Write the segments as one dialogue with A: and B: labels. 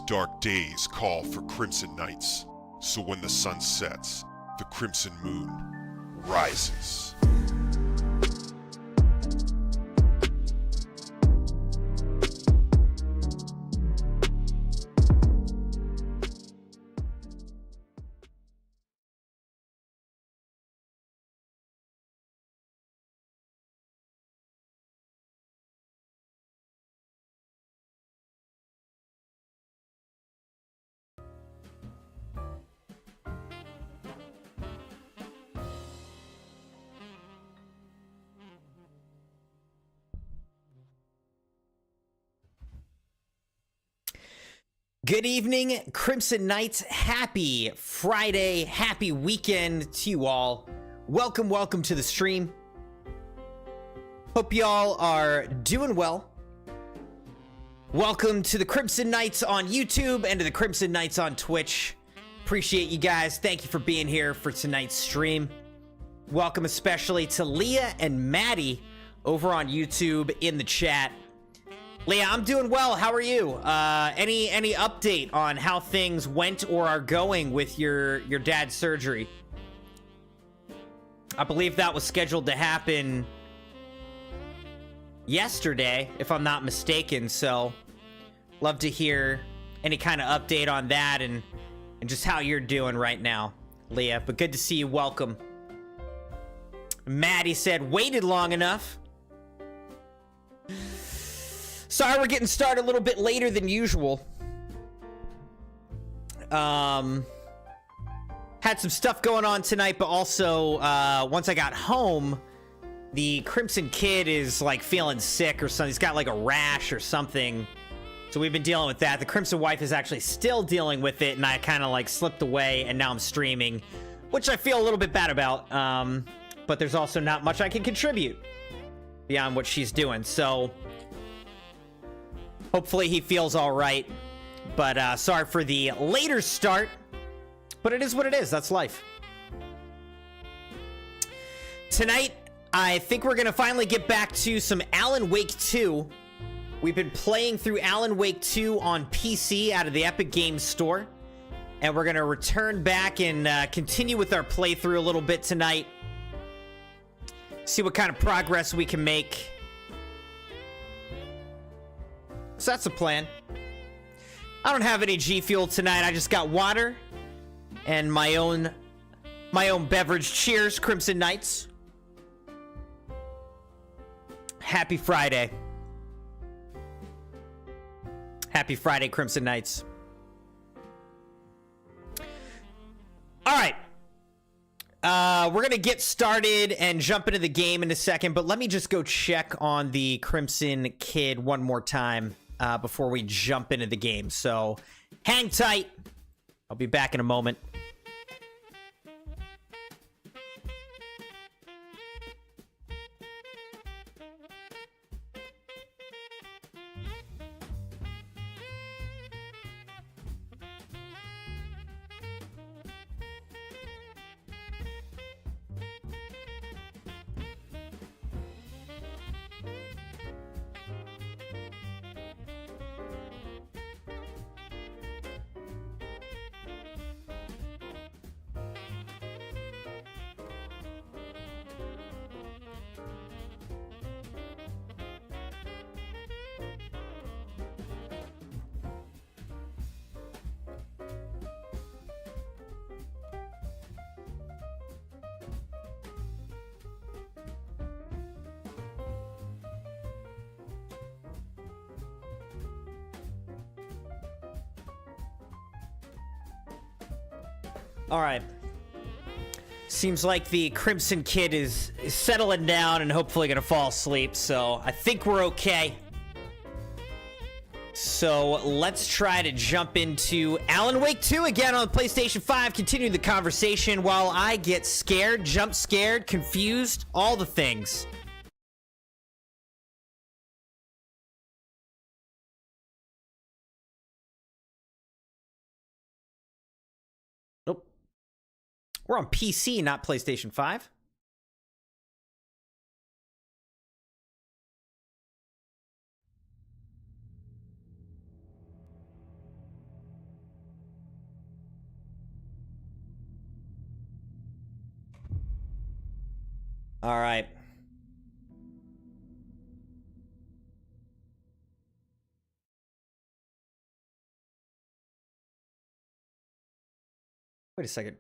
A: dark days call for crimson nights, so when the sun sets, the crimson moon rises.
B: Good evening, Crimson Knights. Happy Friday, happy weekend to you all. Welcome to the stream. Hope y'all are doing well. Welcome to the Crimson Knights on YouTube and to the Crimson Knights on Twitch. Appreciate you guys. Thank you for being here for tonight's stream. Welcome especially to Leah and Maddie over on YouTube in the chat. Leah, I'm doing well. How are you? Any update on how things went or are going with your dad's surgery? I believe that was scheduled to happen yesterday, if I'm not mistaken. So, love to hear any kind of update on that and just how you're doing right now, Leah. But good to see you. Welcome. Maddie said, waited long enough. Sorry we're getting started a little bit later than usual. Had some stuff going on tonight, but also once I got home, the Crimson Kid is like feeling sick or something. He's got like a rash or something. So we've been dealing with that. The Crimson Wife is actually still dealing with it, and I kind of like slipped away, and now I'm streaming, which I feel a little bit bad about. But there's also not much I can contribute beyond what she's doing. So hopefully he feels all right, but sorry for the later start, but it is what it is. That's life. Tonight, I think we're going to finally get back to some Alan Wake 2. We've been playing through Alan Wake 2 on PC out of the Epic Games Store, and we're going to return back and continue with our playthrough a little bit tonight. See what kind of progress we can make. So that's the plan. I don't have any G Fuel tonight. I just got water and my own beverage. Cheers, Crimson Knights. Happy Friday. Happy Friday, Crimson Knights. All right. We're going to get started and jump into the game in a second, but let me just go check on the Crimson Kid one more time before we jump into the game. So hang tight. I'll be back in a moment. All right. Seems like the Crimson Kid is settling down and hopefully going to fall asleep, so I think we're okay. So let's try to jump into Alan Wake 2 again on the PlayStation 5, continuing the conversation while I get scared, jump scared, confused, all the things. Nope. We're on PC, not PlayStation 5. All right. Wait a second.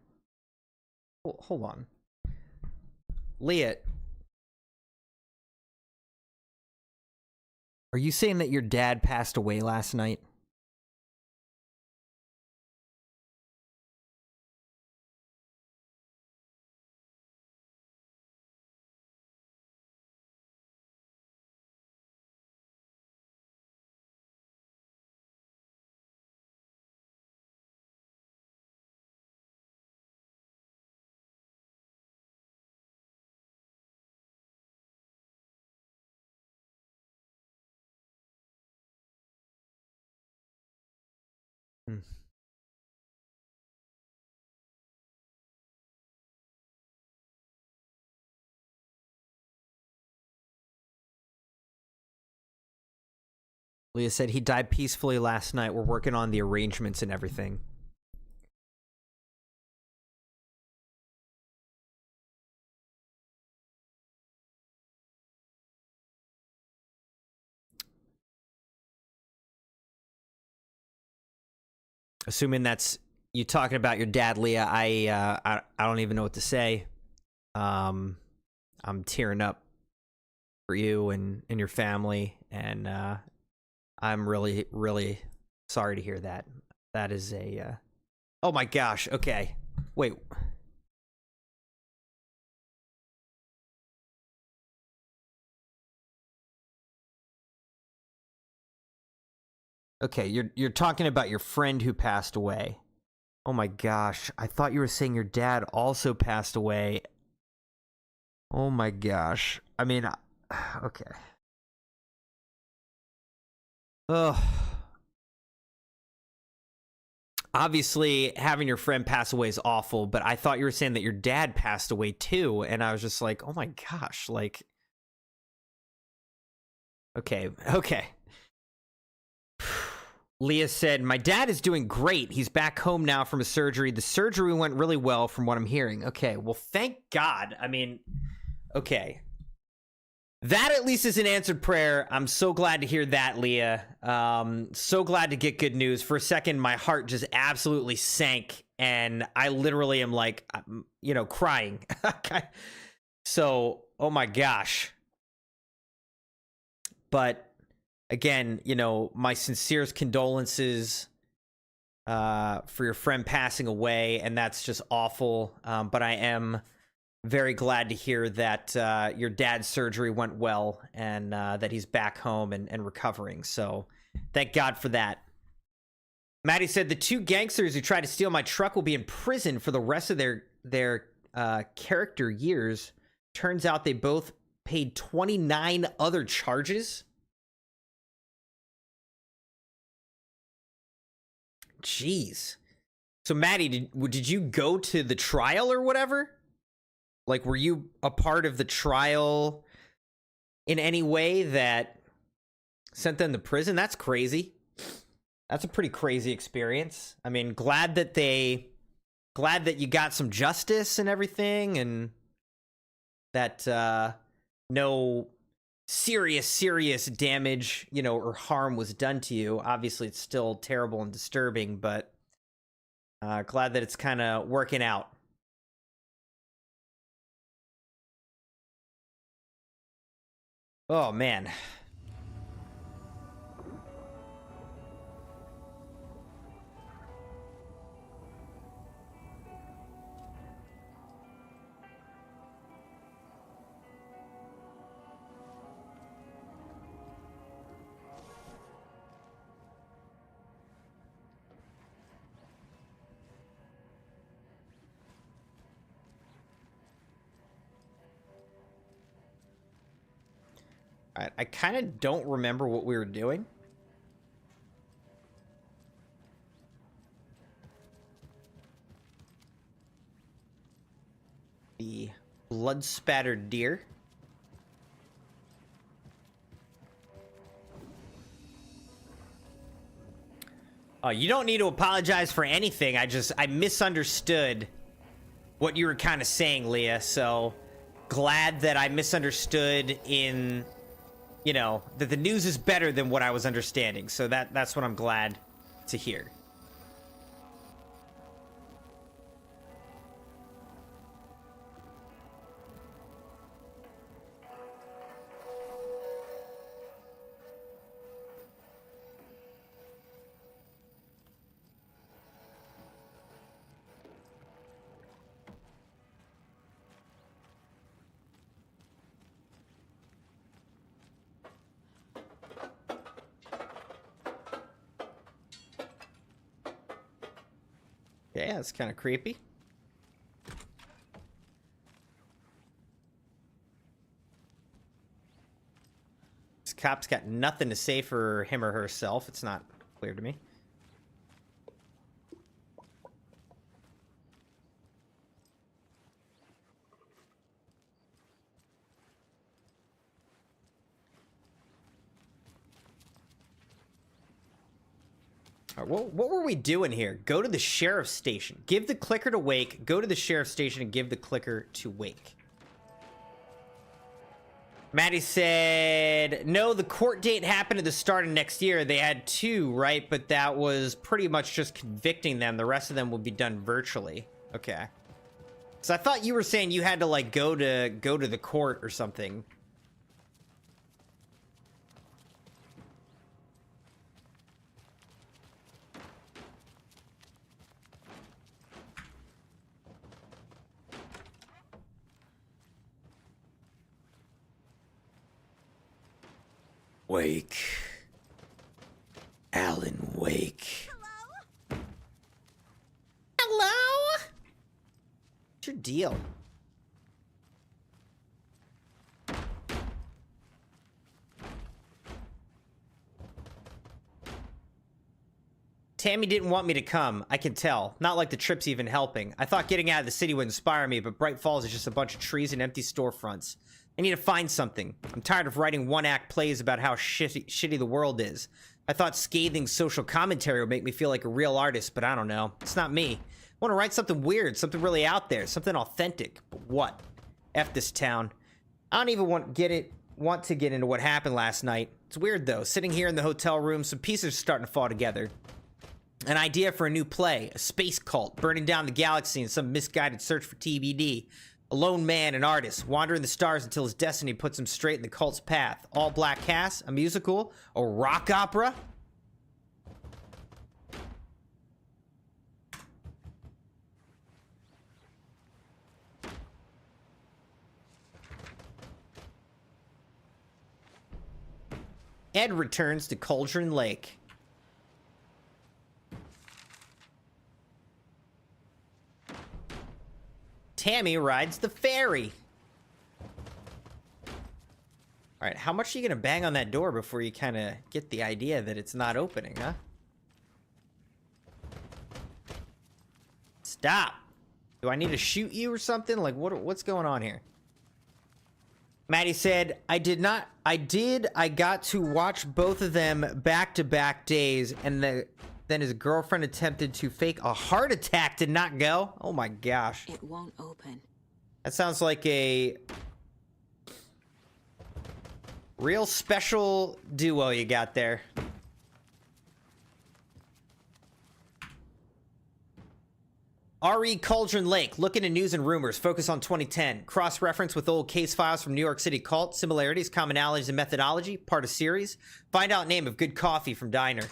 B: Hold on. Leah, are you saying that your dad passed away last night? Hmm. Leah said he died peacefully last night. We're working on the arrangements and everything. Assuming that's you talking about your dad, Leah, I don't even know what to say. I'm tearing up for you and your family, and I'm really, really sorry to hear that. That is a oh my gosh, okay. Wait. Okay, you're talking about your friend who passed away. Oh my gosh, I thought you were saying your dad also passed away. Oh my gosh. I mean, okay. Ugh. Obviously, having your friend pass away is awful, but I thought you were saying that your dad passed away too, and I was just like, oh my gosh, like... Okay. Leah said, my dad is doing great. He's back home now from his surgery. The surgery went really well from what I'm hearing. Okay, well, thank God. I mean, okay. That at least is an answered prayer. I'm so glad to hear that, Leah. So glad to get good news. For a second, my heart just absolutely sank, and I literally am like, you know, crying. So, oh my gosh. But again, you know, my sincerest condolences for your friend passing away, and that's just awful. But I am very glad to hear that your dad's surgery went well, and that he's back home and recovering. So thank God for that. Maddie said the two gangsters who tried to steal my truck will be in prison for the rest of their character years. Turns out they both paid 29 other charges. Jeez. So Maddie, did you go to the trial or whatever? Like, were you a part of the trial in any way that sent them to prison? That's crazy. That's a pretty crazy experience. I mean, glad that you got some justice and everything, and that no serious damage, you know, or harm was done to you. Obviously, it's still terrible and disturbing, but glad that it's kind of working out. Oh, man. I kind of don't remember what we were doing. The blood-spattered deer. Oh, you don't need to apologize for anything. I misunderstood what you were kind of saying, Leah, so glad that I misunderstood in, you know, that the news is better than what I was understanding. So that's what I'm glad to hear. Yeah, that's kind of creepy. This cop's got nothing to say for him or herself. It's not clear to me. All right, what were we doing here? Go to the sheriff's station. Give the clicker to Wake. Go to the sheriff's station and give the clicker to Wake. Maddie said, no, the court date happened at the start of next year. They had 2, right? But that was pretty much just convicting them. The rest of them will be done virtually. Okay. So I thought you were saying you had to, like, go to the court or something. Wake. Alan Wake. Hello? Hello? What's your deal? Tammy didn't want me to come. I can tell. Not like the trip's even helping. I thought getting out of the city would inspire me, but Bright Falls is just a bunch of trees and empty storefronts. I need to find something. I'm tired of writing one-act plays about how shitty the world is. I thought scathing social commentary would make me feel like a real artist, but I don't know. It's not me. I want to write something weird, something really out there, something authentic. But what? F this town. I don't even want to get into what happened last night. It's weird, though. Sitting here in the hotel room, some pieces are starting to fall together. An idea for a new play, a space cult, burning down the galaxy in some misguided search for TBD. A lone man, an artist, wandering the stars until his destiny puts him straight in the cult's path. All black cast, a musical, a rock opera. Ed returns to Cauldron Lake. Tammy rides the ferry. All right, how much are you gonna bang on that door before you kind of get the idea that it's not opening, huh? Stop. Do I need to shoot you or something? Like, what's going on here? Maddie said, I got to watch both of them back-to-back days, and then his girlfriend attempted to fake a heart attack, did not go. Oh my gosh.
C: It won't open.
B: That sounds like a real special duo you got there. RE Cauldron Lake. Look into news and rumors. Focus on 2010. Cross-reference with old case files from New York City cult. Similarities, commonalities, and methodology. Part of series. Find out name of good coffee from diner.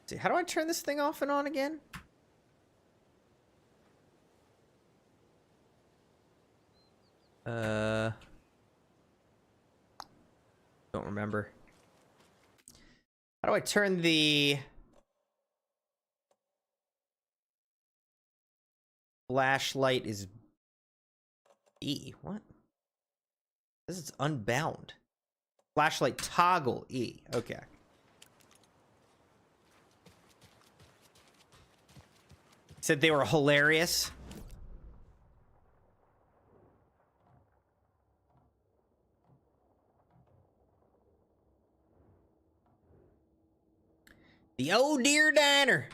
B: See, how do I turn this thing off and on again? Don't remember. How do I turn the flashlight is E. What? This is unbound. Flashlight toggle E. Okay. Said they were hilarious. The old dear diner.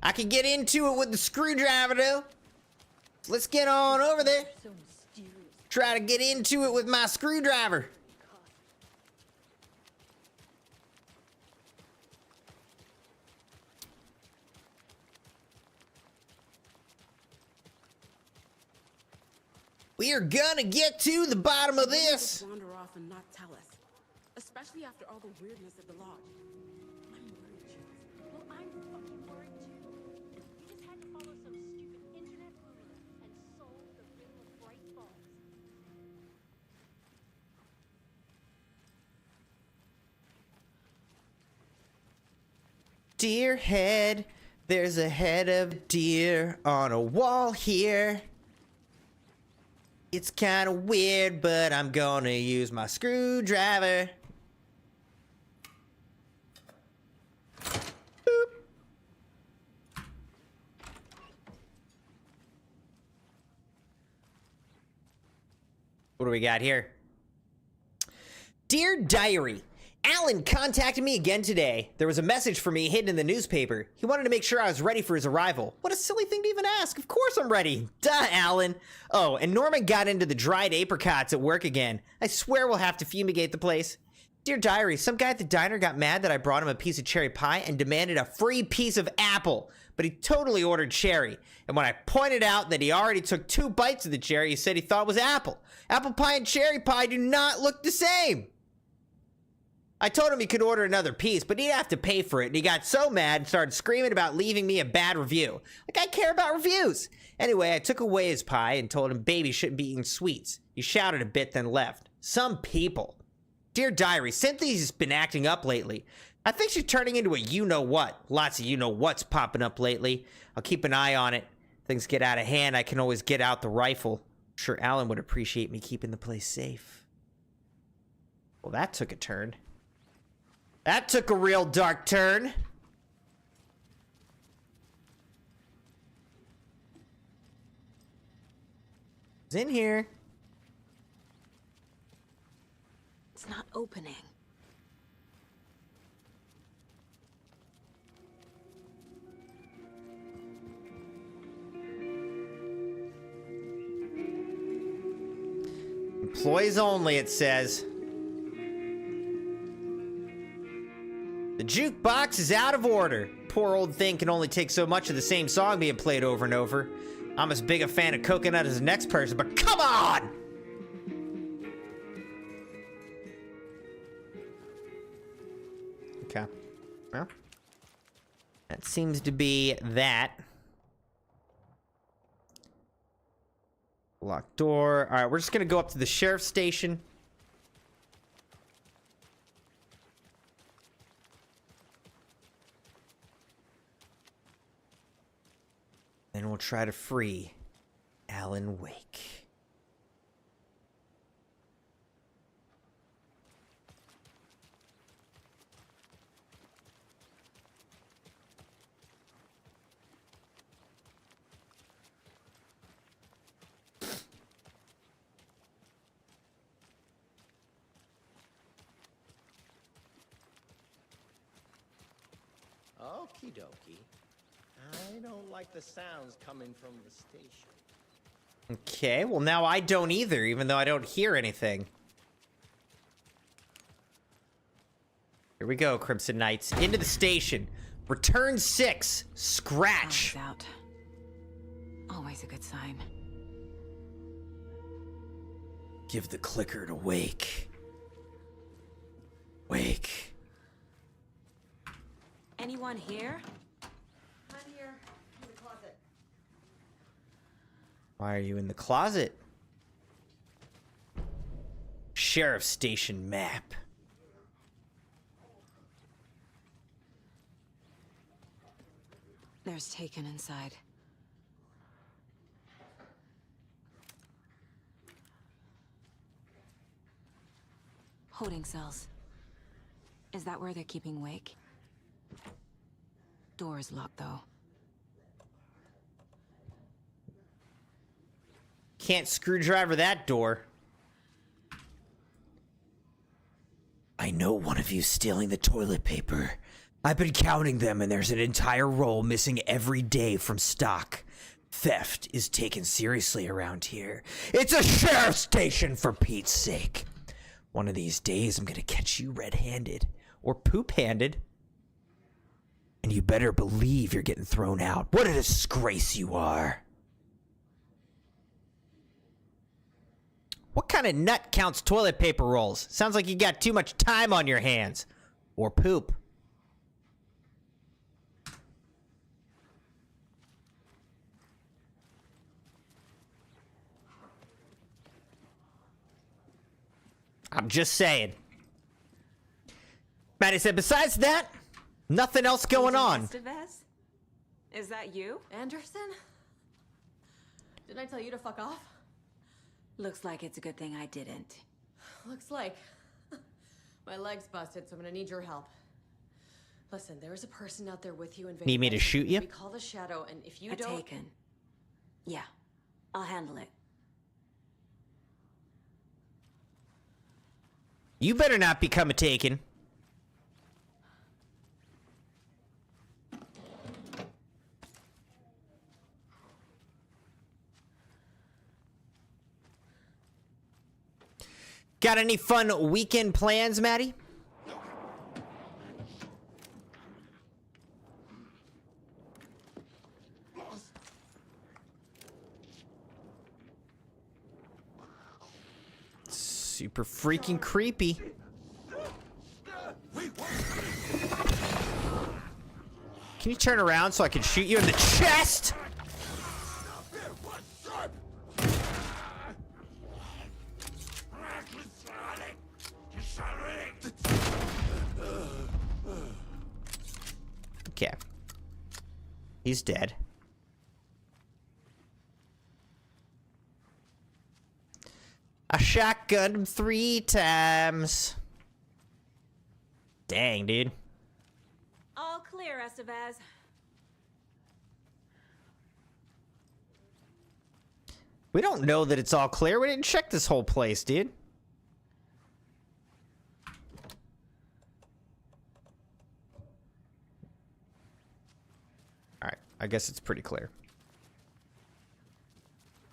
B: I can get into it with the screwdriver though. Let's get on over there. Try to get into it with my screwdriver. We are gonna get to the bottom of this.
C: Wander off and not tell us, especially after all the weirdness of the lodge. I'm worried, Jules.
D: Well, I'm fucking worried too. You just had to follow some stupid internet rumor and solve the riddle of Bright Falls.
B: Dear head, there's a head of deer on a wall here. It's kind of weird, but I'm gonna use my screwdriver. Boop. What do we got here? Dear Diary, Alan contacted me again today. There was a message for me hidden in the newspaper. He wanted to make sure I was ready for his arrival. What a silly thing to even ask. Of course I'm ready. Duh, Alan. Oh, and Norman got into the dried apricots at work again. I swear we'll have to fumigate the place. Dear Diary, some guy at the diner got mad that I brought him a piece of cherry pie and demanded a free piece of apple, but he totally ordered cherry. And when I pointed out that he already took 2 bites of the cherry, he said he thought it was apple. Apple pie and cherry pie do not look the same. I told him he could order another piece, but he'd have to pay for it, and he got so mad and started screaming about leaving me a bad review. Like I care about reviews. Anyway, I took away his pie and told him babies shouldn't be eating sweets. He shouted a bit, then left. Some people. Dear Diary, Cynthia's been acting up lately. I think she's turning into a you-know-what. Lots of you-know-what's popping up lately. I'll keep an eye on it. Things get out of hand, I can always get out the rifle. I'm sure Alan would appreciate me keeping the place safe. Well, that took a turn. That took a real dark turn. It's in here.
C: It's not opening.
B: Employees only, it says. The jukebox is out of order. Poor old thing can only take so much of the same song being played over and over. I'm as big a fan of Coconut as the next person, but come on! Okay. Well, that seems to be that. Locked door. All right, we're just gonna go up to the sheriff's station. Then we'll try to free Alan Wake.
E: Okie dokie. I don't like the sounds coming from the station.
B: Okay, well now I don't either, even though I don't hear anything. Here we go, Crimson Knights. Into the station. Return 6. Scratch.
C: Power's out. Always a good sign.
B: Give the clicker to Wake. Wake.
C: Anyone here?
F: I'm here in the closet.
B: Why are you in the closet? Sheriff Station map.
C: There's Taken inside.
G: Holding cells. Is that where they're keeping Wake? Door's locked, though.
B: Can't screwdriver that door.
H: I know one of you's stealing the toilet paper. I've been counting them, and there's an entire roll missing every day from stock. Theft is taken seriously around here. It's a sheriff's station, for Pete's sake. One of these days, I'm gonna catch you red-handed.
B: Or poop-handed.
H: And you better believe you're getting thrown out. What a disgrace you are.
B: What kind of nut counts toilet paper rolls? Sounds like you got too much time on your hands. Or poop. I'm just saying. Maddie said, besides that, nothing else going on.
G: Estevez? Is that you?
F: Anderson? Didn't I tell you to fuck off?
G: Looks like it's a good thing I didn't.
F: Looks like. My leg's busted, so I'm gonna need your help. Listen, there is a person out there with you invading.
B: Need me to shoot you?
F: We call the Shadow, and if you
G: A
F: don't...
G: taken. Yeah, I'll handle it.
B: You better not become a taken. Got any fun weekend plans, Maddie? Super freaking creepy. Can you turn around so I can shoot you in the chest? Okay. He's dead. I shotgunned him 3 times. Dang, dude.
G: All clear, Estevez.
B: We don't know that it's all clear. We didn't check this whole place, dude. Alright, I guess it's pretty clear.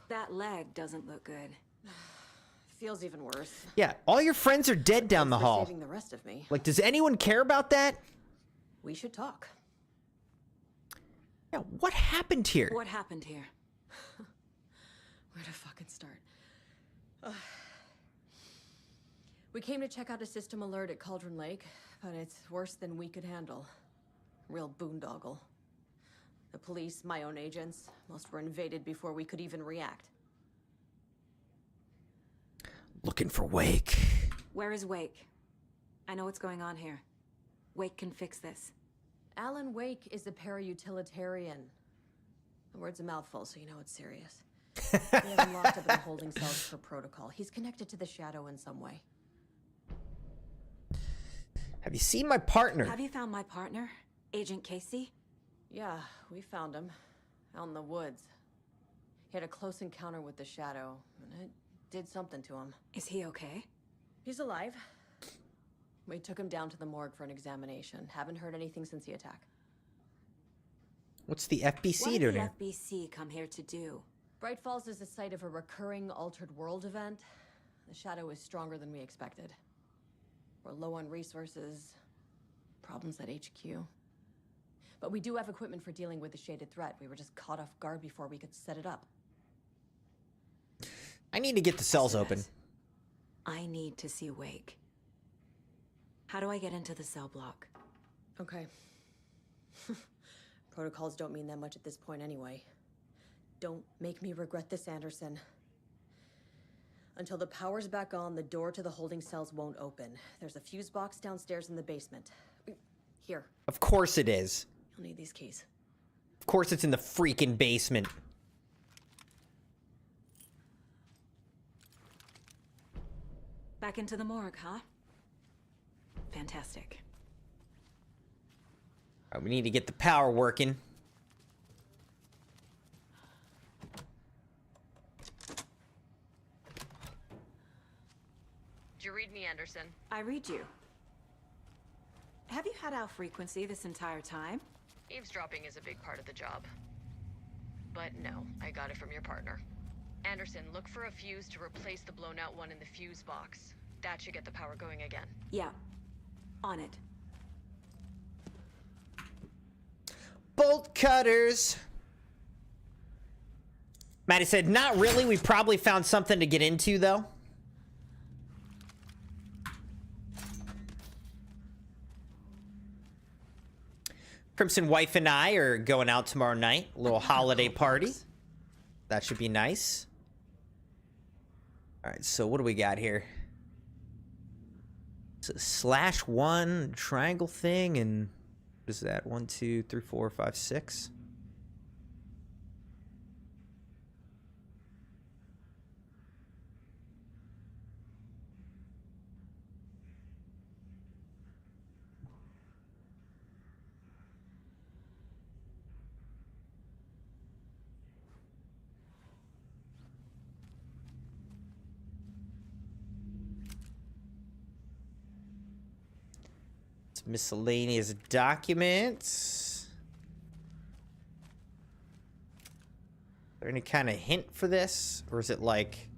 G: That leg doesn't look good.
F: Feels even worse.
B: Yeah, all your friends are dead down the
F: Thanks for
B: hall.
F: saving the rest of me.
B: Like, does anyone care about that?
F: We should talk.
B: Yeah, what happened here?
G: What happened here?
F: Where to fucking start? We came to check out a system alert at Cauldron Lake, but it's worse than we could handle. Real boondoggle. The police, my own agents, most were invaded before we could even react.
H: Looking for Wake.
G: Where is Wake? I know what's going on here. Wake can fix this.
F: Alan Wake is a para-utilitarian. The word's a mouthful, so you know it's serious. We have him locked up in the holding cells for protocol. He's connected to the Shadow in some way.
B: Have you seen my partner?
G: Have you found my partner, Agent Casey?
F: Yeah, we found him. Out in the woods. He had a close encounter with the Shadow, and it did something to him.
G: Is he okay?
F: He's alive. We took him down to the morgue for an examination. Haven't heard anything since the attack.
B: What's the FBC
G: What did
B: doing
G: the
B: here?
G: FBC come here to do?
F: Bright Falls is the site of a recurring altered world event. The Shadow is stronger than we expected. We're low on resources. Problems at HQ. But we do have equipment for dealing with the shaded threat. We were just caught off guard before we could set it up.
B: I need to get the cells open.
G: I need to see Wake. How do I get into the cell block?
F: Okay. Protocols don't mean that much at this point anyway. Don't make me regret this, Anderson. Until the power's back on, the door to the holding cells won't open. There's a fuse box downstairs in the basement. Here.
B: Of course it is.
F: You'll need these keys.
B: Of course it's in the freaking basement.
G: Back into the morgue, huh? fantastic.
B: All right, we need to get the power working.
I: Did you read me, Anderson?
G: I read you. Have you had our frequency this entire time?
I: Eavesdropping is a big part of the job. But no, I got it from your partner. Anderson, look for a fuse to replace the blown out one in the fuse box. That should get the power going again.
G: Yeah. On it.
B: Bolt cutters. Maddie said, not really. We probably found something to get into, though. Crimson wife and I are going out tomorrow night. A little holiday party. That should be nice. All right, so what do we got here? It's a /1 triangle thing, and what is that? 1, 2, 3, 4, 5, 6. Miscellaneous documents. Is there any kind of hint for this? Or is it like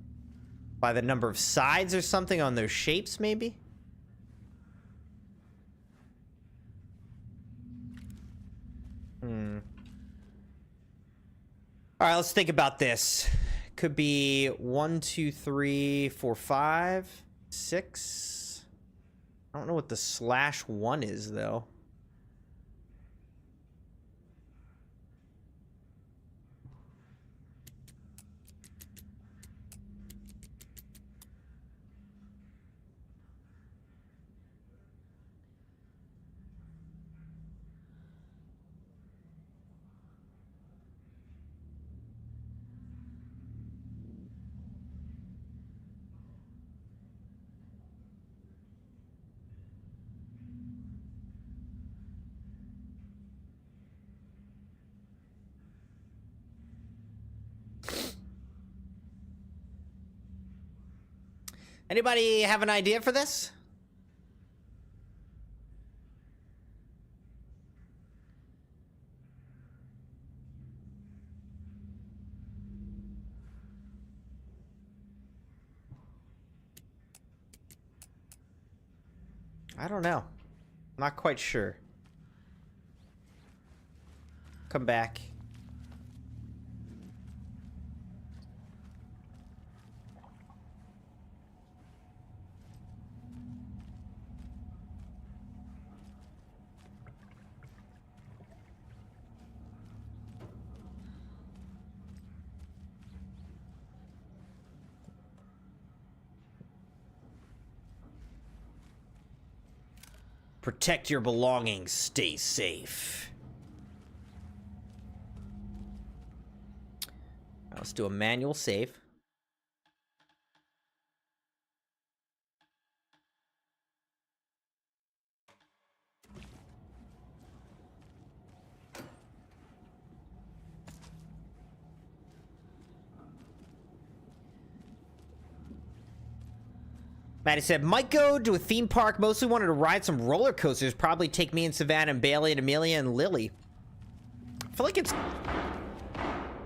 B: by the number of sides or something on those shapes, maybe? Alright, let's think about this. Could be 1, 2, 3, 4, 5, 6. I don't know what the /1 is, though. Anybody have an idea for this? I don't know. Not quite sure. Come back. Protect your belongings. Stay safe. Right, let's do a manual save. Maddie said, might go to a theme park. Mostly wanted to ride some roller coasters. Probably take me and Savannah and Bailey and Amelia and Lily. I feel like it's...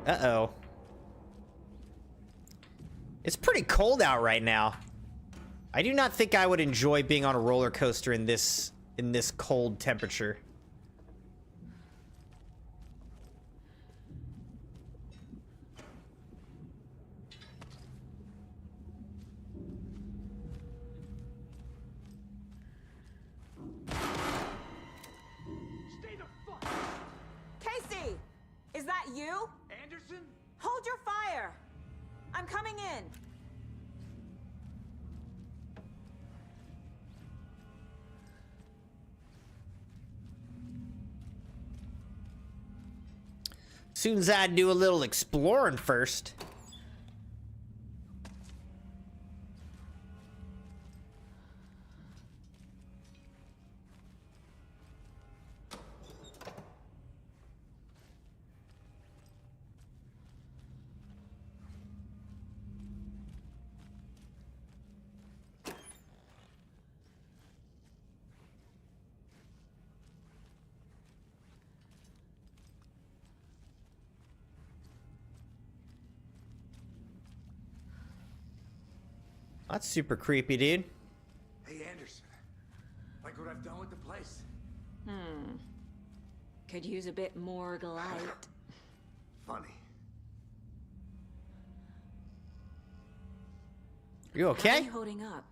B: Uh-oh. It's pretty cold out right now. I do not think I would enjoy being on a roller coaster in this cold temperature.
G: Casey! Is that you?
J: Anderson?
G: Hold your fire! I'm coming in.
B: Soon as I do a little exploring first. That's super creepy, dude.
J: Hey, Anderson. Like what I've done with the place?
G: Could use a bit more light.
J: Funny.
B: You
G: How are
B: okay?
G: you holding up?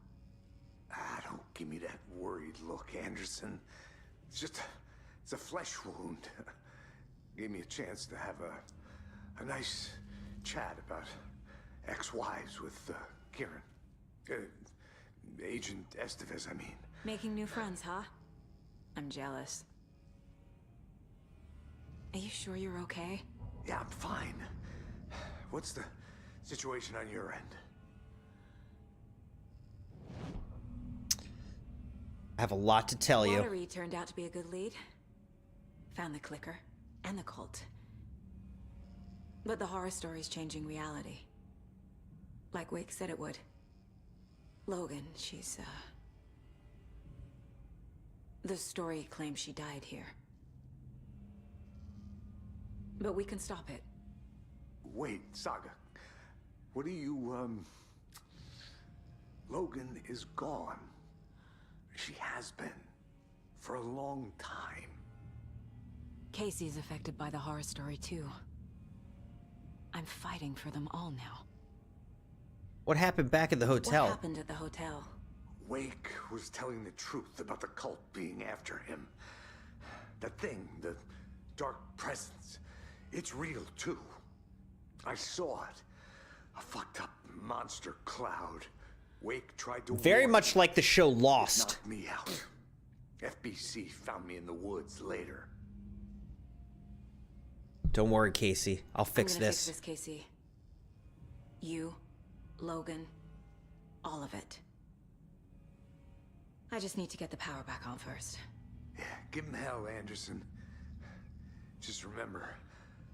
J: Ah, don't give me that worried look, Anderson. It's a flesh wound. Gave me a chance to have a nice chat about ex-wives with Kieran. Agent Estevez, I mean.
G: Making new friends, huh? I'm jealous. Are you sure you're okay?
J: Yeah, I'm fine. What's the situation on your end?
B: I have a lot to tell you.
G: Watery turned out to be a good lead. Found the clicker and the cult. But the horror story's changing reality. Like Wake said it would. Logan, she's, the story claims she died here. But we can stop it.
J: Wait, Saga. What do you, Logan is gone. She has been. For a long time.
G: Casey's affected by the horror story, too. I'm fighting for them all now.
B: What happened back at the hotel?
G: What happened at the hotel?
J: Wake was telling the truth about the cult being after him. That thing, the dark presence, it's real, too. I saw it. A fucked up monster cloud. Wake tried to
B: Very
J: warn
B: much
J: me.
B: like the show
J: It
B: Lost.
J: knocked me out. FBC found me in the woods later.
B: Don't worry, Casey. I'll fix
G: I'm gonna
B: this.
G: fix this, Casey. You, Logan, all of it. I just need to get the power back on first.
J: Yeah, give him hell, Anderson. Just remember,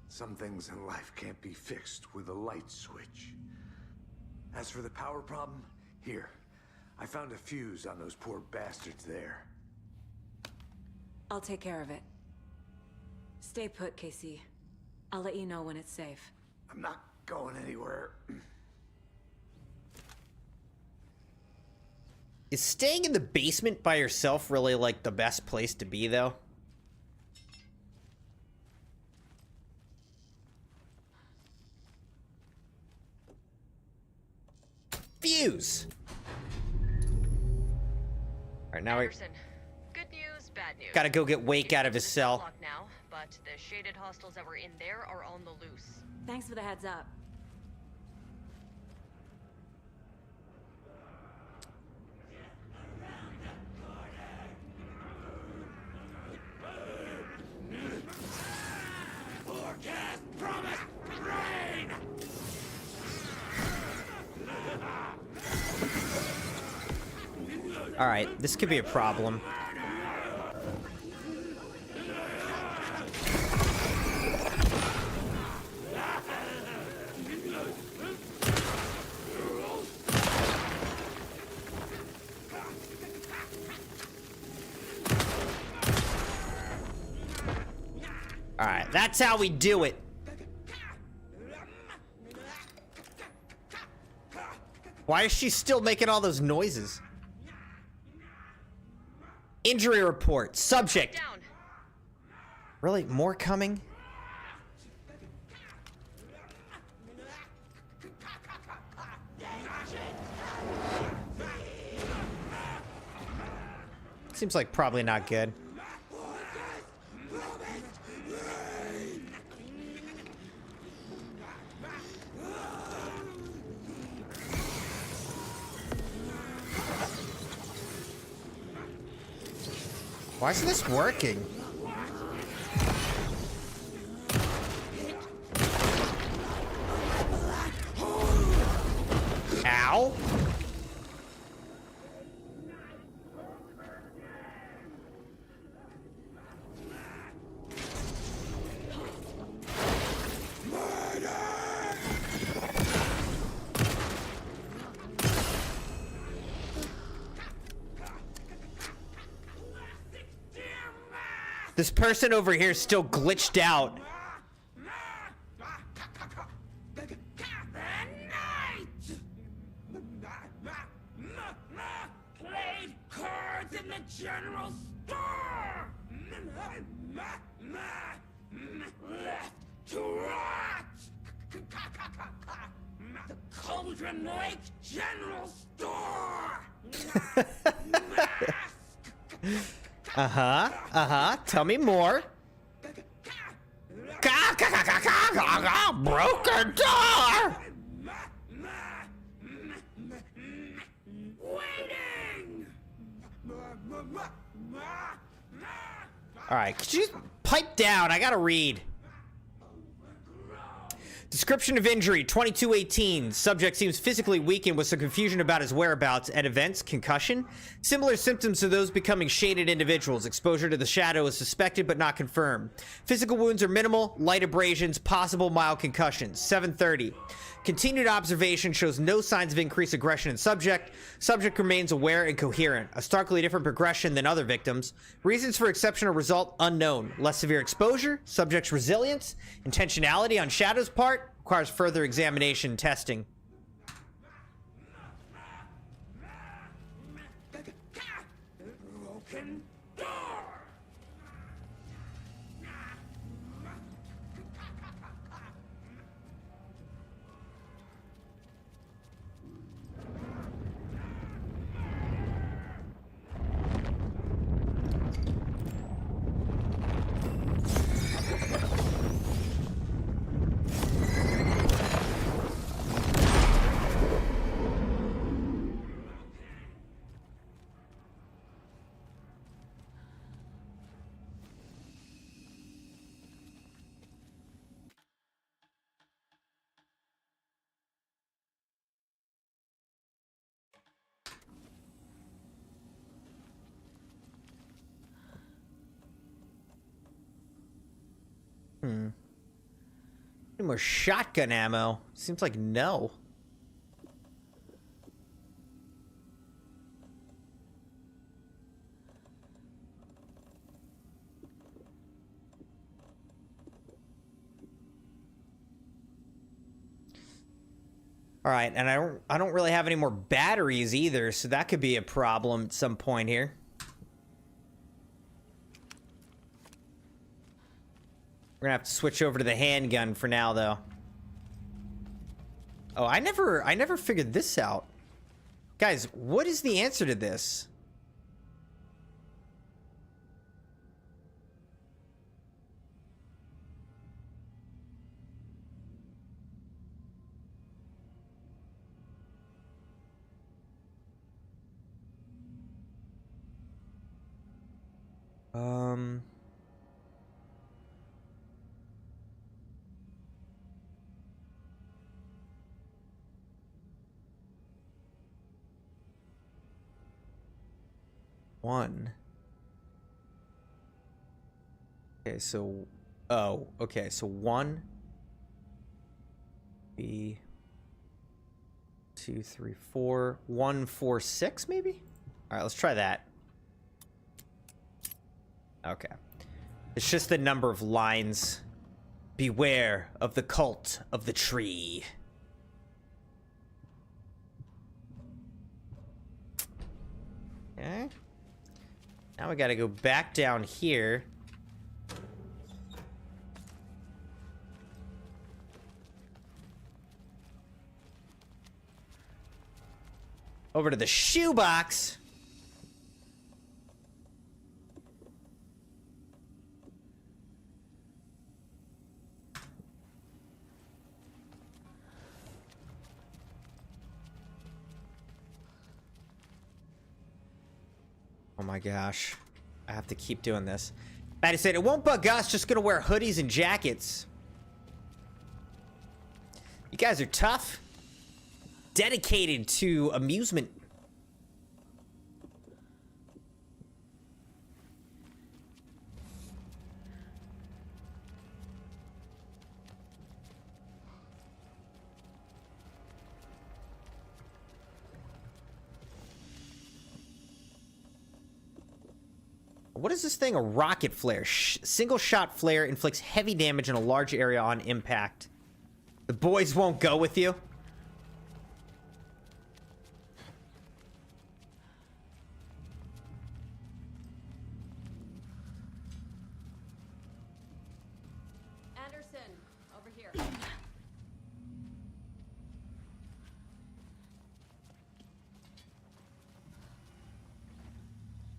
J: some things in life can't be fixed with a light switch. As for the power problem, here. I found a fuse on those poor bastards there.
G: I'll take care of it. Stay put, Casey. I'll let you know when it's safe.
J: I'm not going anywhere.
B: Is staying in the basement by yourself really, like, the best place to be, though? Fuse! Alright, now we
I: Anderson, good news, bad news.
B: gotta go get Wake out of his cell.
I: Locked now, but the shaded hostiles that were in there are on the loose.
G: Thanks for the heads up.
B: Alright, this could be a problem. Alright, that's how we do it. Why is she still making all those noises? Injury report. Subject.
I: Down.
B: Really? More coming? Seems like probably not good. Why isn't this working? Ow! This person over here is still glitched out.
K: general store! Left to rot! The Cauldron Lake General Store!
B: Tell me more. Broken door!
K: Waiting!
B: Alright, could you pipe down? I gotta read. Description of injury, 2218. Subject seems physically weakened with some confusion about his whereabouts at events. Concussion. Similar symptoms to those becoming shaded individuals. Exposure to the shadow is suspected but not confirmed. Physical wounds are minimal, light abrasions, possible mild concussions. 730. Continued observation shows no signs of increased aggression in subject. Subject remains aware and coherent. A starkly different progression than other victims. Reasons for exceptional result unknown. Less severe exposure. Subject's resilience. Intentionality on Shadow's part. Requires further examination and testing.
K: Broken door!
B: Any more shotgun ammo? Seems like no. All right, and I don't really have any more batteries either, so that could be a problem at some point here. We're gonna have to switch over to the handgun for now, though. Oh, I never figured this out. Guys, what is the answer to this? One. Okay, so... Oh, okay, so 1... B... 2, 3, 4... 1, 4, 6, maybe? Alright, let's try that. Okay. It's just the number of lines. Beware of the cult of the tree. Okay. Now we gotta go back down here. Over to the shoebox. Oh my gosh. I have to keep doing this. Maddie said, it won't bug us, just gonna wear hoodies and jackets. You guys are tough. Dedicated to amusement. What is this thing? A rocket flare. Single shot flare inflicts heavy damage in a large area on impact. The boys won't go with you.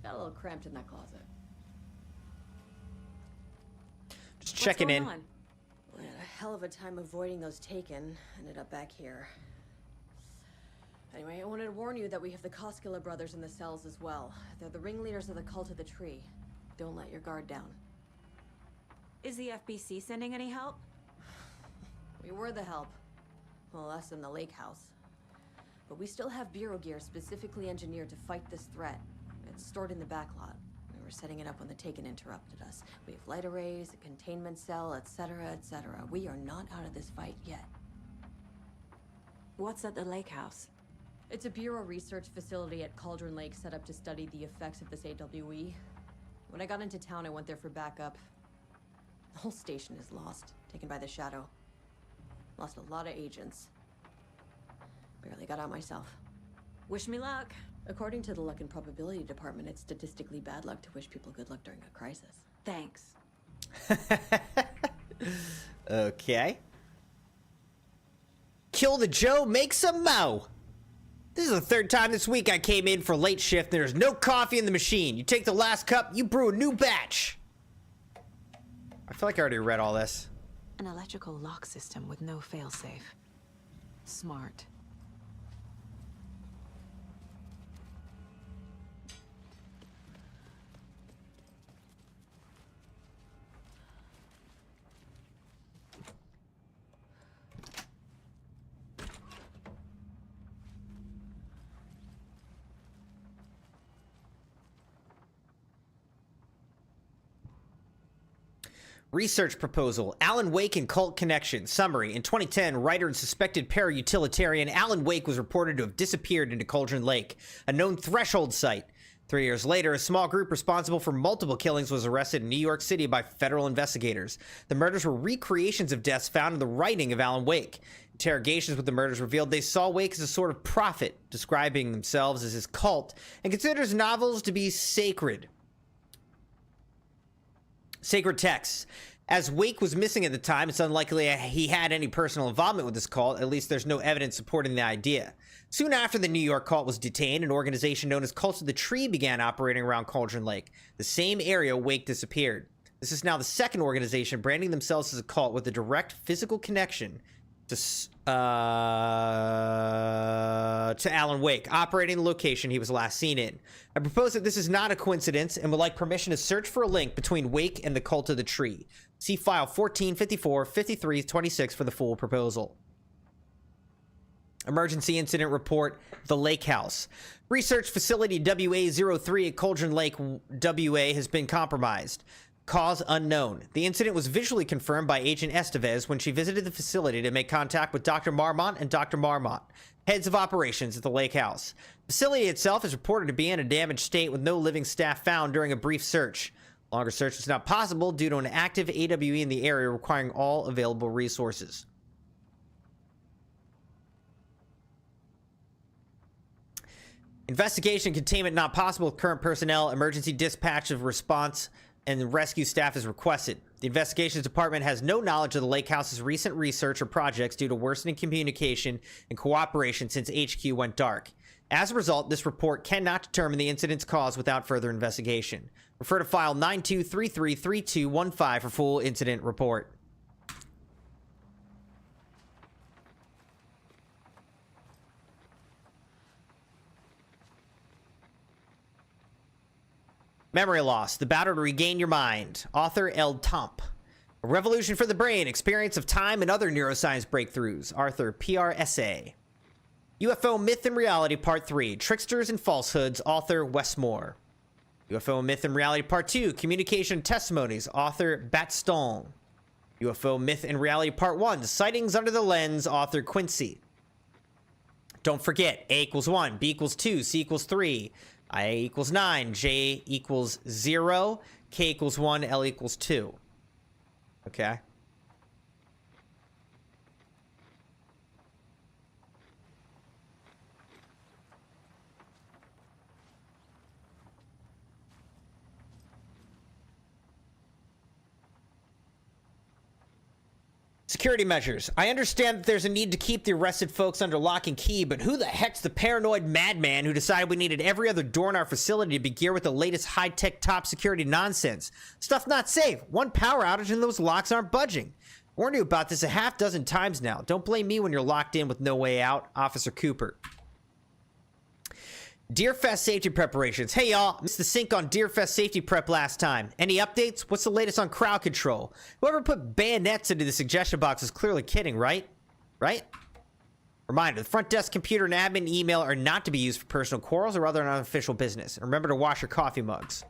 F: Got a little cramped in that closet.
B: Just checking in.
F: We had a hell of a time avoiding those taken. Ended up back here. Anyway, I wanted to warn you that we have the Koskela brothers in the cells as well. They're the ringleaders of the Cult of the Tree. Don't let your guard down.
G: Is the FBC sending any help?
F: We were the help. Well, us in the lake house. But we still have Bureau gear specifically engineered to fight this threat. It's stored in the backlot. We were setting it up when the Taken interrupted us. We have light arrays, a containment cell, etc., etc. We are not out of this fight yet.
G: What's at the lake house?
F: It's a Bureau research facility at Cauldron Lake set up to study the effects of this AWE. When I got into town, I went there for backup. The whole station is lost, taken by the Shadow. Lost a lot of agents. Barely got out myself.
G: Wish me luck.
F: According to the Luck and Probability Department, it's statistically bad luck to wish people good luck during a crisis.
G: Thanks.
B: Okay. Kill the Joe, make some mo. This is the third time this week I came in for late shift and there's no coffee in the machine. You take the last cup, you brew a new batch. I feel like I already read all this.
G: An electrical lock system with no failsafe. Smart.
B: Research proposal, Alan Wake and cult connection. Summary, in 2010, writer and suspected para-utilitarian Alan Wake was reported to have disappeared into Cauldron Lake, a known threshold site. 3 years later, a small group responsible for multiple killings was arrested in New York City by federal investigators. The murders were recreations of deaths found in the writing of Alan Wake. Interrogations with the murders revealed they saw Wake as a sort of prophet, describing themselves as his cult, and considers novels to be sacred texts. As Wake was missing at the time, it's unlikely he had any personal involvement with this cult. At least there's no evidence supporting the idea. Soon after the New York cult was detained, an organization known as Cults of the Tree began operating around Cauldron Lake, the same area Wake disappeared. This is now the second organization branding themselves as a cult with a direct physical connection to Alan Wake, operating the location he was last seen in. I propose that this is not a coincidence and would like permission to search for a link between Wake and the Cult of the Tree. See file 1454-5326 for the full proposal. Emergency incident report, the Lake House. Research facility WA-03 at Cauldron Lake, WA, has been compromised. Cause unknown. The incident was visually confirmed by Agent Estevez when she visited the facility to make contact with Dr. Marmont and Dr. Marmont, heads of operations at the Lake House. The facility itself is reported to be in a damaged state with no living staff found during a brief search. Longer search was not possible due to an active AWE in the area requiring all available resources. Investigation containment not possible with current personnel. Emergency dispatch of response and rescue staff is requested. The investigations department has no knowledge of the Lake House's recent research or projects due to worsening communication and cooperation since HQ went dark. As a result, this report cannot determine the incident's cause without further investigation. Refer to file 92333215 for full incident report. Memory Loss, The Battle to Regain Your Mind. Author L. Tomp. A Revolution for the Brain, Experience of Time and Other Neuroscience Breakthroughs. Author PRSA. UFO Myth and Reality Part 3, Tricksters and Falsehoods. Author Wes Moore. UFO Myth and Reality Part 2, Communication Testimonies. Author Batstone. UFO Myth and Reality Part 1, Sightings Under the Lens. Author Quincy. Don't forget, A equals 1, B equals 2, C equals 3. I equals 9, J equals 0, K equals 1, L equals 2. Okay. security measures. I understand that there's a need to keep the arrested folks under lock and key, but who the heck's the paranoid madman who decided we needed every other door in our facility to be geared with the latest high-tech top security nonsense? Stuff not safe. One power outage and those locks aren't budging. Warned you about this a half dozen times now. Don't blame me when you're locked in with no way out. Officer Cooper. Deerfest safety preparations. Hey y'all, missed the sync on Deerfest safety prep last time. Any updates? What's the latest on crowd control? Whoever put bayonets into the suggestion box is clearly kidding, right? Right? Reminder, the front desk computer and admin email are not to be used for personal quarrels or other unofficial business. And remember to wash your coffee mugs.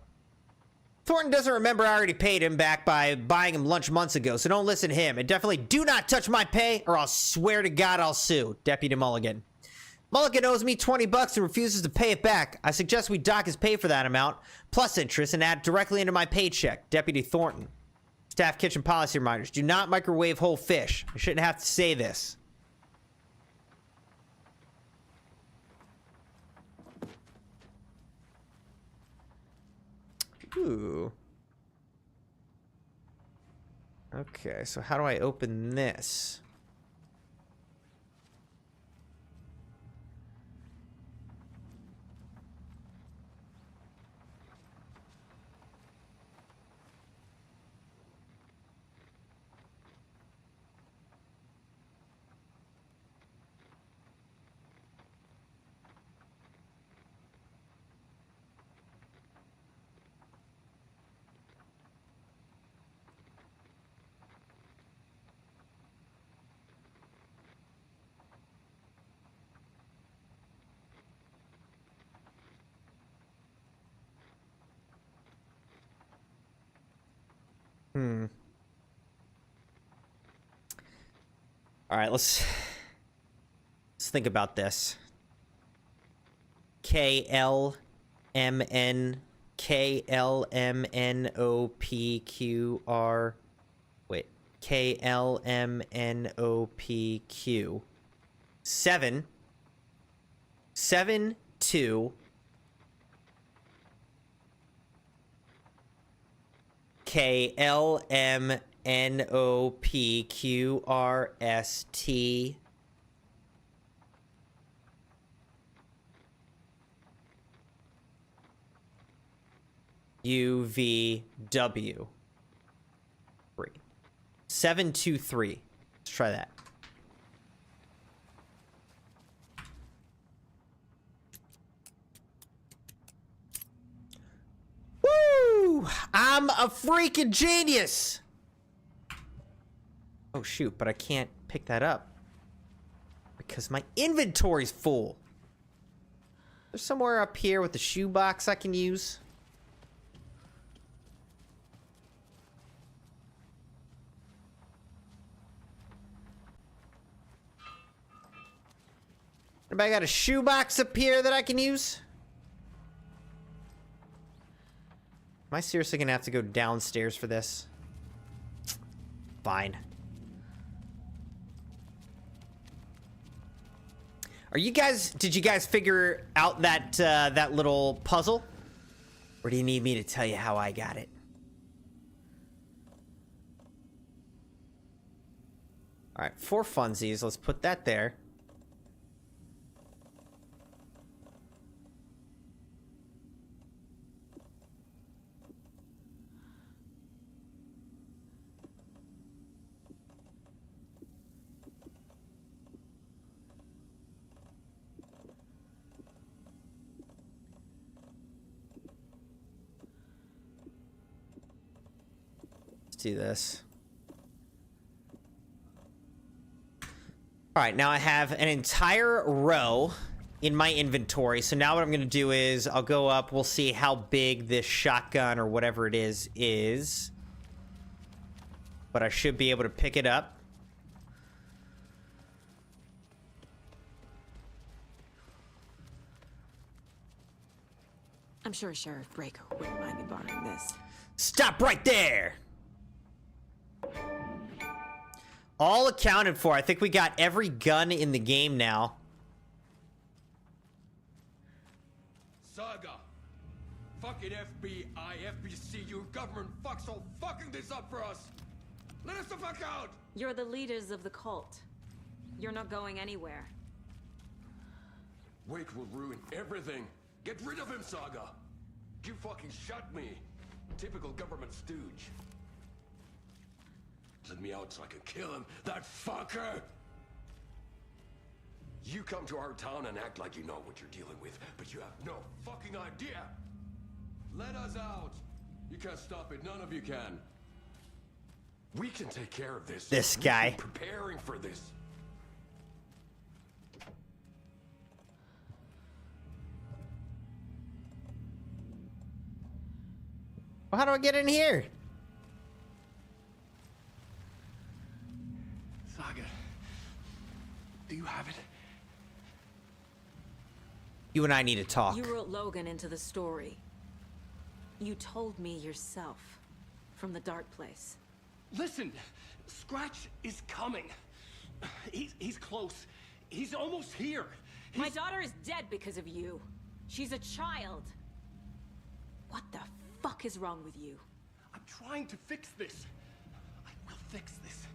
B: Thornton doesn't remember I already paid him back by buying him lunch months ago, so don't listen to him. And definitely do not touch my pay or I'll swear to God I'll sue. Deputy Mulligan. Mulligan owes me 20 bucks and refuses to pay it back. I suggest we dock his pay for that amount, plus interest, and add it directly into my paycheck. Deputy Thornton. Staff kitchen policy reminders. Do not microwave whole fish. I shouldn't have to say this. Ooh. Okay, so how do I open this? All right, let's think about this. KLMNOPQR. Wait, KLMNOPQ. 7 2 KLMNOPQRST UVW 3 723. Let's try that. Woo! I'm a freaking genius. Oh shoot, but I can't pick that up because my inventory's full. There's somewhere up here with the shoebox I can use. Anybody got a shoebox up here that I can use? Am I seriously gonna have to go downstairs for this? Fine. Are you guys, did you guys figure out that that little puzzle? Or do you need me to tell you how I got it? All right, for funsies, let's put that there. Do this. All right, now I have an entire row in my inventory. So now what I'm going to do is I'll go up. We'll see how big this shotgun or whatever it is. But I should be able to pick it up.
G: I'm sure Sheriff Braco wouldn't mind me borrowing this.
B: Stop right there! All accounted for. I think we got every gun in the game now.
K: Saga. Fucking FBI, FBC, your government fucks all fucking this up for us. Let us the fuck out!
G: You're the leaders of the cult. You're not going anywhere.
K: Wake will ruin everything. Get rid of him, Saga. You fucking shot me. Typical government stooge. Let me out so I can kill him, that fucker! You come to our town and act like you know what you're dealing with, but you have no fucking idea! Let us out! You can't stop it, none of you can. We can take care of this.
B: This
K: We've
B: guy.
K: been preparing for this.
B: Well, how do I get in here?
K: Saga, do you have it?
B: You and I need to talk.
G: You wrote Logan into the story. You told me yourself. From the dark place.
K: Listen, Scratch is coming. He's close. He's almost here.
G: My daughter is dead because of you. She's a child. What the fuck is wrong with you?
K: I'm trying to fix this. I will fix this.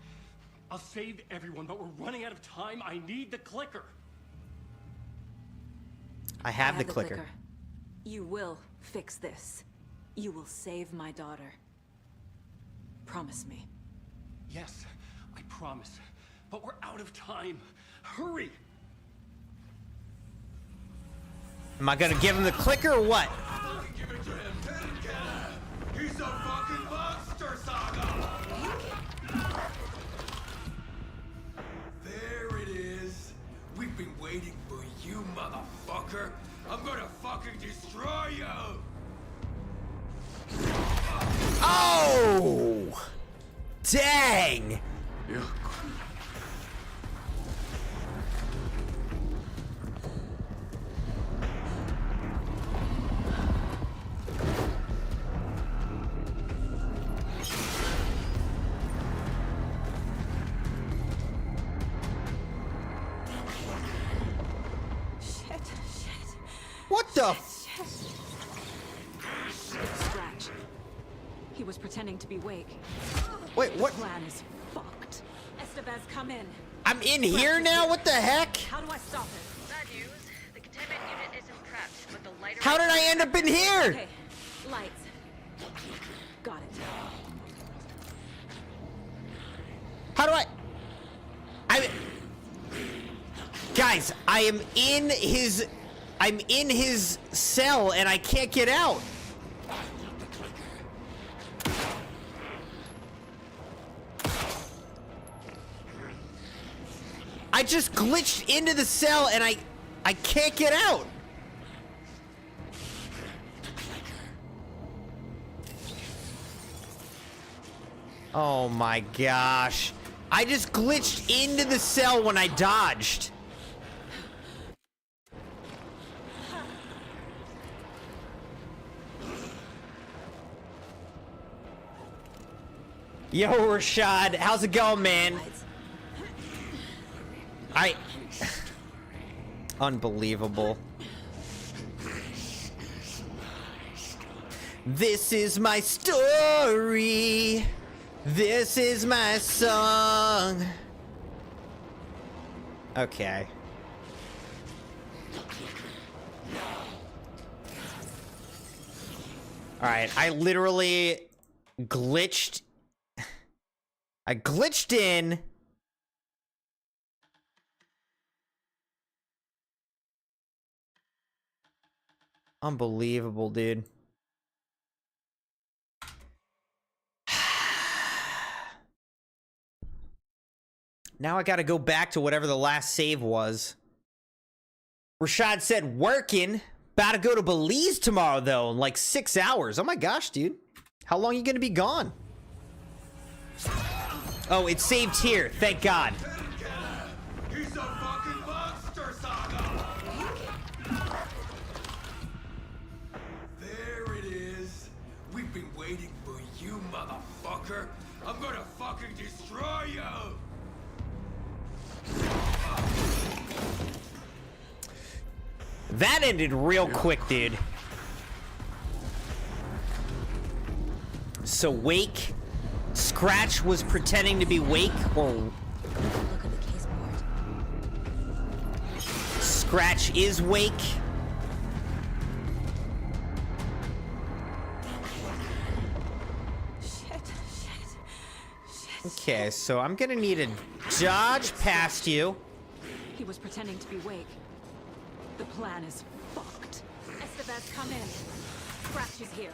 K: I'll save everyone, but we're running out of time. I need the clicker.
B: I have the clicker.
G: You will fix this. You will save my daughter. Promise me.
K: Yes, I promise. But we're out of time. Hurry!
B: Am I gonna give him the clicker or what?
K: Give it to him. He's a fucking monster, Saga! There it is. We've been waiting for you, motherfucker. I'm gonna fucking destroy you!
B: Oh! Dang!
K: Yeah.
G: Shit.
B: What the?
G: Scratch. He was pretending to be Wake.
B: Wait, what?
G: The plan is fucked. Estevez, come in.
B: I'm in here now? What the heck?
G: How do I stop him?
I: Bad news. The containment unit isn't prepped, but the lighter...
B: How did I end up in here?
G: Okay, lights. Got it.
B: How do I... Guys, I am in his... I'm in his cell and I can't get out. I just glitched into the cell and I can't get out. Oh my gosh. I just glitched into the cell when I dodged. Yo, Rashad, how's it going, man? Unbelievable. This is my story. This is my song. Okay. Alright, I literally glitched. I glitched in. Unbelievable, dude. Now I gotta go back to whatever the last save was. Rashad said, working. About to go to Belize tomorrow, though, in like 6 hours. Oh my gosh, dude. How long are you gonna be gone? Oh, it's saved here. Thank God.
K: He's a fucking monster, Saga! There it is. We've been waiting for you, motherfucker. I'm gonna fucking destroy you!
B: That ended real quick, dude. So Wake Scratch was pretending to be Wake, or
G: Look at the case board.
B: Scratch is Wake.
G: Shit.
B: Okay, so I'm gonna need to dodge past you.
G: He was pretending to be Wake. The plan is fucked. Estevez, come in. Scratch is here.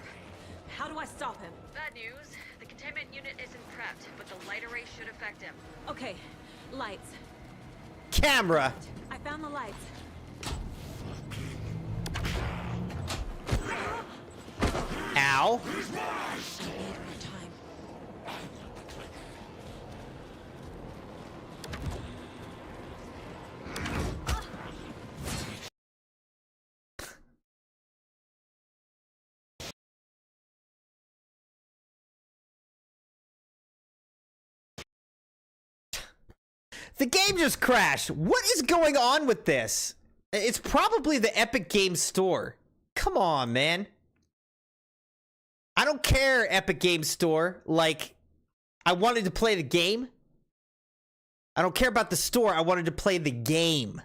G: How do I stop him?
I: Bad news. The containment unit isn't prepped, but the light array should affect him.
G: Okay, lights.
B: Camera.
G: I found the lights.
B: Ow.
G: I need more time.
B: The game just crashed. What is going on with this? It's probably the Epic Games Store. Come on, man. I don't care, Epic Games Store. Like, I wanted to play the game. I don't care about the store. I wanted to play the game. I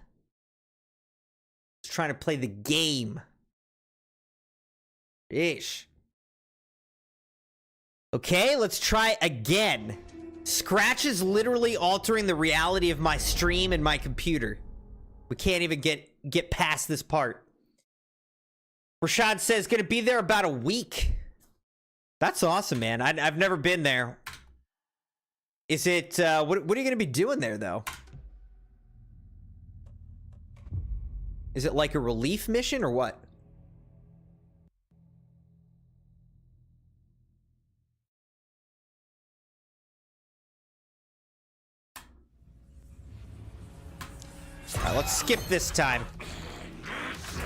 B: was trying to play the game. Ish. Okay, let's try again. Scratch is literally altering the reality of my stream and my computer. We can't even get past this part. Rashad says gonna be there about a week. That's awesome, man. I've never been there. Is it what are you gonna be doing there though? Is it like a relief mission or what? Alright, let's skip this time.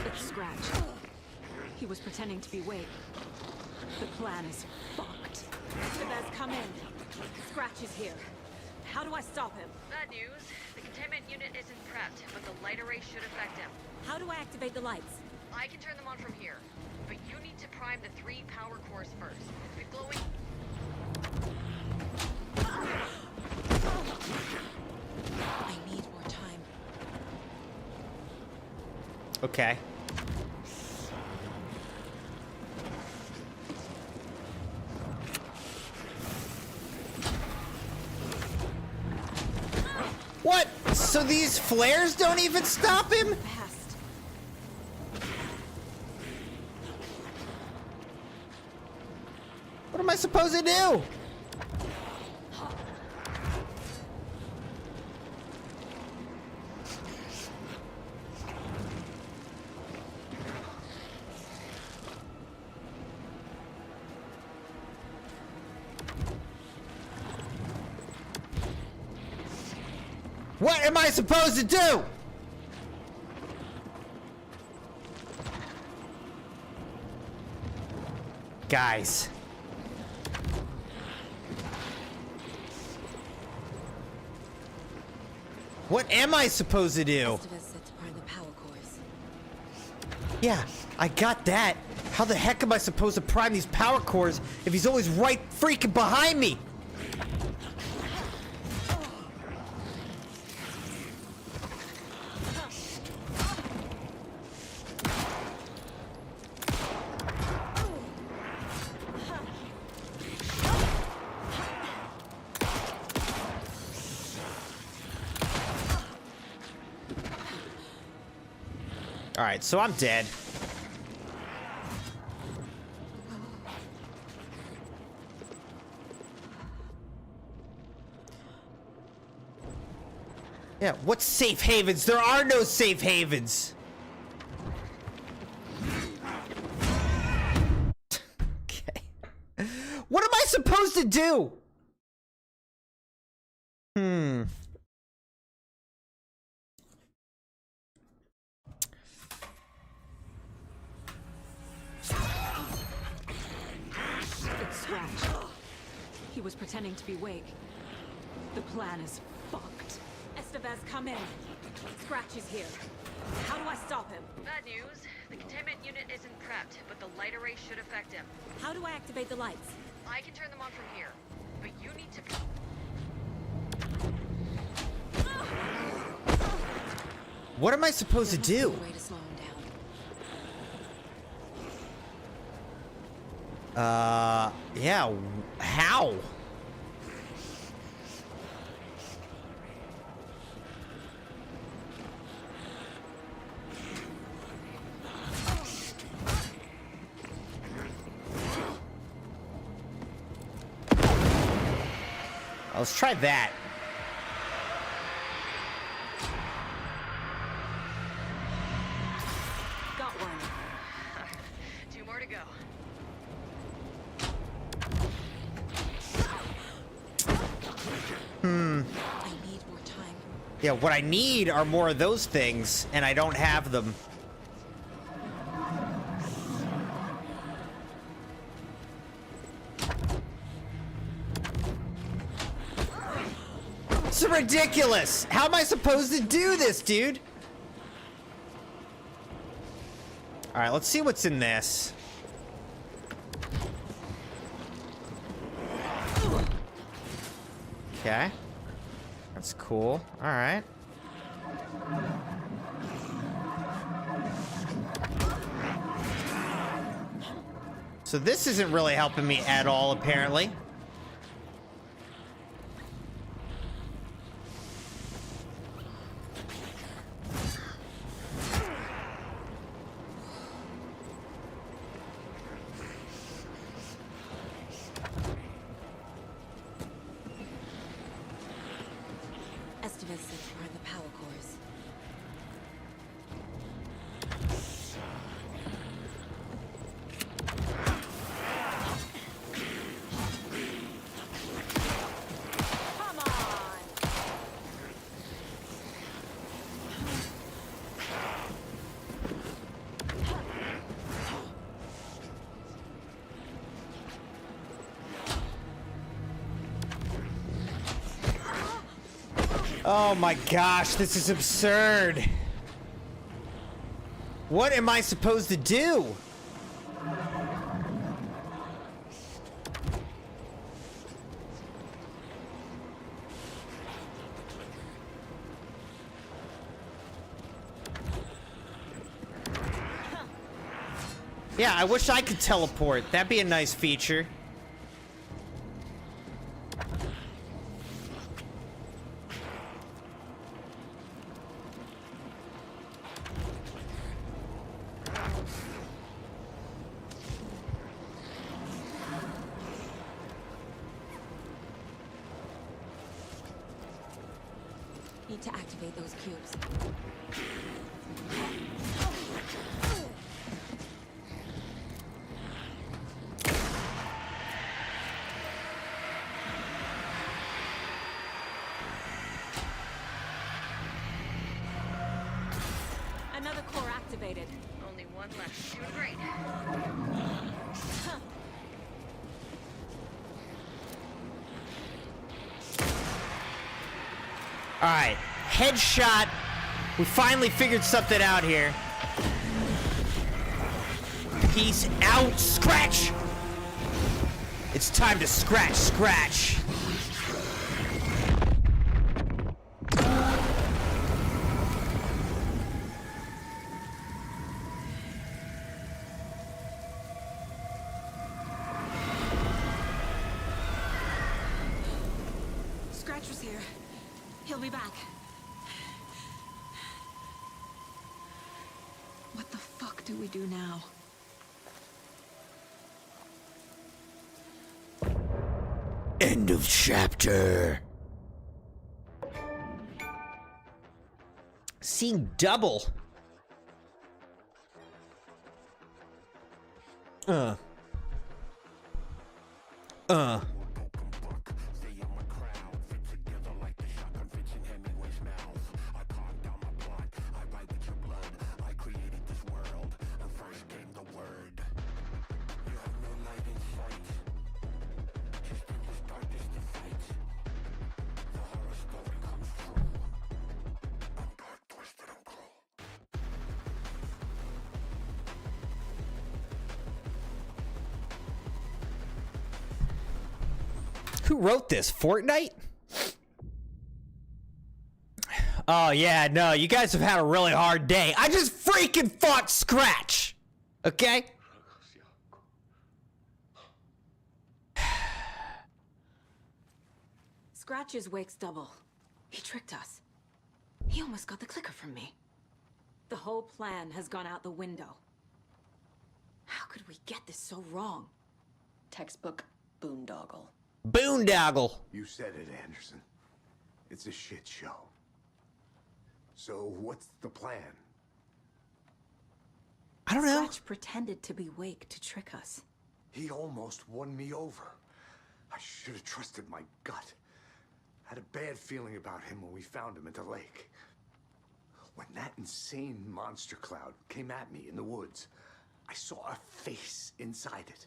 G: It's Scratch. He was pretending to be Wake. The plan is fucked. Estevez, come in. Scratch is here. How do I stop him?
I: Bad news. The containment unit isn't prepped, but the light array should affect him.
G: How do I activate the lights?
I: I can turn them on from here, but you need to prime the 3 power cores first. The glowing...
G: I need more time.
B: Okay. What? So these flares don't even stop him?
G: Fast.
B: What am I supposed to do? What am I supposed to do? Guys. What am I supposed to do?
G: Estevez said to prime the power cores.
B: Yeah, I got that. How the heck am I supposed to prime these power cores if he's always right freaking behind me? Alright, so I'm dead. Yeah, what's safe havens? There are no safe havens. Okay. What am I supposed to do?
G: It's Scratch. He was pretending to be Wake. The plan is fucked. Estevez, come in. Scratch is here. How do I stop him?
I: Bad news. The containment unit isn't prepped, but the light array should affect him.
G: How do I activate the lights?
I: I can turn them on from here, but you need to.
B: What am I supposed to do?
G: Way to slow him down.
B: Yeah, how? Let's try that.
G: Got one.
I: 2 more to go.
G: I need more time.
B: Yeah, what I need are more of those things, and I don't have them. It's ridiculous! How am I supposed to do this, dude? Alright, let's see what's in this. Okay. That's cool. Alright. So this isn't really helping me at all, apparently.
G: Estevez said you are in the power cores. Come on!
B: Oh my gosh, this is absurd. What am I supposed to do? Yeah, I wish I could teleport. That'd be a nice feature.
G: Need to activate those cubes. Another core activated.
I: Only one left. Doing great.
B: All right, headshot. We finally figured something out here. Peace out, Scratch. It's time to scratch.
G: Scratch was here. He'll be back. What the fuck do we do now?
H: End of chapter.
B: Seeing double. Who wrote this? Fortnite? Oh, yeah, no, you guys have had a really hard day. I just freaking fought Scratch! Okay?
G: Scratch is Wake's double. He tricked us. He almost got the clicker from me. The whole plan has gone out the window. How could we get this so wrong?
F: Textbook boondoggle.
B: Boondoggle.
J: You said it, Anderson. It's a shit show. So what's the plan?
B: I don't know.
G: Scratch pretended to be Wake to trick us.
J: He almost won me over. I should have trusted my gut. Had a bad feeling about him when we found him at the lake. When that insane monster cloud came at me in the woods, I saw a face inside it.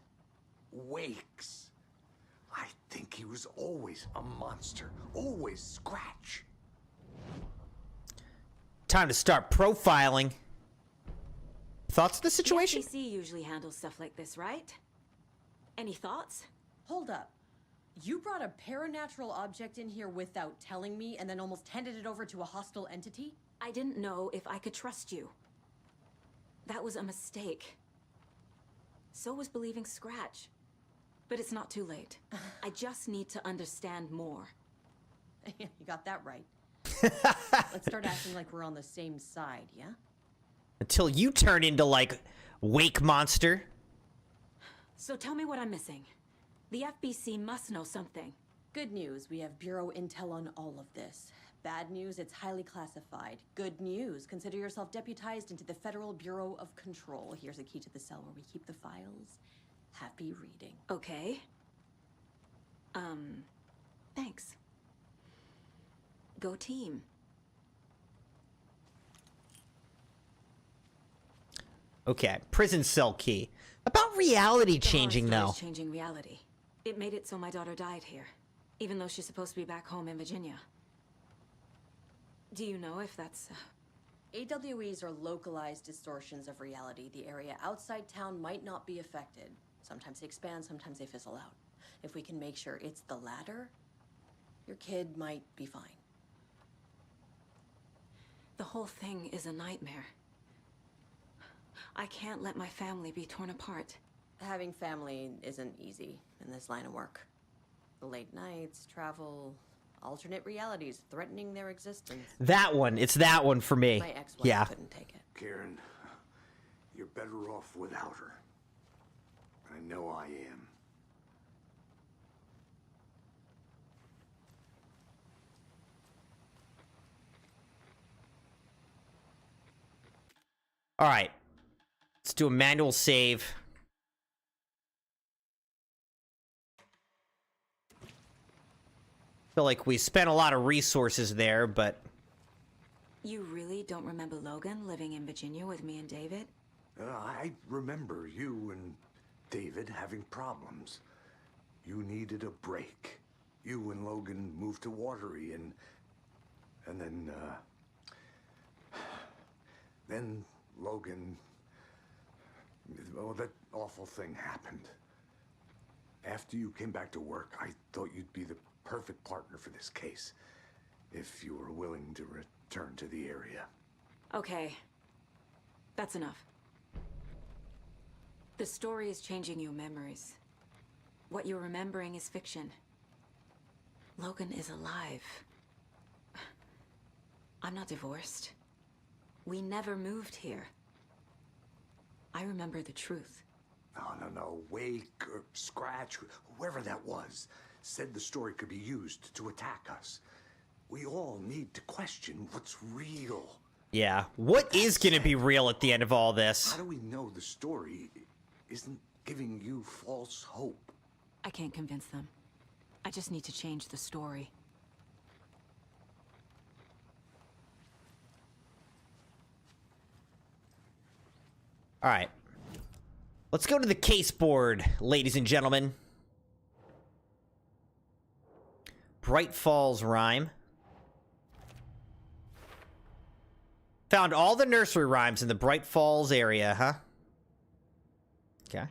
J: Wake's. I think he was always a monster. Always Scratch.
B: Time to start profiling. Thoughts on the situation?
G: The FBC usually handles stuff like this, right? Any thoughts?
F: Hold up. You brought a paranatural object in here without telling me and then almost handed it over to a hostile entity?
G: I didn't know if I could trust you. That was a mistake. So was believing Scratch. But it's not too late. I just need to understand more.
F: You got that right. Let's start acting like we're on the same side, yeah?
B: Until you turn into, like, Wake Monster.
G: So tell me what I'm missing. The FBC must know something.
F: Good news, we have Bureau intel on all of this. Bad news, it's highly classified. Good news, consider yourself deputized into the Federal Bureau of Control. Here's a key to the cell where we keep the files. Happy reading.
G: Okay. Thanks. Go team.
B: Okay, prison cell key. About reality changing, though.
G: Changing reality. It made it so my daughter died here, even though she's supposed to be back home in Virginia. Do you know if that's...
F: AWEs are localized distortions of reality. The area outside town might not be affected. Sometimes they expand, sometimes they fizzle out. If we can make sure it's the latter, your kid might be fine.
G: The whole thing is a nightmare. I can't let my family be torn apart.
F: Having family isn't easy in this line of work. The late nights, travel, alternate realities threatening their existence.
B: That one. It's that one for me.
F: My ex-wife
B: Yeah.
F: couldn't take it.
J: Karen, you're better off without her. I know I am.
B: All right. Let's do a manual save. Feel like we spent a lot of resources there, but...
G: You really don't remember Logan living in Virginia with me and David?
J: I remember you and David having problems. You needed a break. You and Logan moved to Watery and then Logan... Oh, that awful thing happened. After you came back to work, I thought you'd be the perfect partner for this case. If you were willing to return to the area.
G: Okay. That's enough. The story is changing your memories. What you're remembering is fiction. Logan is alive. I'm not divorced. We never moved here. I remember the truth.
J: No. Wake or Scratch, whoever that was, said the story could be used to attack us. We all need to question what's real.
B: Yeah. What is going to be real at the end of all this?
J: How do we know the story isn't giving you false hope?
G: I can't convince them. I just need to change the story.
B: All right. Let's go to the case board, ladies and gentlemen. Bright Falls rhyme. Found all the nursery rhymes in the Bright Falls area, huh? Okay.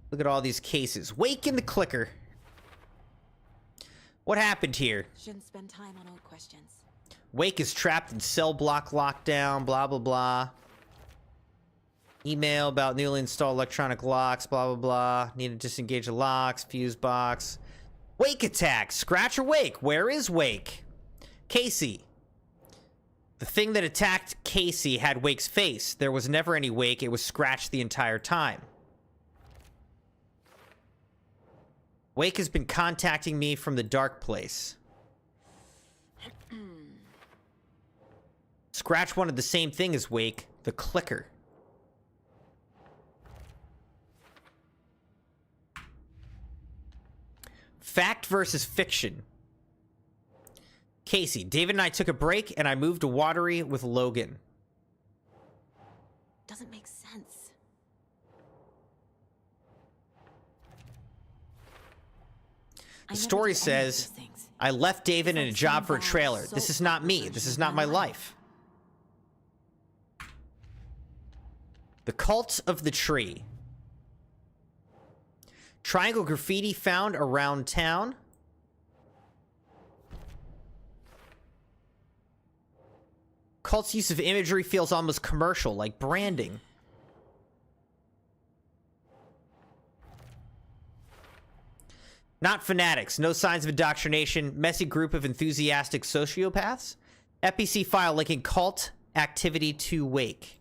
B: Look at all these cases. Wake in the clicker. What happened here?
G: Shouldn't spend time on old questions.
B: Wake is trapped in cell block lockdown, blah, blah, blah. Email about newly installed electronic locks, blah, blah, blah. Need to disengage the locks, fuse box. Wake attack! Scratch or Wake? Where is Wake? Casey. The thing that attacked Casey had Wake's face. There was never any Wake. It was Scratch the entire time. Wake has been contacting me from the dark place. Scratch wanted the same thing as Wake, the clicker. Fact versus fiction. Casey, David and I took a break and I moved to Watery with Logan.
G: Doesn't make sense.
B: The story says, I left David in a job for a trailer. This is not me. This is not my life. The Cult of the Tree. Triangle graffiti found around town. Cult's use of imagery feels almost commercial, like branding. Not fanatics, no signs of indoctrination, messy group of enthusiastic sociopaths. FBC file linking cult activity to Wake.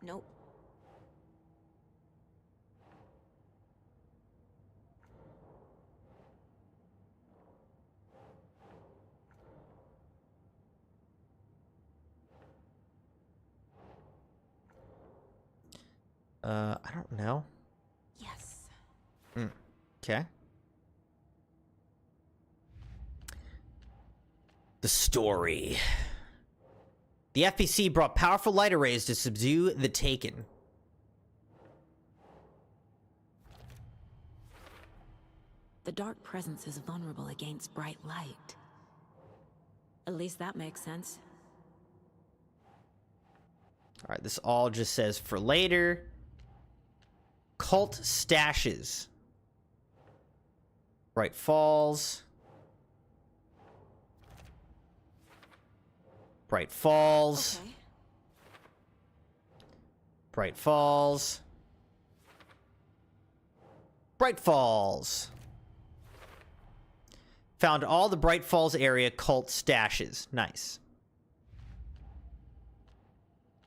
G: Nope.
B: I don't know.
G: Yes.
B: Okay. The story. The FPC brought powerful light arrays to subdue the Taken.
G: The dark presence is vulnerable against bright light. At least that makes sense.
B: All right, this all just says for later. Cult stashes. Bright Falls. Bright Falls.
G: Okay.
B: Bright Falls. Bright Falls. Found all the Bright Falls area cult stashes. Nice.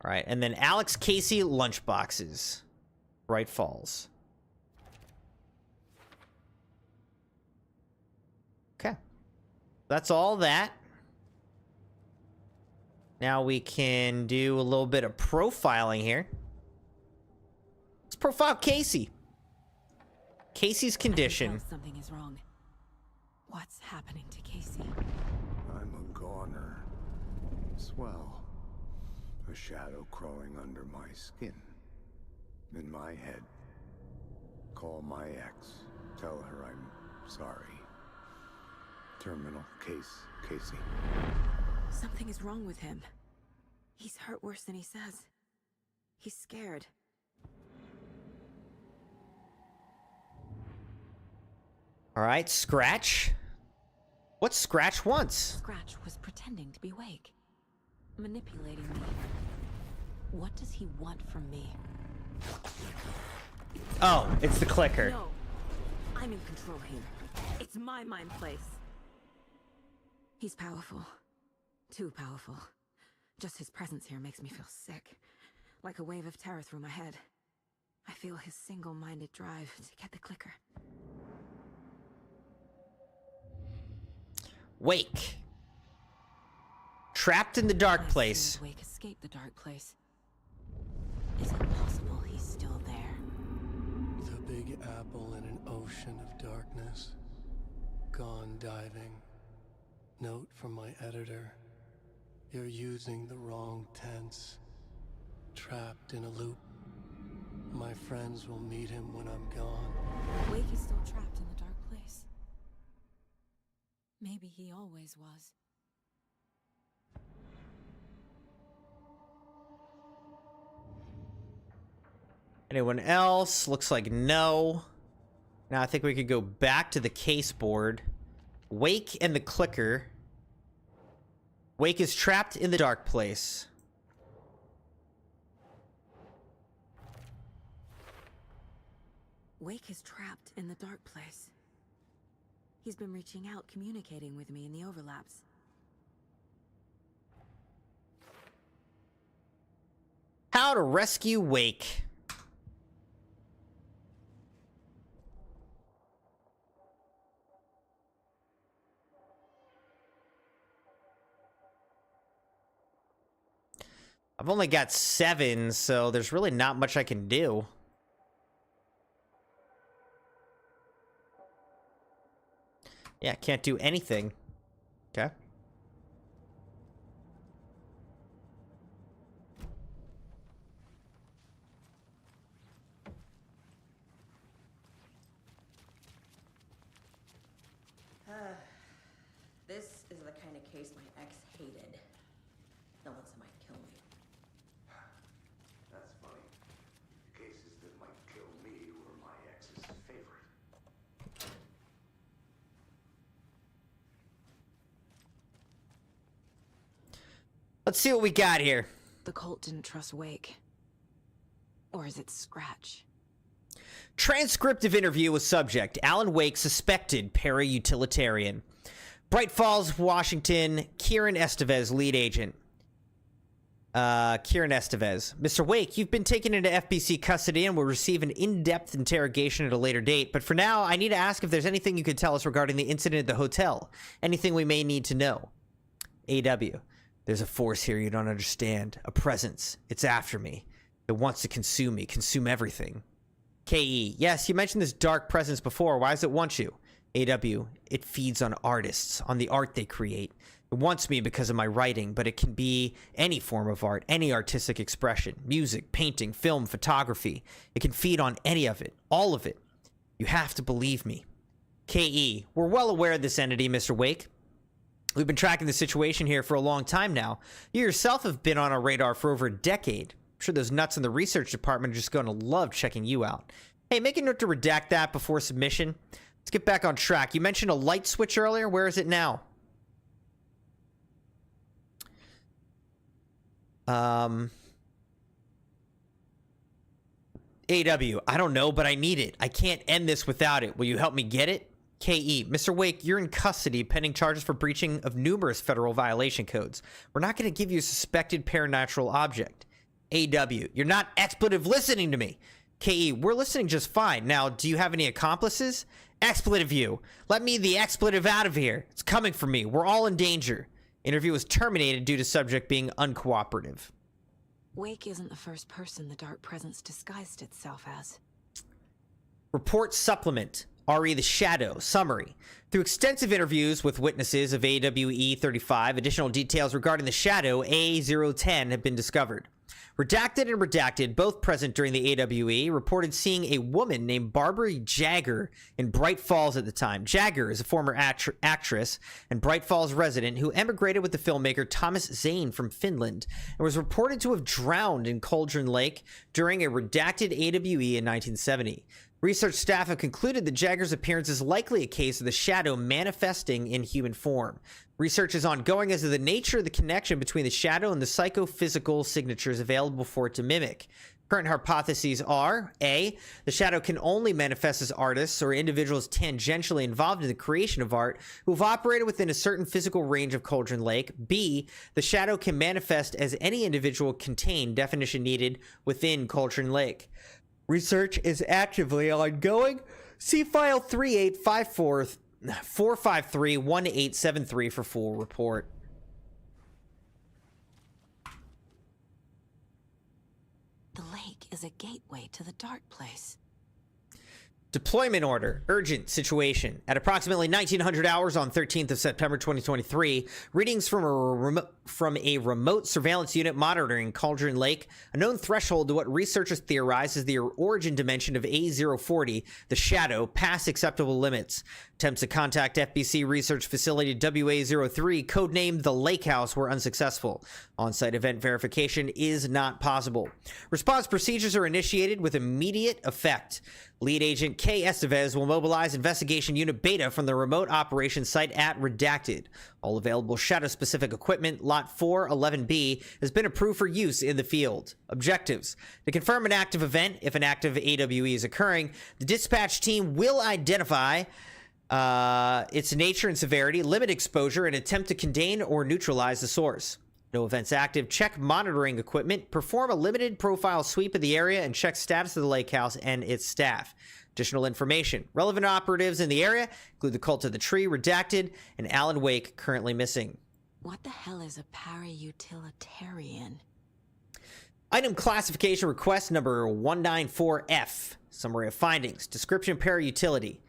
B: All right, and then Alex Casey lunchboxes. Bright Falls. Okay. That's all that. Now we can do a little bit of profiling here. Let's profile Casey. Casey's condition.
G: I can tell something is wrong. What's happening to Casey?
J: I'm a goner. Swell. A shadow crawling under my skin. In my head. Call my ex. Tell her I'm sorry. Terminal case, Casey.
G: Something is wrong with him. He's hurt worse than he says. He's scared.
B: All right, Scratch. What Scratch wants?
G: Scratch was pretending to be Wake. Manipulating me. What does he want from me?
B: Oh, it's the clicker.
G: No. I'm in control here. It's my mind place. He's powerful. Too powerful. Just his presence here makes me feel sick. Like a wave of terror through my head. I feel his single-minded drive to get the clicker.
B: Wake. Trapped in the dark place.
G: Wake escaped the dark place. Is it possible he's still there?
L: The big apple in an ocean of darkness. Gone diving. Note from my editor. You're using the wrong tense. Trapped in a loop. My friends will meet him when I'm gone.
G: Wake is still trapped in the dark place. Maybe he always was.
B: Anyone else? Looks like no. Now I think we could go back to the case board. Wake and the clicker. Wake is trapped in the dark place.
G: Wake is trapped in the dark place. He's been reaching out, communicating with me in the overlaps.
B: How to rescue Wake. I've only got 7, so there's really not much I can do. Yeah, can't do anything. Okay.
F: This is the kind of case my ex hated. Don't let somebody kill me.
J: That's funny. Cases that might kill me were my ex's favorite.
B: Let's see what we got here.
G: The cult didn't trust Wake. Or is it Scratch?
B: Transcriptive interview with subject. Alan Wake, suspected para-utilitarian. Bright Falls, Washington. Kieran Estevez, lead agent. Kieran Estevez. Mr. Wake, you've been taken into FBC custody and will receive an in-depth interrogation at a later date. But for now, I need to ask if there's anything you could tell us regarding the incident at the hotel. Anything we may need to know. AW. There's a force here you don't understand. A presence. It's after me. It wants to consume me. Consume everything. KE. Yes, you mentioned this dark presence before. Why does it want you? AW. It feeds on artists, on the art they create. It wants me because of my writing, but it can be any form of art, any artistic expression. Music, painting, film, photography. It can feed on any of it. All of it. You have to believe me. KE. We're well aware of this entity, Mr. Wake. We've been tracking the situation here for a long time now. You yourself have been on our radar for over a decade. I'm sure those nuts in the research department are just going to love checking you out. Hey, make a note to redact that before submission. Let's get back on track. You mentioned a light switch earlier. Where is it now? AW. I don't know, but I need it. I can't end this without it. Will you help me get it? KE. Mr. Wake, you're in custody pending charges for breaching of numerous federal violation codes. We're not going to give you a suspected paranatural object. AW. You're not expletive listening to me. KE. We're listening just fine. Now, do you have any accomplices? Expletive you. Let me the expletive out of here. It's coming for me. We're all in danger. Interview was terminated due to subject being uncooperative.
G: Wake isn't the first person the dark presence disguised itself as.
B: Report supplement. RE the Shadow. Summary. Through extensive interviews with witnesses of AWE 35, additional details regarding the Shadow A010 have been discovered. Redacted and Redacted, both present during the AWE, reported seeing a woman named Barbara Jagger in Bright Falls at the time. Jagger is a former actress and Bright Falls resident who emigrated with the filmmaker Thomas Zane from Finland and was reported to have drowned in Cauldron Lake during a redacted AWE in 1970. Research staff have concluded that Jagger's appearance is likely a case of the Shadow manifesting in human form. Research is ongoing as to the nature of the connection between the Shadow and the psychophysical signatures available for it to mimic. Current hypotheses are: A, the Shadow can only manifest as artists or individuals tangentially involved in the creation of art who have operated within a certain physical range of Cauldron Lake. B, the Shadow can manifest as any individual contained, definition needed, within Cauldron Lake. Research is actively ongoing. See file 3854-453-1873 for full report.
G: The lake is a gateway to the dark place.
B: Deployment order. Urgent situation. At approximately 1900 hours on 13th of September 2023, readings from a remote surveillance unit monitoring Cauldron Lake, a known threshold to what researchers theorize is the origin dimension of A040, the Shadow, past acceptable limits. Attempts to contact FBC research facility WA03, codenamed the Lake House, were unsuccessful. On-site event verification is not possible. Response procedures are initiated with immediate effect. Lead agent K. Estevez will mobilize investigation unit Beta from the remote operations site at Redacted. All available Shadow-specific equipment, Lot 411B, has been approved for use in the field. Objectives. To confirm an active event, if an active AWE is occurring, the dispatch team will identify its nature and severity, limit exposure, and attempt to contain or neutralize the source. No events active. Check monitoring equipment. Perform a limited profile sweep of the area and check status of the lake house and its staff. Additional information. Relevant operatives in the area include the Cult of the Tree, Redacted, and Alan Wake, currently missing.
G: What the hell is a para-utilitarian?
B: Item classification request number 194F. Summary of findings. Description para-utility.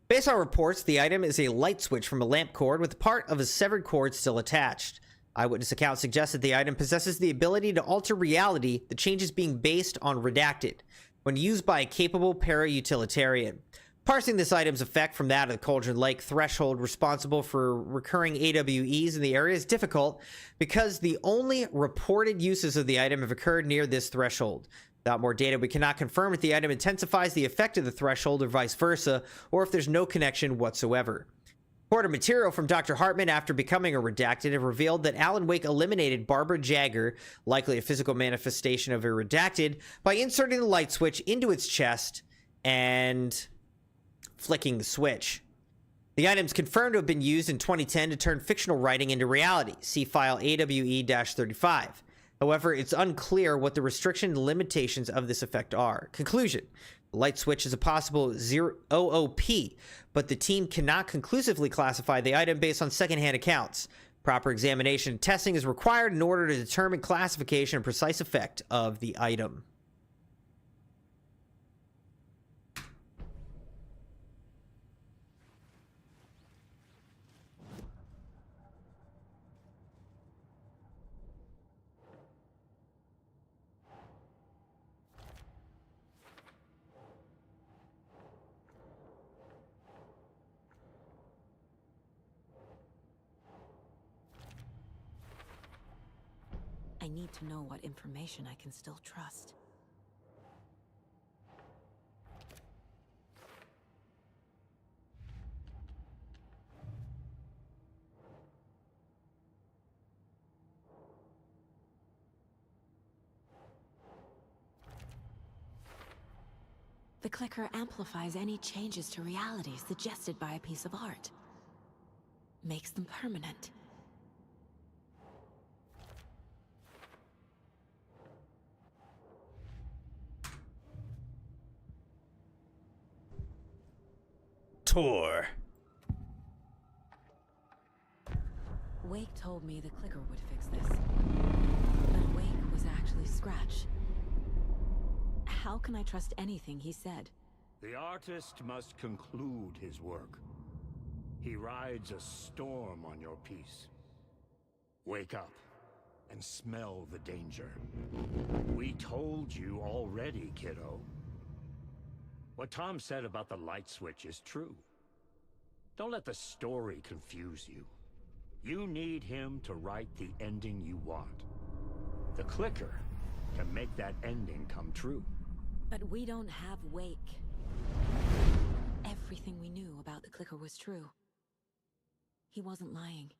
B: Based on reports, the item is a light switch from a lamp cord with part of a severed cord still attached. Eyewitness accounts suggest that the item possesses the ability to alter reality, the changes being based on Redacted, when used by a capable para-utilitarian. Parsing this item's effect from that of the Cauldron Lake threshold responsible for recurring AWEs in the area is difficult because the only reported uses of the item have occurred near this threshold. Without more data, we cannot confirm if the item intensifies the effect of the threshold or vice versa, or if there's no connection whatsoever. Reported material from Dr. Hartman after becoming a Redacted have revealed that Alan Wake eliminated Barbara Jagger, likely a physical manifestation of a Redacted, by inserting the light switch into its chest and flicking the switch. The item's confirmed to have been used in 2010 to turn fictional writing into reality. See file AWE-35. However, it's unclear what the restriction and limitations of this effect are. Conclusion. The light switch is a possible OOP, but the team cannot conclusively classify the item based on secondhand accounts. Proper examination and testing is required in order to determine classification and precise effect of the item.
G: I need to know what information I can still trust. The clicker amplifies any changes to reality suggested by a piece of art. Makes them permanent.
H: Tor.
G: Wake told me the clicker would fix this. But Wake was actually Scratch. How can I trust anything he said?
M: The artist must conclude his work. He rides a storm on your piece. Wake up and smell the danger. We told you already, kiddo. What Tom said about the light switch is true. Don't let the story confuse you. You need him to write the ending you want. The clicker can make that ending come true.
G: But we don't have Wake. Everything we knew about the clicker was true. He wasn't lying.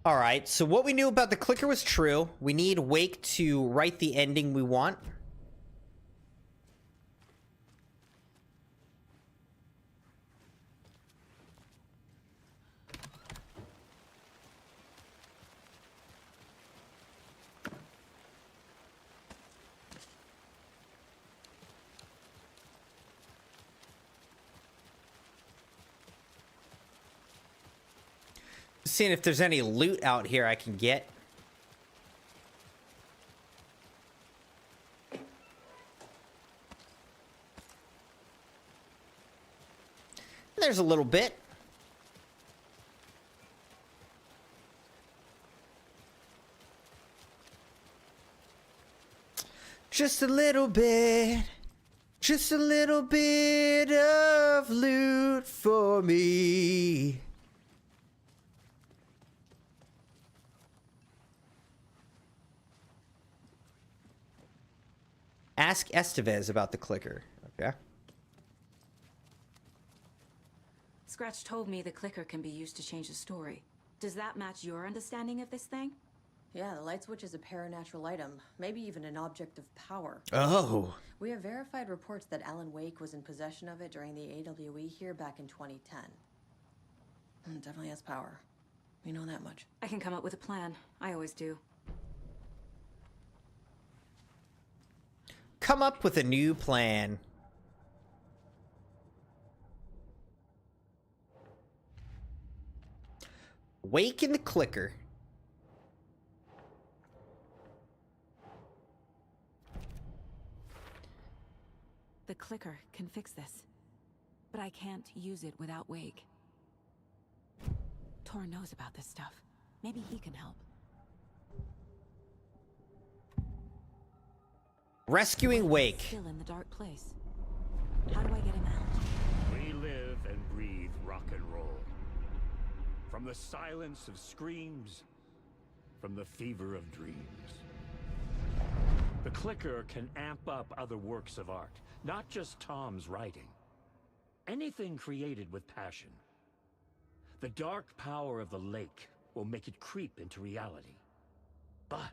B: All right, so what we knew about the clicker was true. We need Wake to write the ending we want. Seeing if there's any loot out here I can get. There's a little bit. Just a little bit. Just a little bit of loot for me. Ask Estevez about the clicker. Okay.
G: Scratch told me the clicker can be used to change the story. Does that match your understanding of this thing?
F: Yeah, the light switch is a paranatural item, maybe even an object of power.
B: Oh.
F: We have verified reports that Alan Wake was in possession of it during the AWE here back in 2010. It definitely has power. We know that much.
G: I can come up with a plan. I always do.
B: Come up with a new plan. Wake in the clicker.
G: The clicker can fix this. But I can't use it without Wake. Tor knows about this stuff. Maybe he can help.
B: Rescuing Wake.
G: Still in the dark place. How do I get him out?
M: We live and breathe rock and roll. From the silence of screams, from the fever of dreams. The clicker can amp up other works of art, not just Tom's writing. Anything created with passion. The dark power of the lake will make it creep into reality. But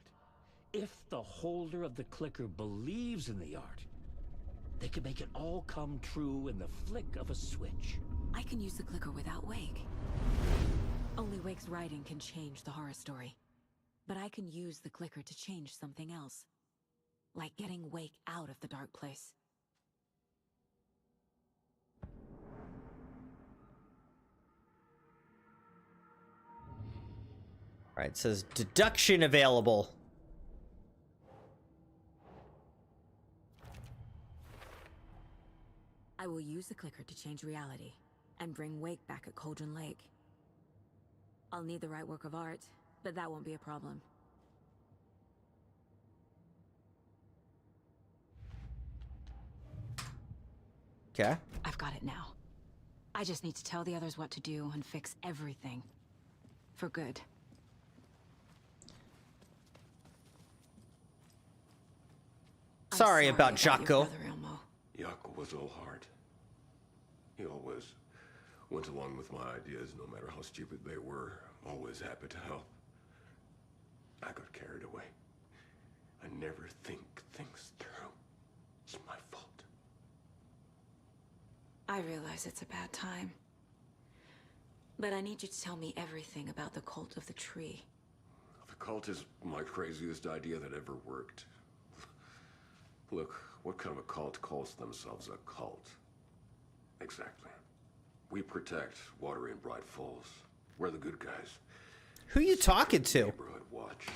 M: if the holder of the clicker believes in the art, they can make it all come true in the flick of a switch.
G: I can use the clicker without Wake. Only Wake's writing can change the horror story. But I can use the clicker to change something else. Like getting Wake out of the dark place.
B: All right, it says deduction available.
G: I will use the clicker to change reality and bring Wake back at Cauldron Lake. I'll need the right work of art, but that won't be a problem.
B: Okay.
G: I've got it now. I just need to tell the others what to do and fix everything. For good.
B: Sorry about Jaco.
K: Jaco was all heart. He always went along with my ideas, no matter how stupid they were. Always happy to help. I got carried away. I never think things through. It's my fault.
G: I realize it's a bad time. But I need you to tell me everything about the cult of the tree.
K: The cult is my craziest idea that ever worked. Look, what kind of a cult calls themselves a cult? Exactly. We protect Water in Bright Falls. We're the good guys.
B: Who you talking to?
K: Neighborhood watch.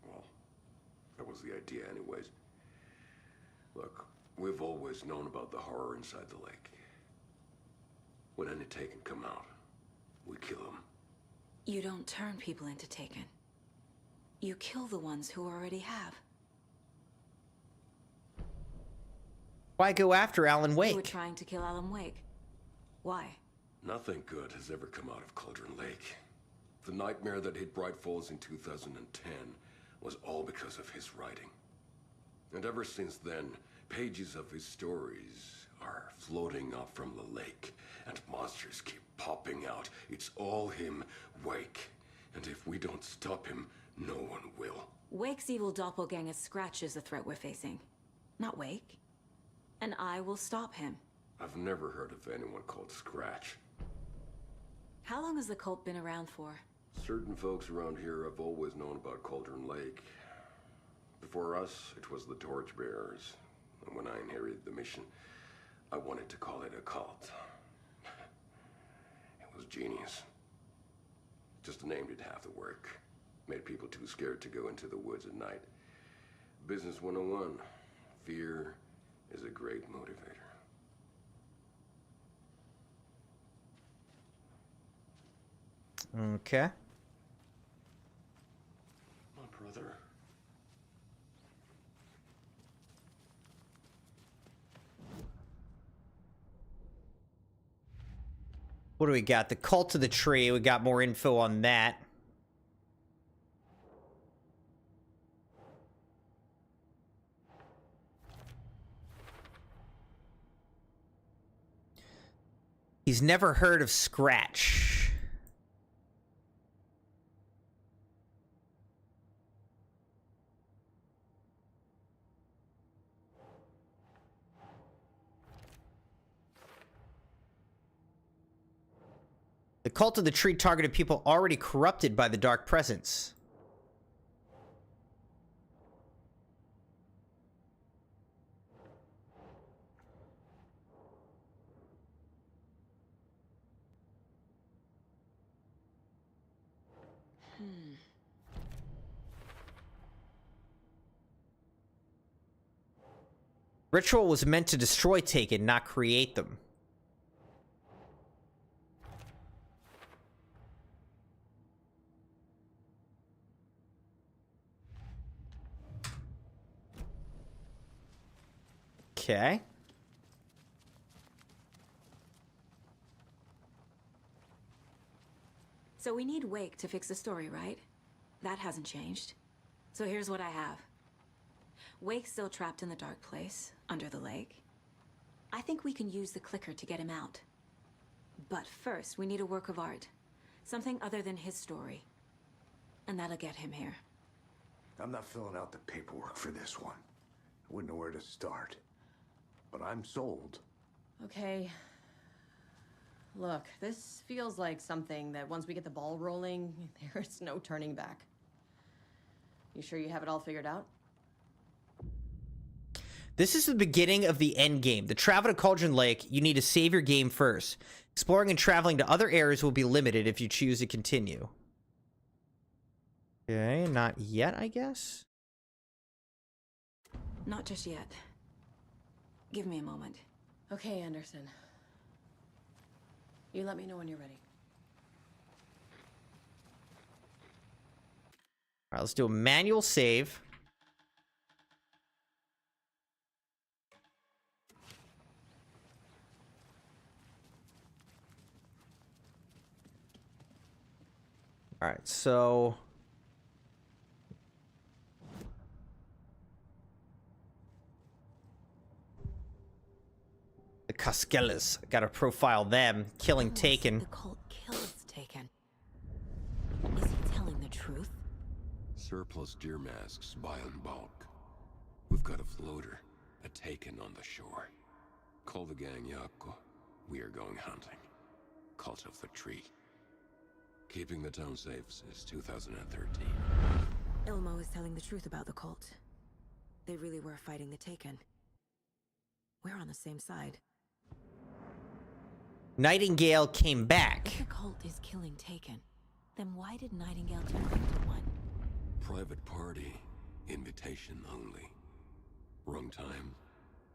K: Well, that was the idea anyways. Look, we've always known about the horror inside the lake. When any Taken come out, we kill them.
G: You don't turn people into Taken. You kill the ones who already have.
B: Why go after Alan Wake?
G: You were trying to kill Alan Wake. Why?
K: Nothing good has ever come out of Cauldron Lake. The nightmare that hit Bright Falls in 2010 was all because of his writing. And ever since then, pages of his stories are floating up from the lake, and monsters keep popping out. It's all him, Wake. And if we don't stop him, no one will.
G: Wake's evil doppelganger Scratch is the threat we're facing. Not Wake. And I will stop him.
K: I've never heard of anyone called Scratch.
G: How long has the cult been around for?
K: Certain folks around here have always known about Cauldron Lake. Before us, it was the Torchbearers. And when I inherited the mission, I wanted to call it a cult. It was genius. Just the name did half the work. Made people too scared to go into the woods at night. Business 101. Fear is a great motivator.
B: Okay.
K: My brother.
B: What do we got? The Cult of the Tree. We got more info on that. He's never heard of Scratch. The Cult of the Tree targeted people already corrupted by the Dark Presence. Ritual was meant to destroy Taken, not create them. Okay.
G: So we need Wake to fix the story, right? That hasn't changed. So here's what I have. Wake's still trapped in the dark place, under the lake. I think we can use the clicker to get him out. But first, we need a work of art. Something other than his story. And that'll get him here.
J: I'm not filling out the paperwork for this one. I wouldn't know where to start. But I'm sold.
F: Okay. Look, this feels like something that once we get the ball rolling, there's no turning back. You sure you have it all figured out?
B: This is the beginning of the end game. To travel to Cauldron Lake, you need to save your game first. Exploring and traveling to other areas will be limited if you choose to continue. Okay, not yet, I guess.
G: Not just yet. Give me a moment.
F: Okay, Anderson. You let me know when you're ready.
B: All right, let's do a manual save. All right, so the Caskellas, gotta profile them. Killing Taken.
G: The cult kills Taken. Is he telling the truth?
K: Surplus deer masks buy in bulk. We've got a floater, a Taken on the shore. Call the gang Yako. We are going hunting. Cult of the Tree. Keeping the town safe since 2013.
G: Ilmo is telling the truth about the cult. They really were fighting the Taken. We're on the same side.
B: Nightingale came back.
G: If the cult is killing Taken, then why did Nightingale turn into one?
K: Private party. Invitation only. Wrong time.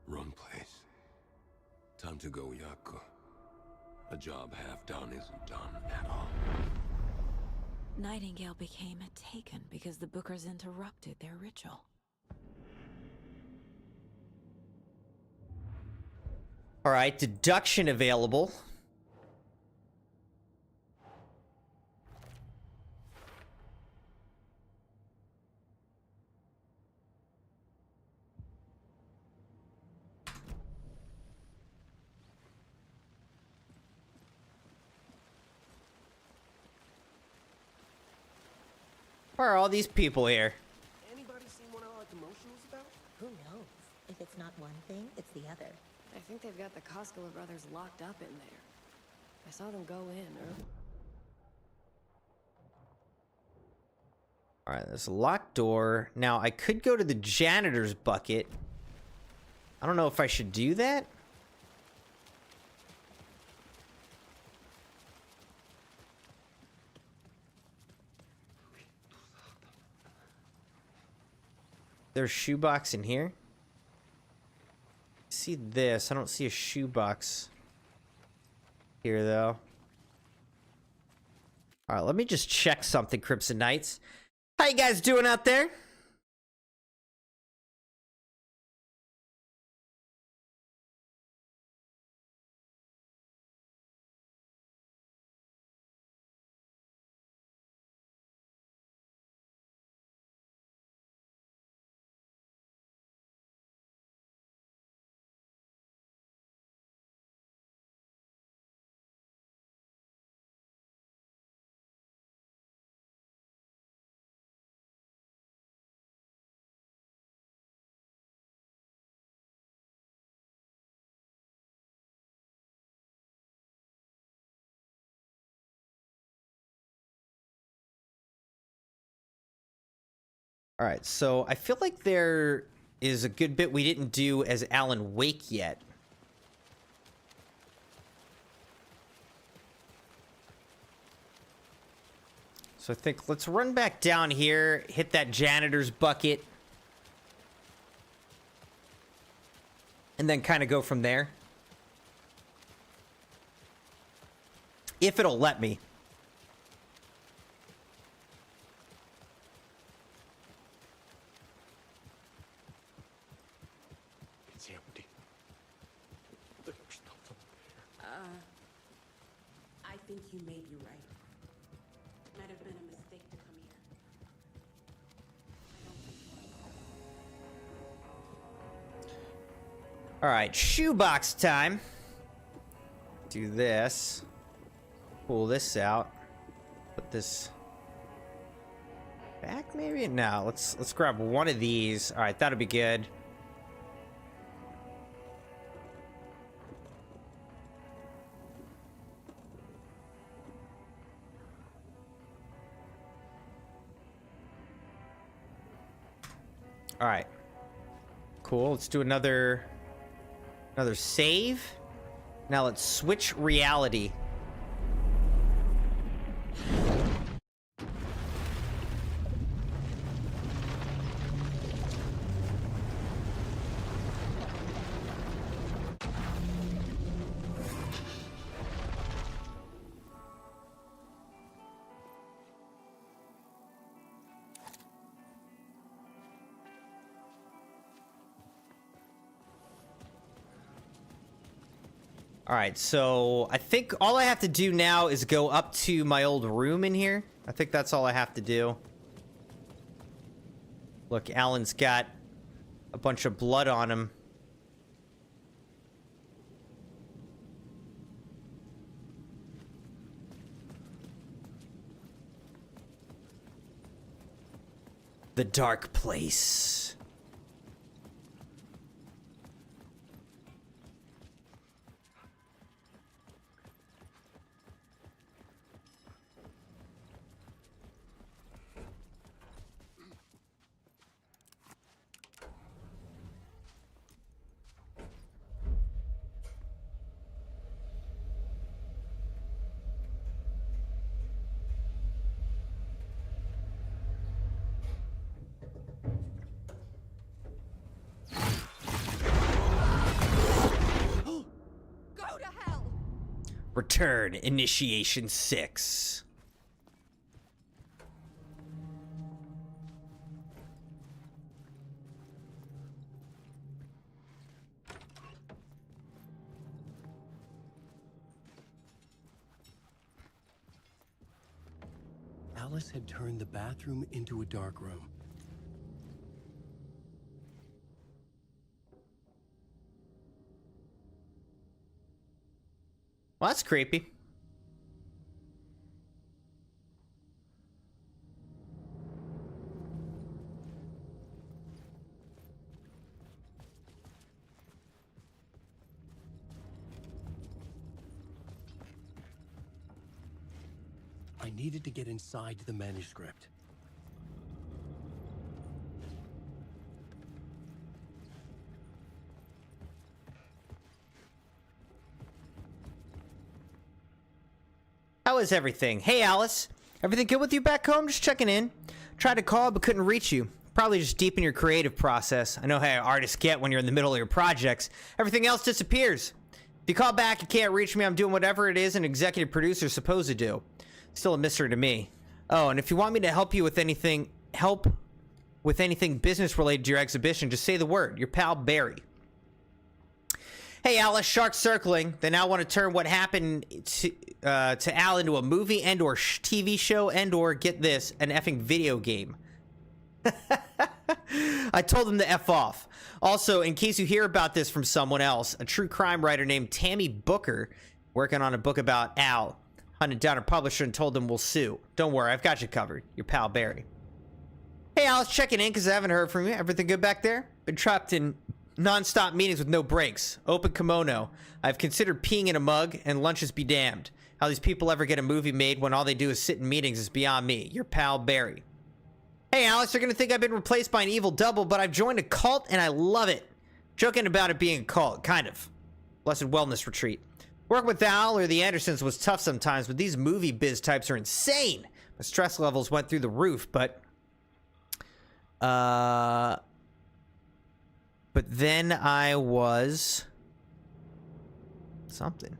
K: Wrong place. Time to go, Yako. A job half done isn't done at all.
G: Nightingale became a Taken because the Bookers interrupted their ritual.
B: All right, deduction available. Where are all these people here?
E: Anybody seen one I like emotionals about?
N: Who knows? If it's not one thing, it's the other.
O: I think they've got the Koskela brothers locked up in there. I saw them go in early.
B: All right, there's a locked door. Now, I could go to the janitor's bucket. I don't know if I should do that. There's a shoebox in here. See this. I don't see a shoebox here, though. All right, let me just check something, Crimson Knights. How you guys doing out there? All right, so I feel like there is a good bit we didn't do as Alan Wake yet. So I think let's run back down here, hit that janitor's bucket, and then kind of go from there. If it'll let me.
K: It's empty. There's nothing there.
C: I think you may be right. Might have been a mistake to come here.
B: All right, shoebox time. Do this. Pull this out. Put this back, maybe? No, let's grab one of these. All right, that'll be good. All right. Cool. Let's do another save. Now let's switch reality. All right, so I think all I have to do now is go up to my old room in here. I think that's all I have to do. Look, Alan's got a bunch of blood on him. The dark place. Return Initiation 6.
L: Alice had turned the bathroom into a dark room.
B: Well, that's creepy.
L: I needed to get inside the manuscript.
B: How is everything? Hey, Alice. Everything good with you back home? Just checking in. Tried to call, but couldn't reach you. Probably just deep in your creative process. I know how artists get when you're in the middle of your projects. Everything else disappears. If you call back, you can't reach me. I'm doing whatever it is an executive producer's supposed to do. Still a mystery to me. Oh, and if you want me to help with anything business related to your exhibition, just say the word. Your pal Barry. Hey, Alice, shark circling. They now want to turn what happened to Al into a movie and/or TV show and/or, get this, an effing video game. I told them to F off. Also, in case you hear about this from someone else, a true crime writer named Tammy Booker, working on a book about Al, hunted down a publisher and told them we'll sue. Don't worry, I've got you covered. Your pal Barry. Hey, Alice, checking in because I haven't heard from you. Everything good back there? Been trapped in non-stop meetings with no breaks. Open kimono. I've considered peeing in a mug, and lunches be damned. How these people ever get a movie made when all they do is sit in meetings is beyond me. Your pal Barry. Hey, Alex, they're gonna think I've been replaced by an evil double, but I've joined a cult and I love it. Joking about it being a cult, kind of. Blessed wellness retreat. Working with Al or the Andersons was tough sometimes, but these movie biz types are insane. My stress levels went through the roof, but then I was something.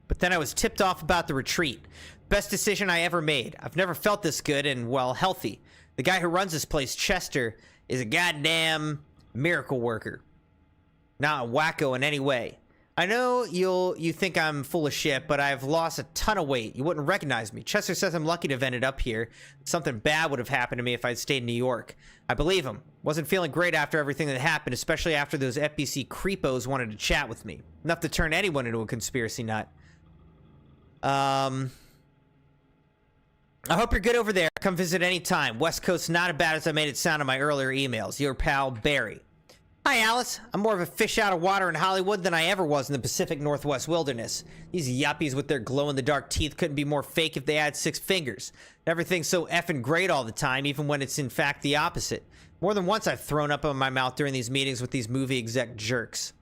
B: But then I was tipped off about the retreat. Best decision I ever made. I've never felt this good and, well, healthy. The guy who runs this place, Chester, is a goddamn miracle worker. Not a wacko in any way. I know you think I'm full of shit, but I've lost a ton of weight. You wouldn't recognize me. Chester says I'm lucky to have ended up here. Something bad would have happened to me if I'd stayed in New York. I believe him. Wasn't feeling great after everything that happened, especially after those FBC creepos wanted to chat with me. Enough to turn anyone into a conspiracy nut. I hope you're good over there. Come visit anytime. West Coast's not as bad as I made it sound in my earlier emails. Your pal, Barry. Hi, Alice. I'm more of a fish out of water in Hollywood than I ever was in the Pacific Northwest wilderness. These yuppies with their glow-in-the-dark teeth couldn't be more fake if they had 6 fingers. Everything's so effing great all the time, even when it's in fact the opposite. More than once I've thrown up in my mouth during these meetings with these movie exec jerks.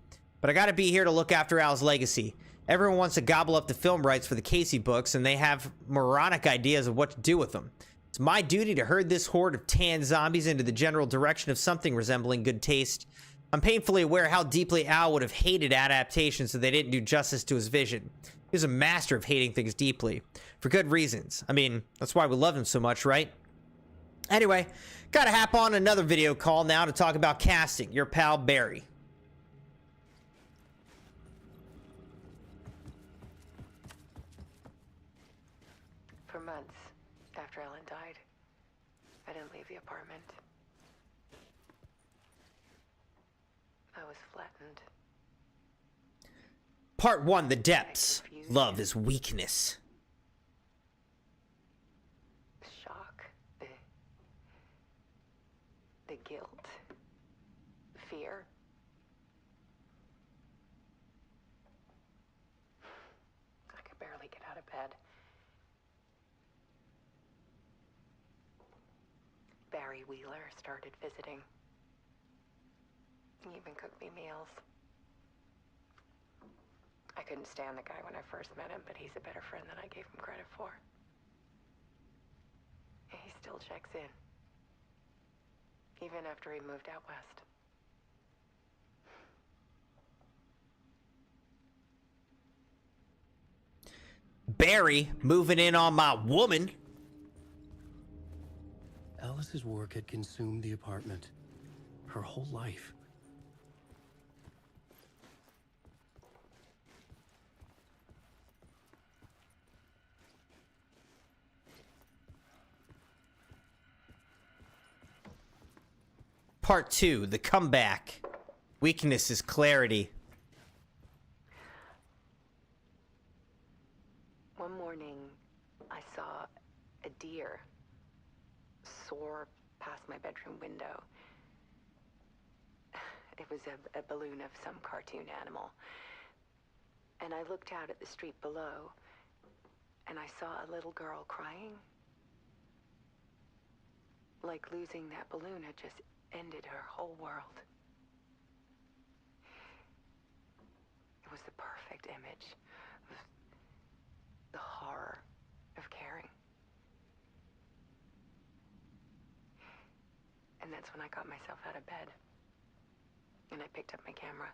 B: But I gotta be here to look after Al's legacy. Everyone wants to gobble up the film rights for the Casey books, and they have moronic ideas of what to do with them. It's my duty to herd this horde of tan zombies into the general direction of something resembling good taste. I'm painfully aware how deeply Al would have hated adaptations if they didn't do justice to his vision. He was a master of hating things deeply. For good reasons. I mean, that's why we love him so much, right? Anyway, gotta hop on another video call now to talk about casting. Your pal, Barry.
I: For months after Ellen died, I didn't leave the apartment. I was flattened.
B: Part 1, The Depths. Love is weakness.
I: Shock. The guilt. Fear. I could barely get out of bed. Barry Wheeler started visiting. He even cooked me meals. I couldn't stand the guy when I first met him, but he's a better friend than I gave him credit for. He still checks in. Even after he moved out west.
B: Barry moving in on my woman.
L: Alice's work had consumed the apartment. Her whole life.
B: Part 2, The Comeback. Weakness is clarity.
I: One morning, I saw a deer soar past my bedroom window. It was a balloon of some cartoon animal. And I looked out at the street below, and I saw a little girl crying. Like losing that balloon had just ended her whole world. It was the perfect image of the horror of caring.
P: And that's when I got myself out of bed. And I picked up my camera.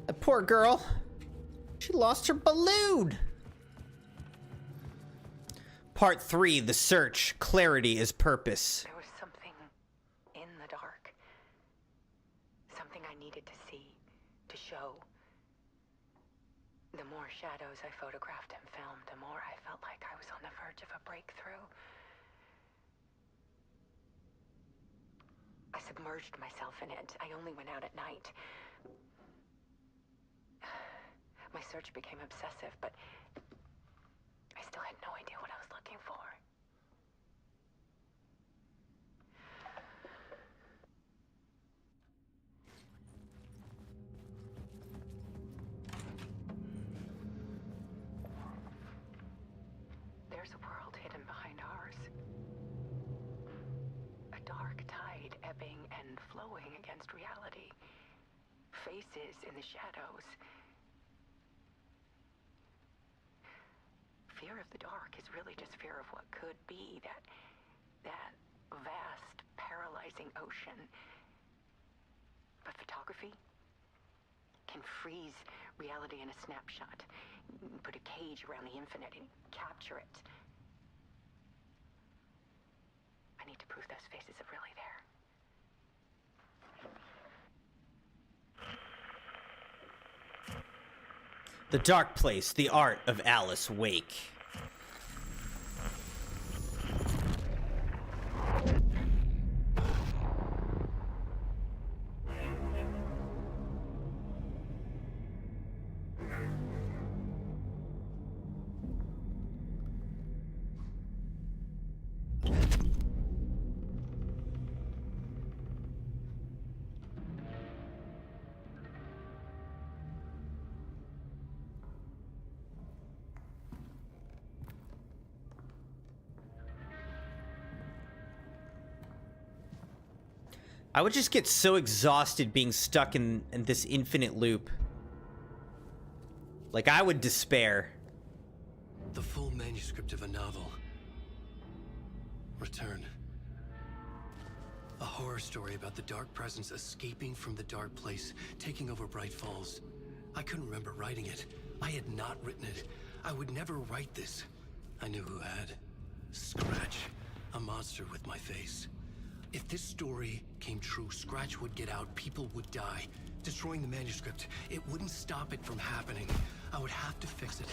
B: The poor girl. She lost her balloon. Part 3, The Search. Clarity is purpose.
P: There was something in the dark. Something I needed to see, to show. The more shadows I photographed and filmed, the more I felt like I was on the verge of a breakthrough. I submerged myself in it. I only went out at night. My search became obsessive, but I still had no idea what I was looking for. There's a world hidden behind ours. A dark tide ebbing and flowing against reality. Faces in the shadows. Fear of the dark is really just fear of what could be, that vast, paralyzing ocean. But photography can freeze reality in a snapshot, put a cage around the infinite and capture it. I need to prove those faces are really there.
B: The Dark Place, The Art of Alice Wake. I would just get so exhausted being stuck in this infinite loop. Like, I would despair.
L: The full manuscript of a novel. Return. A horror story about the dark presence escaping from the dark place, taking over Bright Falls. I couldn't remember writing it. I had not written it. I would never write this. I knew who had. Scratch. A monster with my face. If this story came true, Scratch would get out, people would die. Destroying the manuscript, it wouldn't stop it from happening. I would have to fix it,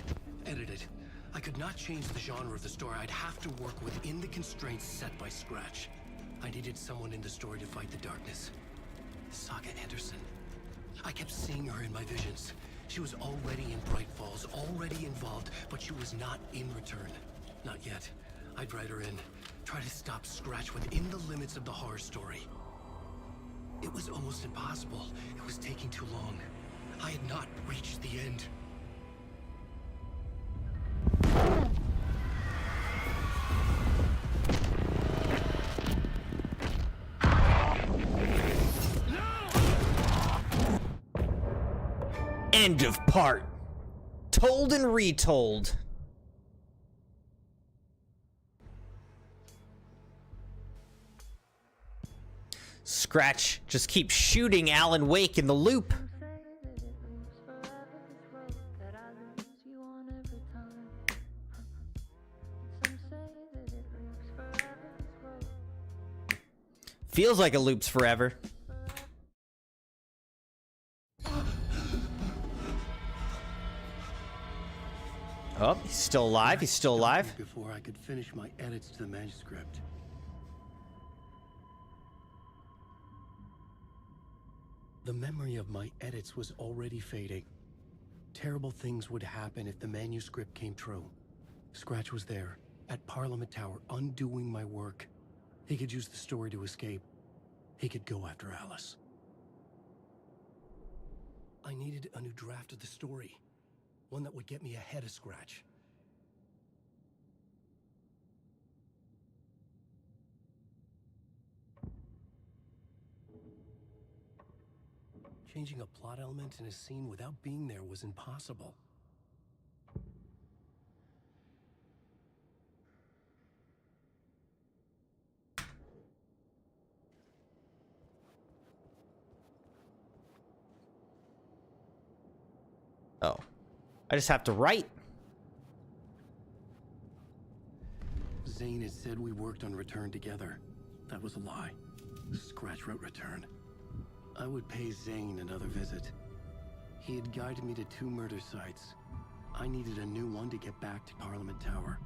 L: edit it. I could not change the genre of the story. I'd have to work within the constraints set by Scratch. I needed someone in the story to fight the darkness. Saga Anderson. I kept seeing her in my visions. She was already in Bright Falls, already involved, but she was not in Return. Not yet. I'd write her in. Try to stop Scratch within the limits of the horror story. It was almost impossible. It was taking too long. I had not reached the end.
B: End of part. Told and retold. Scratch just keeps shooting Alan Wake in the loop. Feels like it loops forever. Oh, he's still alive. He's still alive.
L: Before I could finish my edits to the manuscript. The memory of my edits was already fading. Terrible things would happen if the manuscript came true. Scratch was there, at Parliament Tower, undoing my work. He could use the story to escape. He could go after Alice. I needed a new draft of the story. One that would get me ahead of Scratch. Changing a plot element in a scene without being there was impossible.
B: Oh. I just have to write.
L: Zane had said we worked on Return together. That was a lie. Scratch wrote Return. I would pay Zane another visit. He had guided me to 2 murder sites. I needed a new one to get back to Parliament Tower.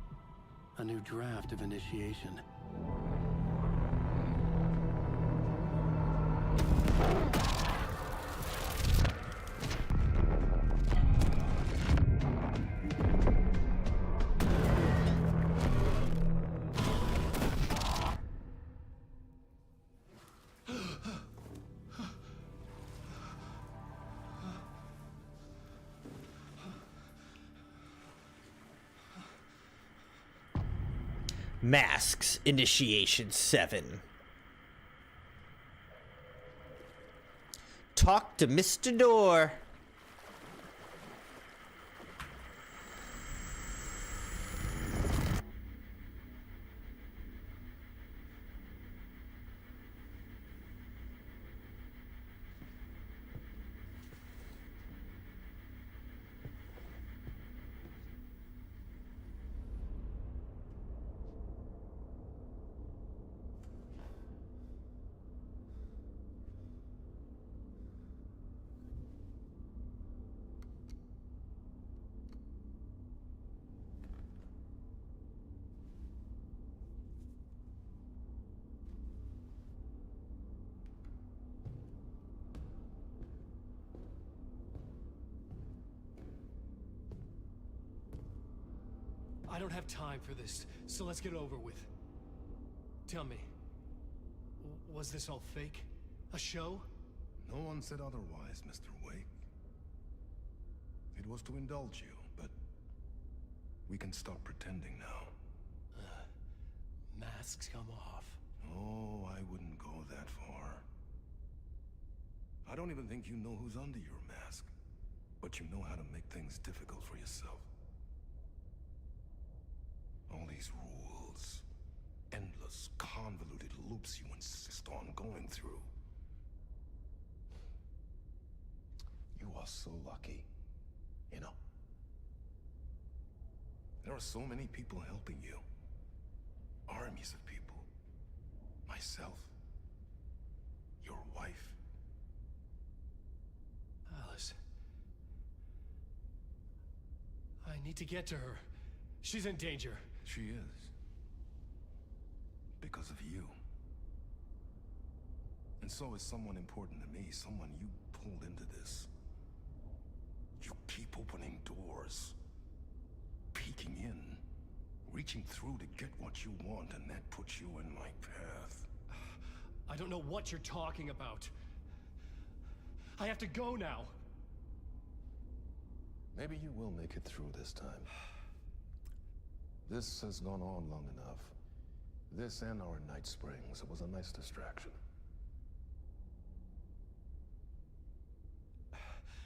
L: A new draft of initiation.
B: Masks, Initiation 7. Talk to Mr. Door.
L: I don't have time for this, so let's get over with. Tell me, was this all fake? A show?
Q: No one said otherwise, Mr. Wake. It was to indulge you, but we can stop pretending now.
L: Masks come off.
Q: Oh, I wouldn't go that far. I don't even think you know who's under your mask, but you know how to make things difficult for yourself. All these rules, endless, convoluted loops you insist on going through. You are so lucky, you know. There are so many people helping you. Armies of people. Myself. Your wife.
L: Alice. I need to get to her. She's in danger.
Q: She is. Because of you. And so is someone important to me, someone you pulled into this. You keep opening doors. Peeking in. Reaching through to get what you want, and that puts you in my path.
L: I don't know what you're talking about. I have to go now.
Q: Maybe you will make it through this time. This has gone on long enough. This and our night springs. It was a nice distraction.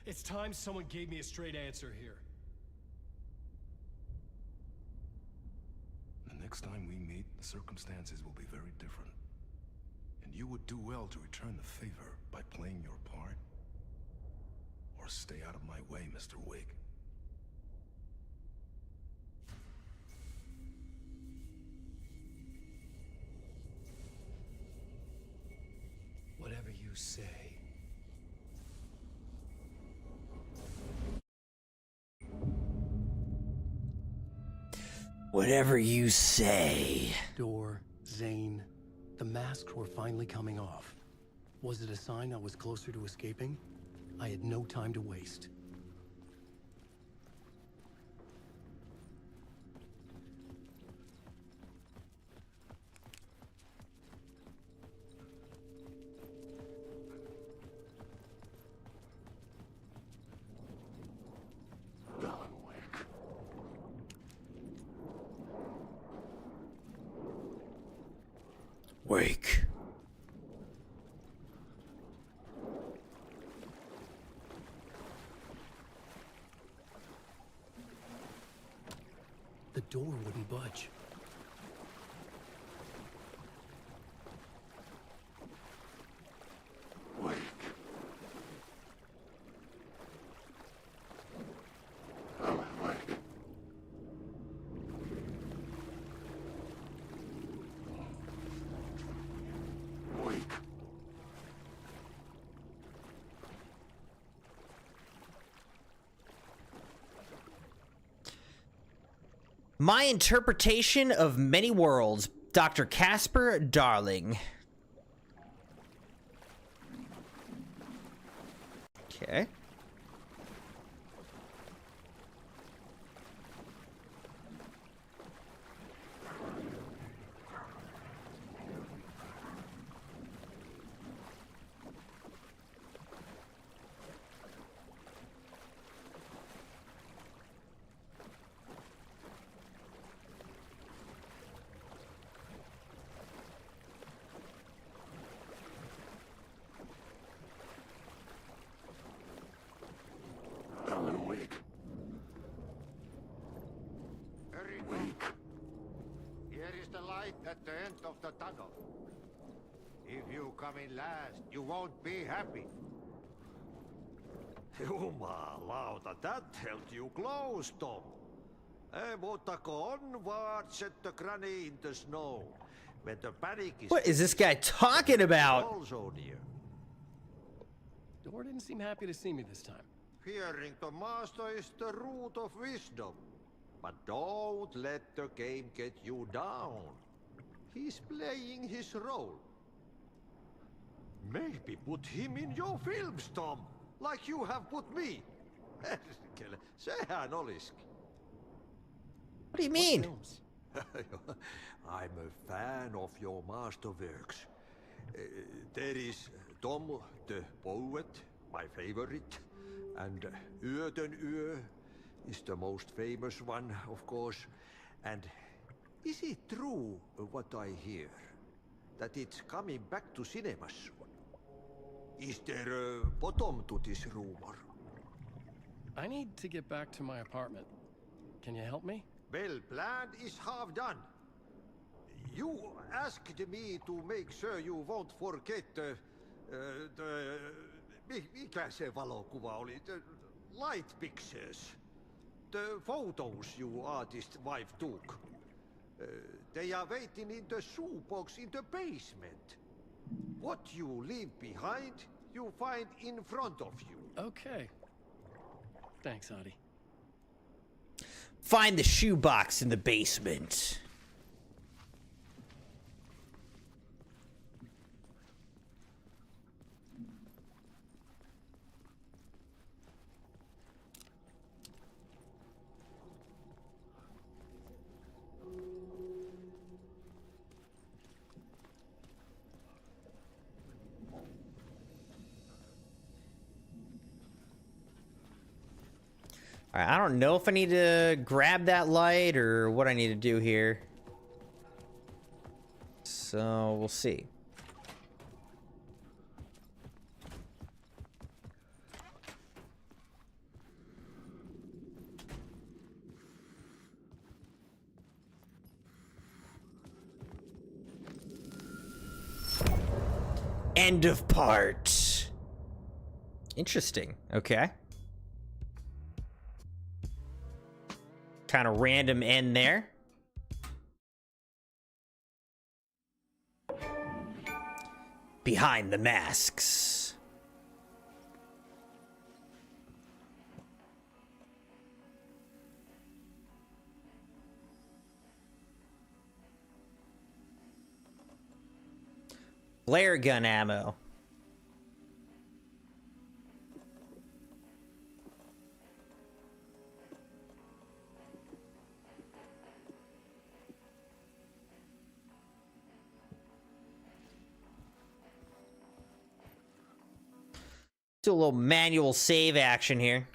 L: It's time someone gave me a straight answer here.
Q: The next time we meet, the circumstances will be very different. And you would do well to return the favor by playing your part. Or stay out of my way, Mr. Wake.
L: Whatever you say.
H: Whatever you say.
L: Door, Zane, the masks were finally coming off. Was it a sign I was closer to escaping? I had no time to waste.
H: Wake.
L: The door wouldn't budge.
B: My interpretation of many worlds, Dr. Casper Darling. Okay.
J: Alan Wake. Wake.
R: Here is the light at the end of the tunnel. If you come in last, you won't be happy.
E: Jumalauta, that held you close, Tom. Mutta go onward, set the granny in the snow. When the panic is...
B: What is this guy talking about?
E: Also near.
L: Door didn't seem happy to see me this time.
R: Fearing the master is the root of wisdom.
E: But don't let the game get you down. He's playing his role. Maybe put him in your films, Tom. Like you have put me. Sehän oliski.
B: What do you mean?
E: I'm a fan of your masterworks. There is Tom the Poet, my favorite, and Öden Ö is the most famous one, of course. And is it true what I hear? That it's coming back to cinemas soon? Is there a bottom to this rumor?
L: I need to get back to my apartment. Can you help me?
R: Well, plan is half done. You asked me to make sure you won't forget mikä se valokuva oli? The light pictures. The photos you artist wife took. They are waiting in the shoebox in the basement. What you leave behind, you find in front of you.
L: Okay. Thanks, Adi.
B: Find the shoebox in the basement. All right, I don't know if I need to grab that light or what I need to do here. So we'll see. End of part. Interesting. Okay. Kind of random end there. Behind the masks. Flare gun ammo. Do a little manual save action here.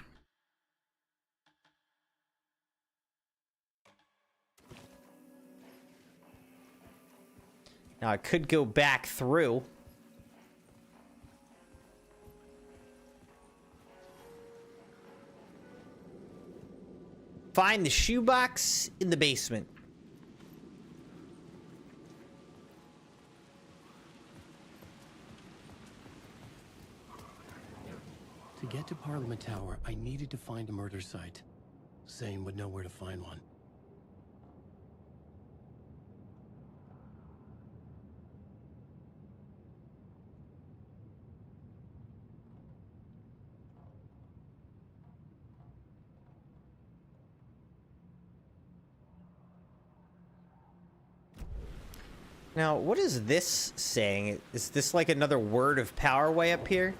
B: Now I could go back through. Find the shoebox in the basement.
L: To get to Parliament Tower, I needed to find a murder site. Zane would know where to find one.
B: Now, what is this saying? Is this like another word of power way up here?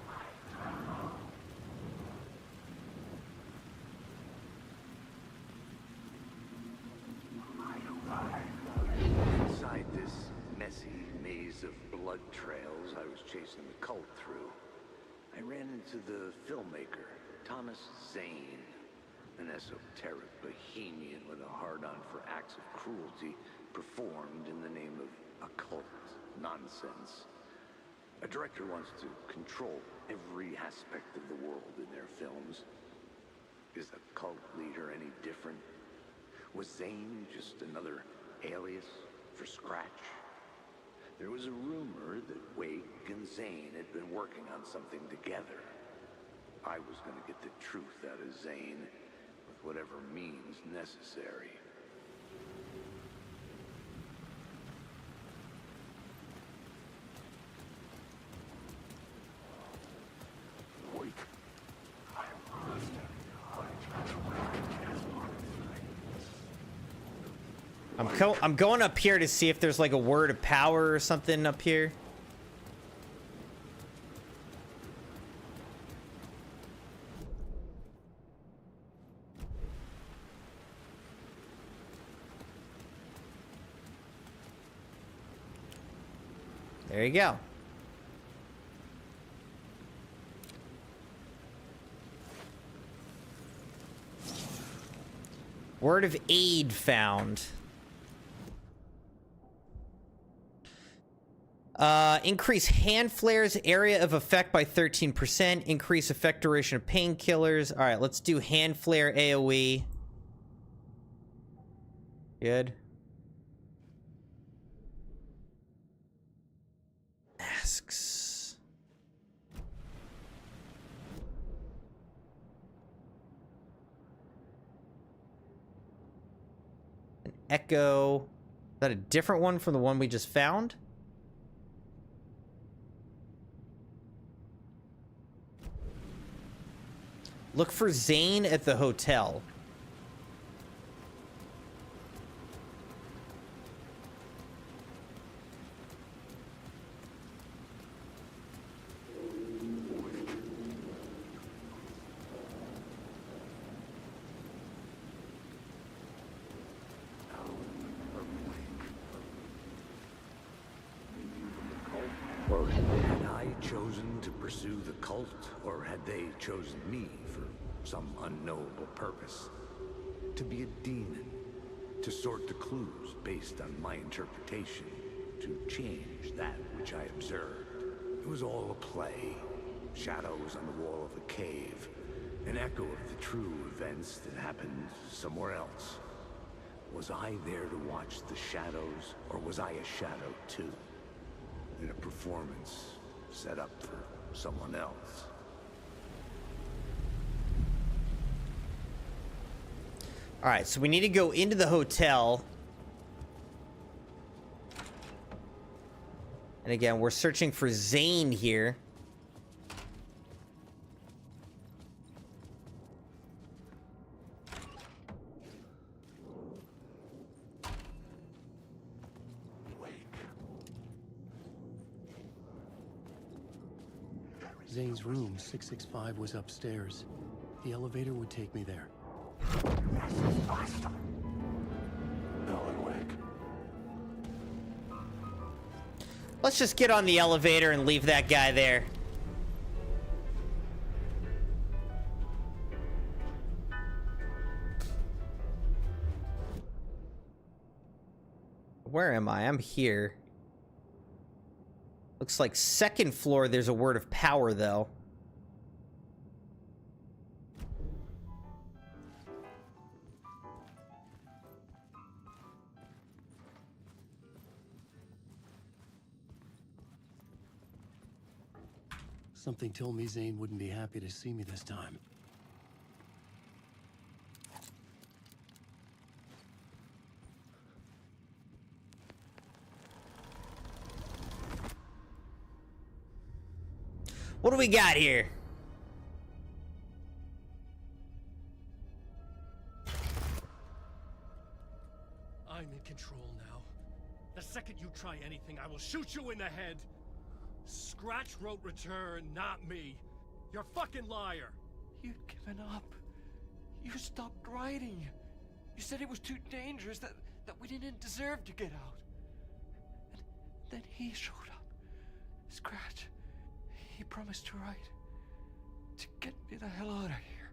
J: Inside this messy maze of blood trails I was chasing the cult through, I ran into the filmmaker, Thomas Zane, an esoteric bohemian with a hard-on for acts of cruelty performed in the name of occult nonsense. A director wants to control every aspect of the world in their films. Is the cult leader any different? Was Zane just another alias for Scratch? There was a rumor that Wake and Zane had been working on something together. I was going to get the truth out of Zane with whatever means necessary.
B: I'm going up here to see if there's like a word of power or something up here. There you go. Word of aid found. Increase hand flares area of effect by 13%. Increase effect duration of painkillers. All right, let's do hand flare AoE. Good. Masks. An echo. Is that a different one from the one we just found? Look for Zane at the hotel.
J: Or had I chosen to pursue the cult, or had they chosen me for some unknowable purpose? To be a demon, to sort the clues based on my interpretation, to change that which I observed. It was all a play. Shadows on the wall of the cave, an echo of the true events that happened somewhere else. Was I there to watch the shadows, or was I a shadow too? In a performance set up for someone else.
B: All right, so we need to go into the hotel. And again, we're searching for Zane here.
L: Zane's room, 665, was upstairs. The elevator would take me there.
B: Let's just get on the elevator and leave that guy there. Where am I? I'm here. Looks like second floor, there's a word of power, though.
L: Something told me Zane wouldn't be happy to see me this time.
B: What do we got here?
L: I'm in control now.
S: The second you try anything, I will shoot you in the head. Scratch wrote return, not me. You're a fucking liar.
L: You'd given up. You stopped writing. You said it was too dangerous, that we didn't deserve to get out. And then he showed up. Scratch. He promised to write. To get me the hell out of here.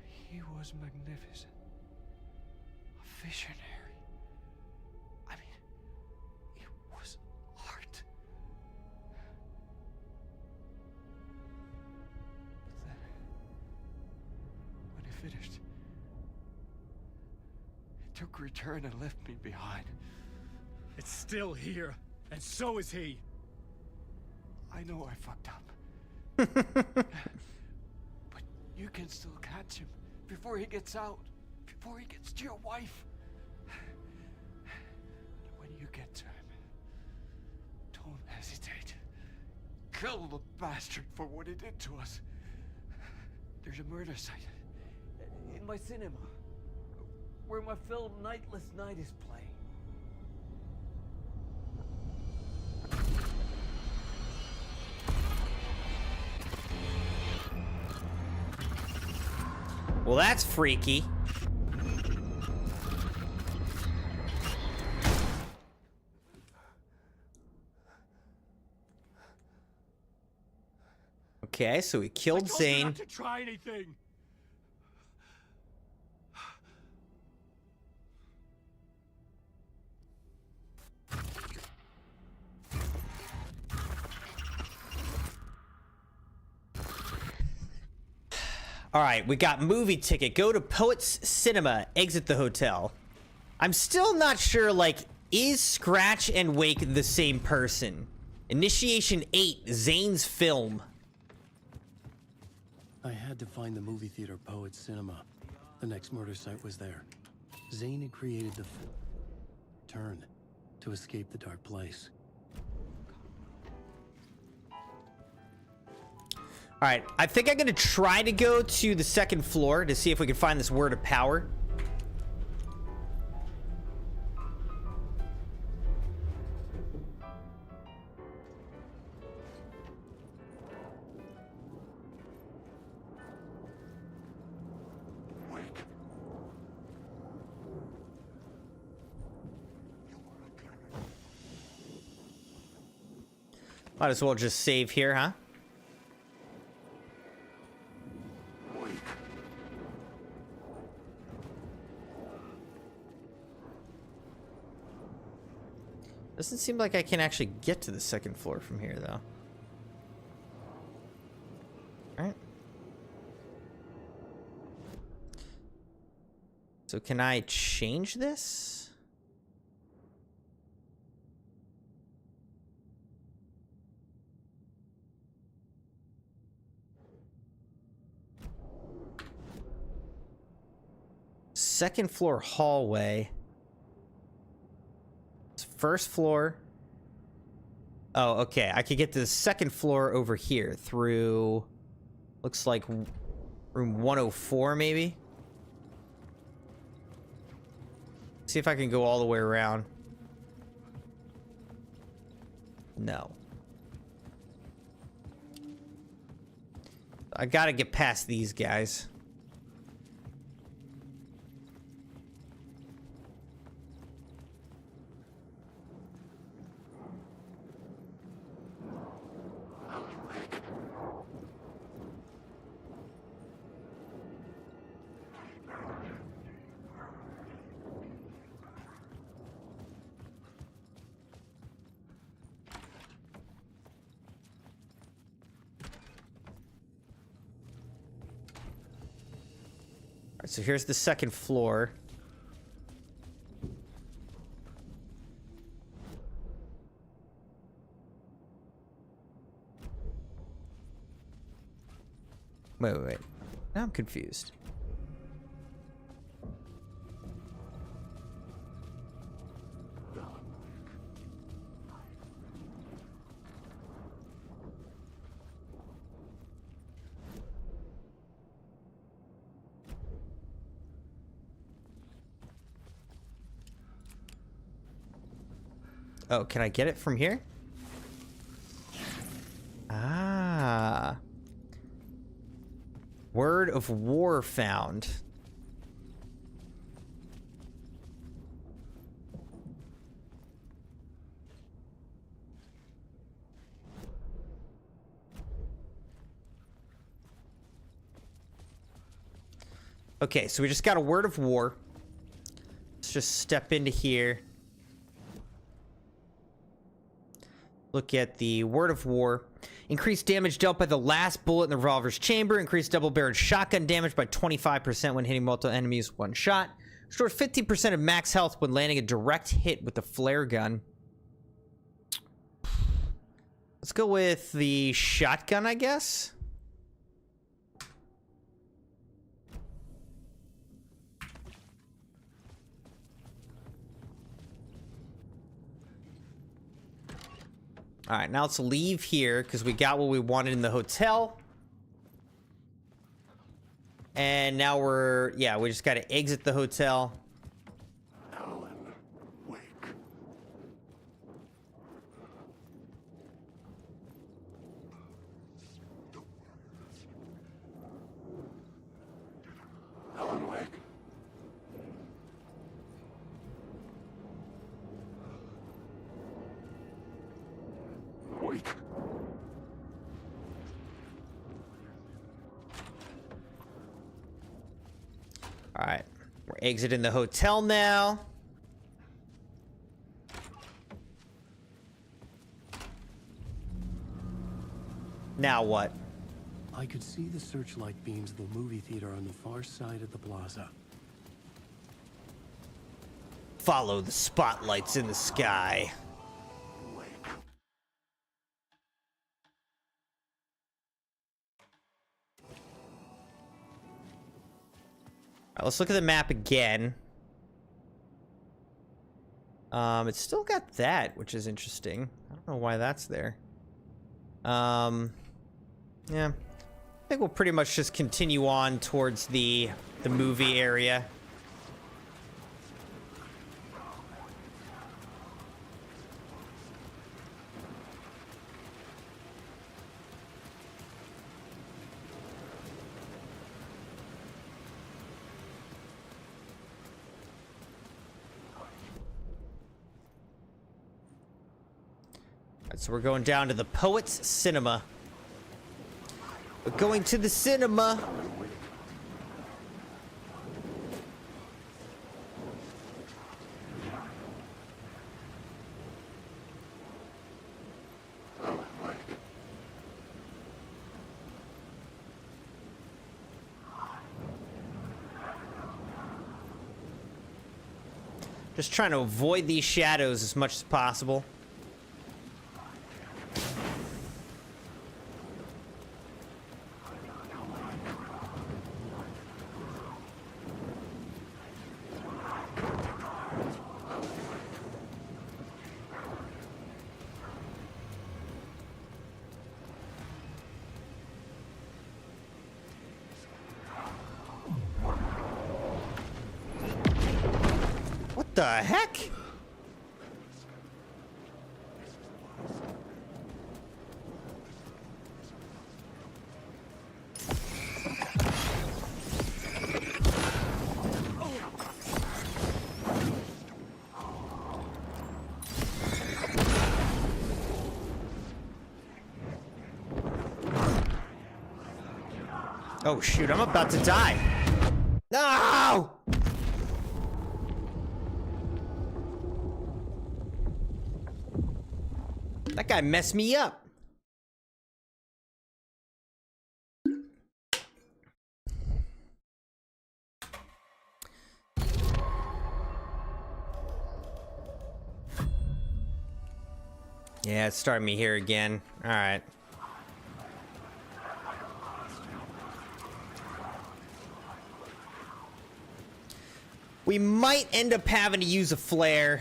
L: He was magnificent. A visionary. I mean, it was art. But then, when he finished, he took return and left me behind.
S: It's still here, and so is he.
L: I know I fucked up. But you can still catch him before he gets out, before he gets to your wife. And when you get to him, don't hesitate. Kill the bastard for what he did to us. There's a murder site in my cinema where my film Nightless Night is playing.
B: Well, that's freaky. Okay, so we killed
S: I told you
B: Zane.
S: not to try anything.
B: All right, we got movie ticket. Go to Poets Cinema. Exit the hotel. I'm still not sure, like, is Scratch and Wake the same person? Initiation 8, Zane's film.
L: I had to find the movie theater Poets Cinema. The next murder site was there. Zane had created the turn to escape the dark place.
B: All right, I think I'm gonna try to go to the second floor to see if we can find this word of power. Might as well just save here, huh? Doesn't seem like I can actually get to the second floor from here, though. All right. So can I change this? Second floor hallway. First floor. Oh, okay. I could get to the second floor over here through, looks like room 104, maybe. See if I can go all the way around. No. I gotta get past these guys. So here's the second floor. Wait. Now I'm confused. Oh, can I get it from here? Ah. Word of war found. Okay, so we just got a word of war. Let's just step into here. Look at the word of war. Increased damage dealt by the last bullet in the revolver's chamber. Increased double-barreled shotgun damage by 25% when hitting multiple enemies with one shot. Restores 50% of max health when landing a direct hit with the flare gun. Let's go with the shotgun, I guess. All right, now let's leave here because we got what we wanted in the hotel. And now we just got to exit the hotel.
Q: Alan, wake. Alan, wake. Wake.
B: All right, we're exiting the hotel now. Now what?
L: I could see the searchlight beams of the movie theater on the far side of the plaza.
B: Follow the spotlights in the sky. All right, let's look at the map again. It's still got that, which is interesting. I don't know why that's there. Yeah. I think we'll pretty much just continue on towards the movie area. So we're going down to the Poets Cinema. We're going to the cinema. Just trying to avoid these shadows as much as possible. What the heck? Oh shoot, I'm about to die. No! That guy messed me up. Yeah, it's starting me here again. All right. We might end up having to use a flare.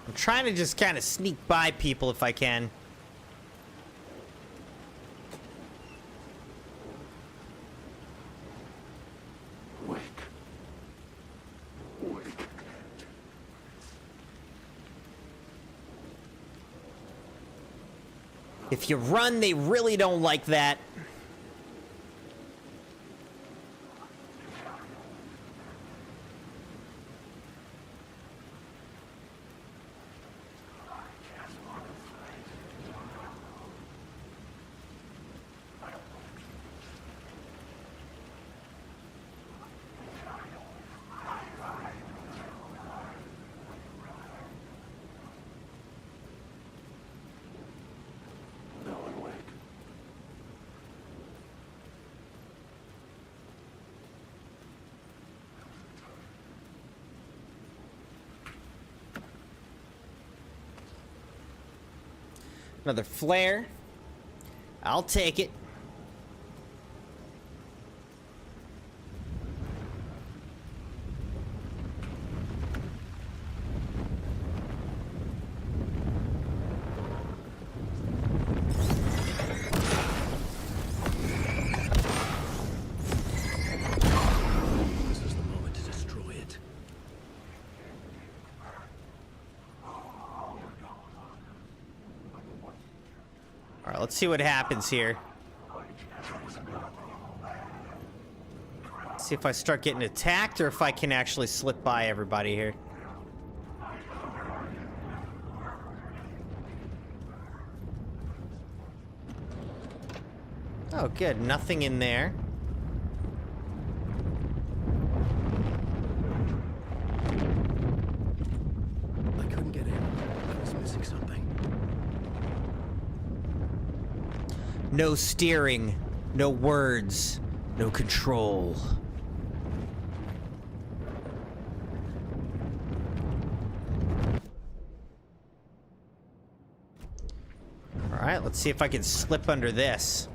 B: I'm trying to just kind of sneak by people if I can. If you run, they really don't like that. Another flare. I'll take it.
S: This is the moment to destroy it.
B: All right, let's see what happens here. See if I start getting attacked or if I can actually slip by everybody here. Oh, good. Nothing in there.
S: I couldn't get in. I was missing something.
B: No steering, no words, no control. All right, let's see if I can slip under this.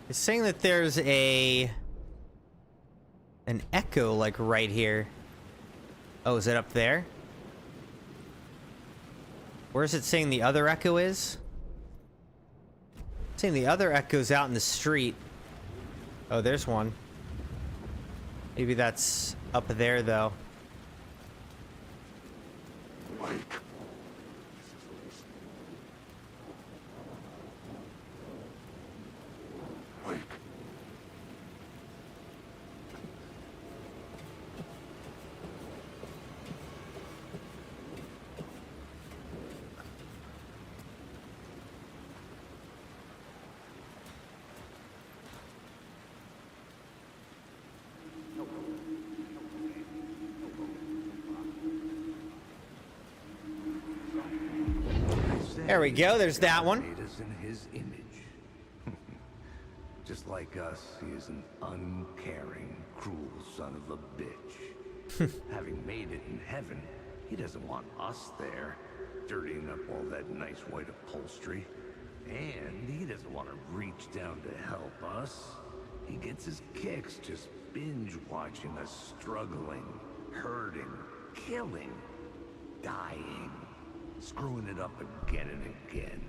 B: It's saying that there's an echo, like, right here. Oh, is it up there? Where is it saying the other echo is? It's saying the other echo's out in the street. Oh, there's one. Maybe that's up there, though. There we go, there's that one.
J: Made us in his image. Just like us, he is an uncaring, cruel son of a bitch. Having made it in heaven, he doesn't want us there, dirtying up all that nice white upholstery. And he doesn't want to reach down to help us. He gets his kicks just binge watching us struggling, hurting, killing, dying. Screwing it up again and again.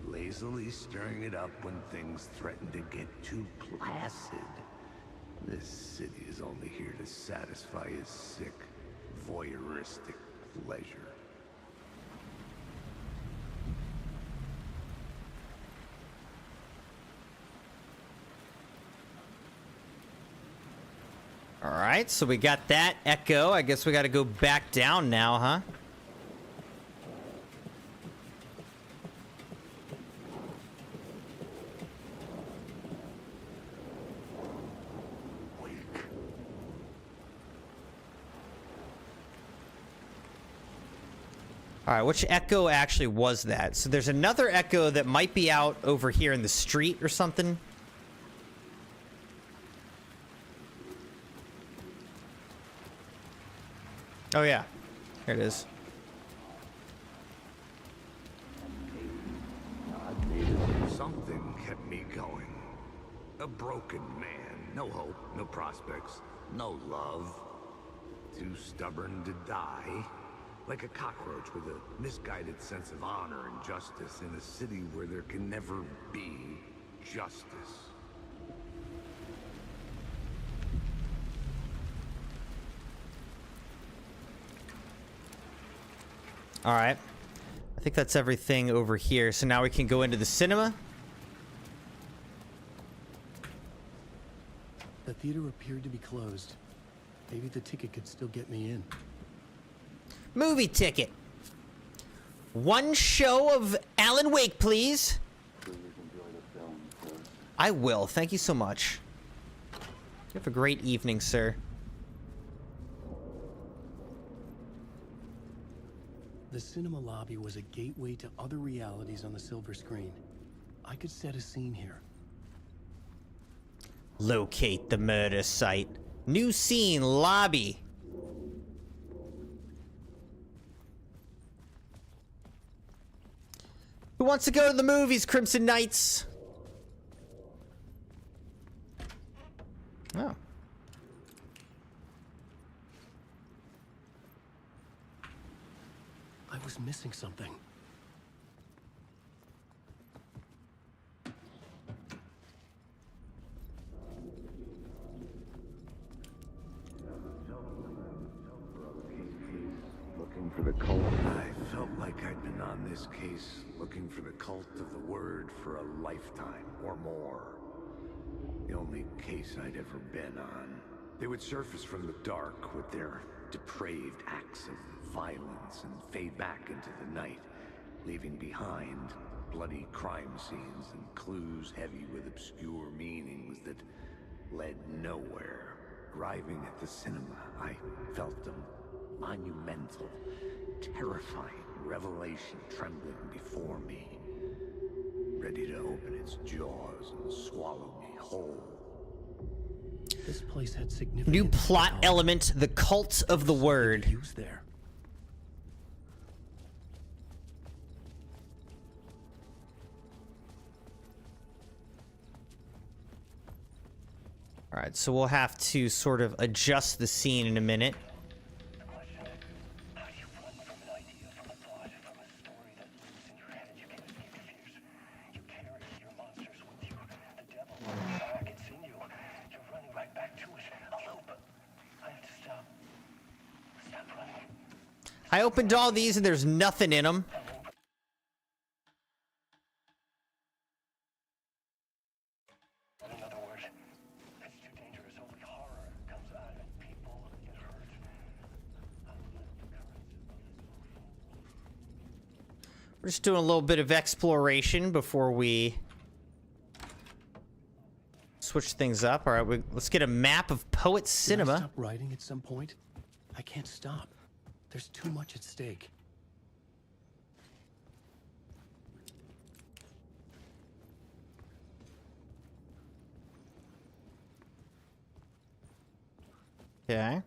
J: Lazily stirring it up when things threaten to get too placid. This city is only here to satisfy his sick, voyeuristic pleasure.
B: All right, so we got that echo. I guess we got to go back down now, huh? All right, which echo actually was that? So there's another echo that might be out over here in the street or something. Oh yeah, here it is.
J: A broken man. No hope, no prospects, no love. Too stubborn to die. Like a cockroach with a misguided sense of honor and justice in a city where there can never be justice.
B: All right. I think that's everything over here. So now we can go into the cinema.
L: The theater appeared to be closed. Maybe the ticket could still get me in.
B: Movie ticket. One show of Alan Wake, please. I will. Thank you so much. You have a great evening, sir.
L: The cinema lobby was a gateway to other realities on the silver screen. I could set a scene here.
B: Locate the murder site. New scene, lobby. Who wants to go to the movies, Crimson Knights? Oh.
L: I was missing something.
J: Looking for the cult. I felt like I'd been on this case, looking for the cult of the word for a lifetime or more. The only case I'd ever been on. They would surface from the dark with their depraved acts of violence and fade back into the night, leaving behind bloody crime scenes and clues heavy with obscure meanings that led nowhere. Arriving at the cinema, I felt a monumental, terrifying revelation trembling before me, ready to open its jaws and swallow me whole.
L: This place had significant
B: New plot element, the cult of the word.
L: Used there.
B: All right, so we'll have to sort of adjust the scene in a minute. I opened all these and there's nothing in them. We're just doing a little bit of exploration before we switch things up. All right, let's get a map of Poet Cinema.
L: Can I stop writing at some point? I can't stop. There's too much at stake.
B: Okay.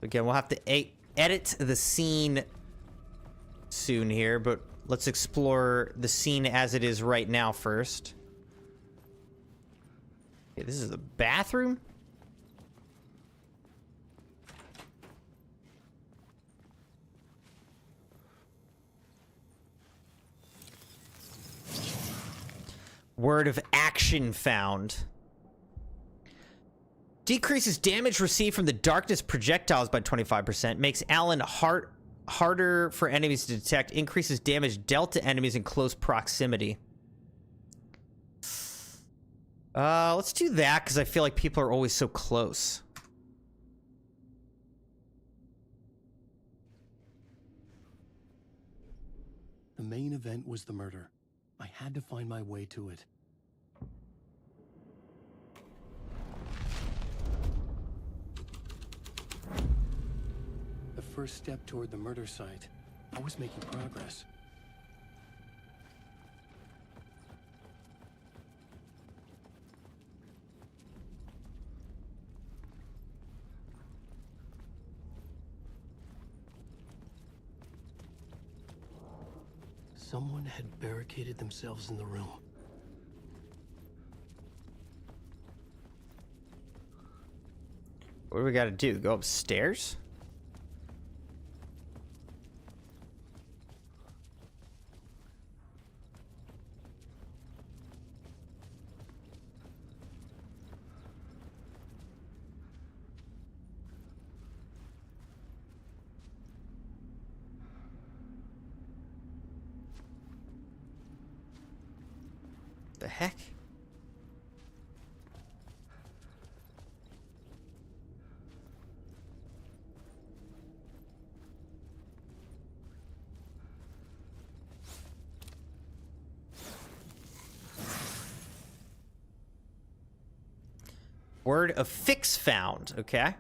B: Again, we'll have to edit the scene soon here, but let's explore the scene as it is right now first. Okay, this is the bathroom? Word of action found. Decreases damage received from the darkness projectiles by 25%. Makes Alan harder for enemies to detect. Increases damage dealt to enemies in close proximity. Let's do that because I feel like people are always so close.
L: The main event was the murder. I had to find my way to it. The first step toward the murder site. I was making progress. Someone had barricaded themselves in the room.
B: What do we gotta do? Go upstairs? The heck? Word of fix found. Okay.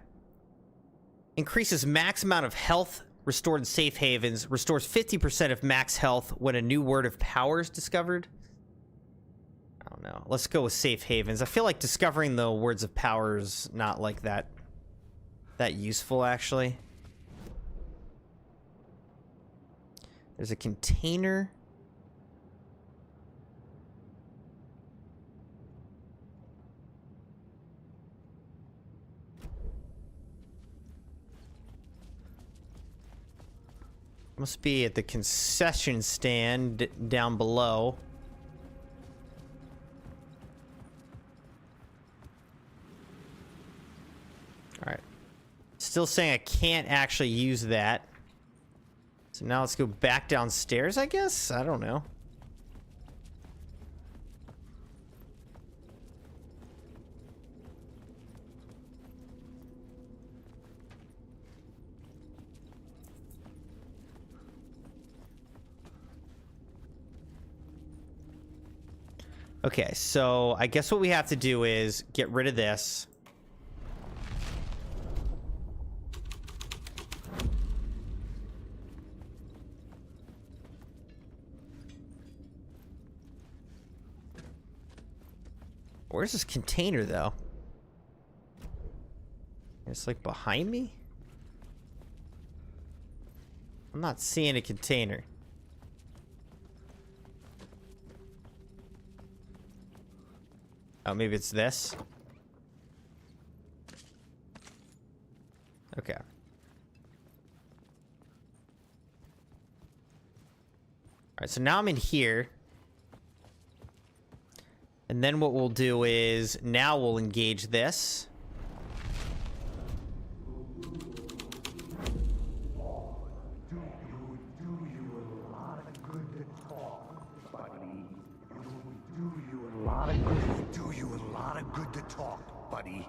B: Increases max amount of health restored in safe havens. Restores 50% of max health when a new word of power is discovered. I don't know. Let's go with safe havens. I feel like discovering the words of power is not like that useful, actually. There's a container. Must be at the concession stand down below. Alright. Still saying I can't actually use that. So now let's go back downstairs, I guess? I don't know. Okay, so I guess what we have to do is get rid of this. Where's this container, though? It's like behind me? I'm not seeing a container. Oh, maybe it's this? Okay. Alright, so now I'm in here. And then what we'll do is, now we'll engage this.
J: Do you a lot of good to talk, buddy.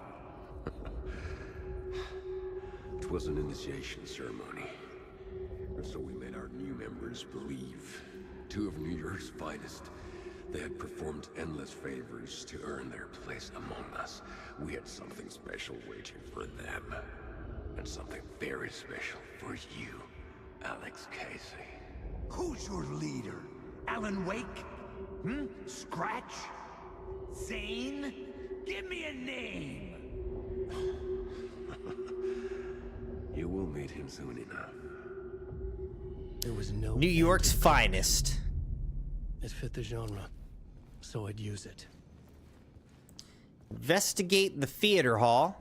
K: It was an initiation ceremony. Or so we made our new members believe. Two of New York's finest. They had performed endless favors to earn their place among us. We had something special waiting for them. And something very special for you, Alex Casey.
J: Who's your leader? Alan Wake? Scratch? Zane? Give me a name!
K: You will meet him soon enough.
L: There was no
B: New York's finest.
L: It fit the genre, so I'd use it.
B: Investigate the theater hall.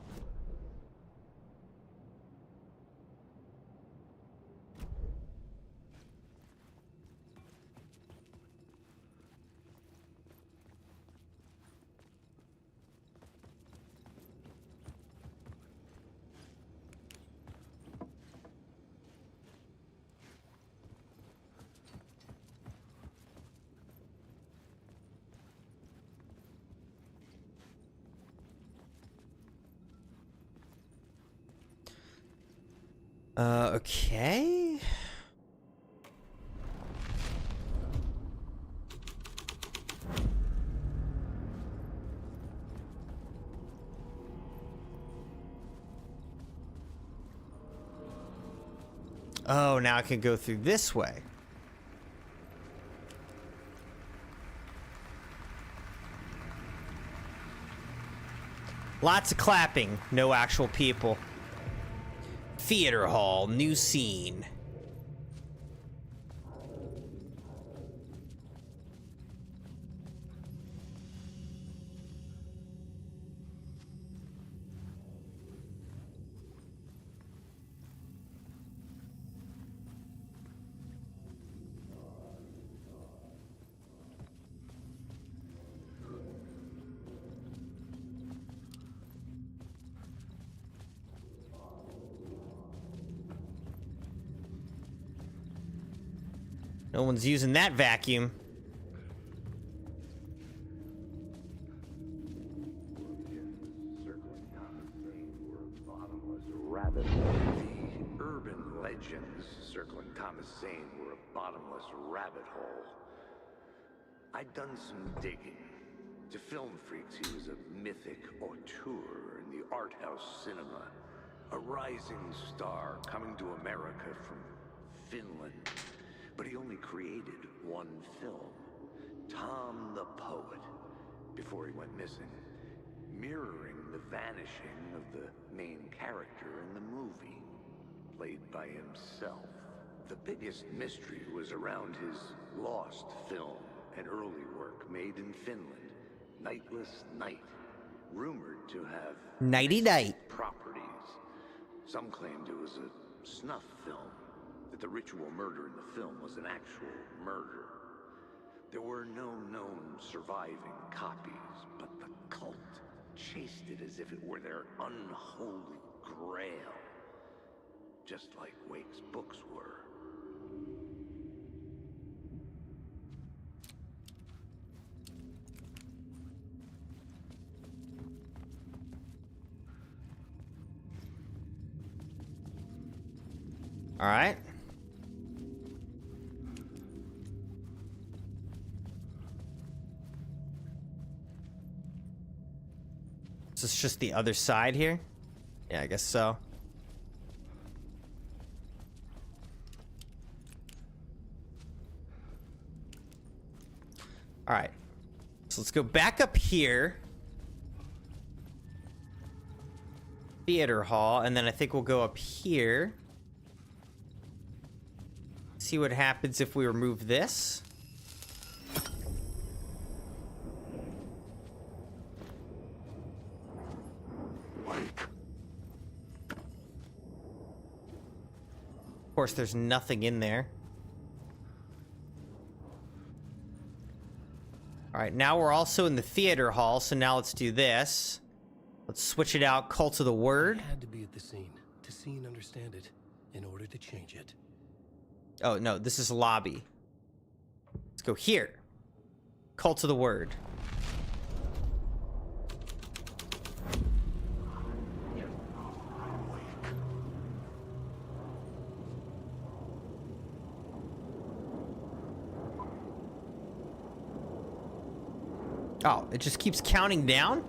B: Okay. Oh, now I can go through this way. Lots of clapping, no actual people. Theater hall, new scene. No one's using that vacuum.
J: Rabbit hole. The urban legends circling Thomas Zane were a bottomless rabbit hole. I'd done some digging. To film freaks, he was a mythic auteur in the art house cinema. A rising star coming to America from Finland. But he only created one film, Tom the Poet, before he went missing, mirroring the vanishing of the main character in the movie, played by himself. The biggest mystery was around his lost film, an early work made in Finland, Nightless Night, rumored to have
B: Nighty night
J: properties. Some claimed it was a snuff film, that the ritual murder in the film was an actual murder. There were no known surviving copies, but the cult chased it as if it were their unholy grail, just like Wake's books were.
B: All right. Is this just the other side here? Yeah, I guess so. All right. So let's go back up here. Theater hall, and then I think we'll go up here. See what happens if we remove this. Of course, there's nothing in there. All right, now we're also in the theater hall, so now let's do this. Let's switch it out, Cult of the Word.
L: I had to be at the scene to see and understand it in order to change it.
B: Oh, no, this is lobby. Let's go here. Cult of the Word. Oh, it just keeps counting down?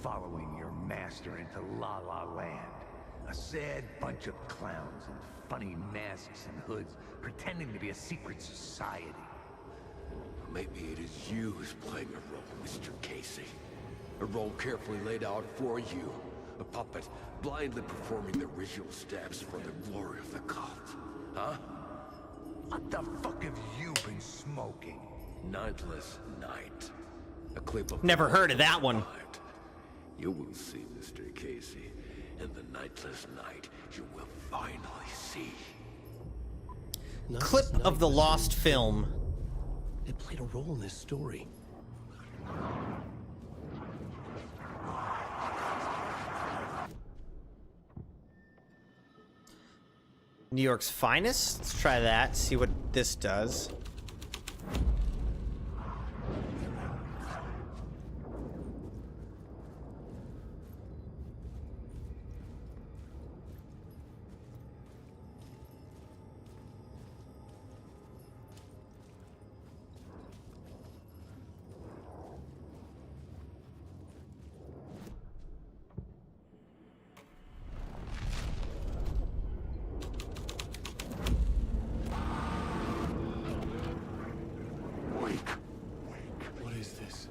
J: Following your master into La La Land. A sad bunch of clowns in funny masks and hoods pretending to be a secret society.
K: Maybe it is you who's playing a role, Mr. Casey. A role carefully laid out for you. A puppet blindly performing the ritual steps for the glory of the cult. Huh?
J: What the fuck have you been smoking?
K: Nightless Night. A clip of...
B: Never heard of that one.
K: You will see, Mr. Casey. In the Nightless Night, you will finally see.
B: Clip of the lost film.
L: It played a role in this story.
B: New York's Finest? Let's try that, see what this does.
L: What is this?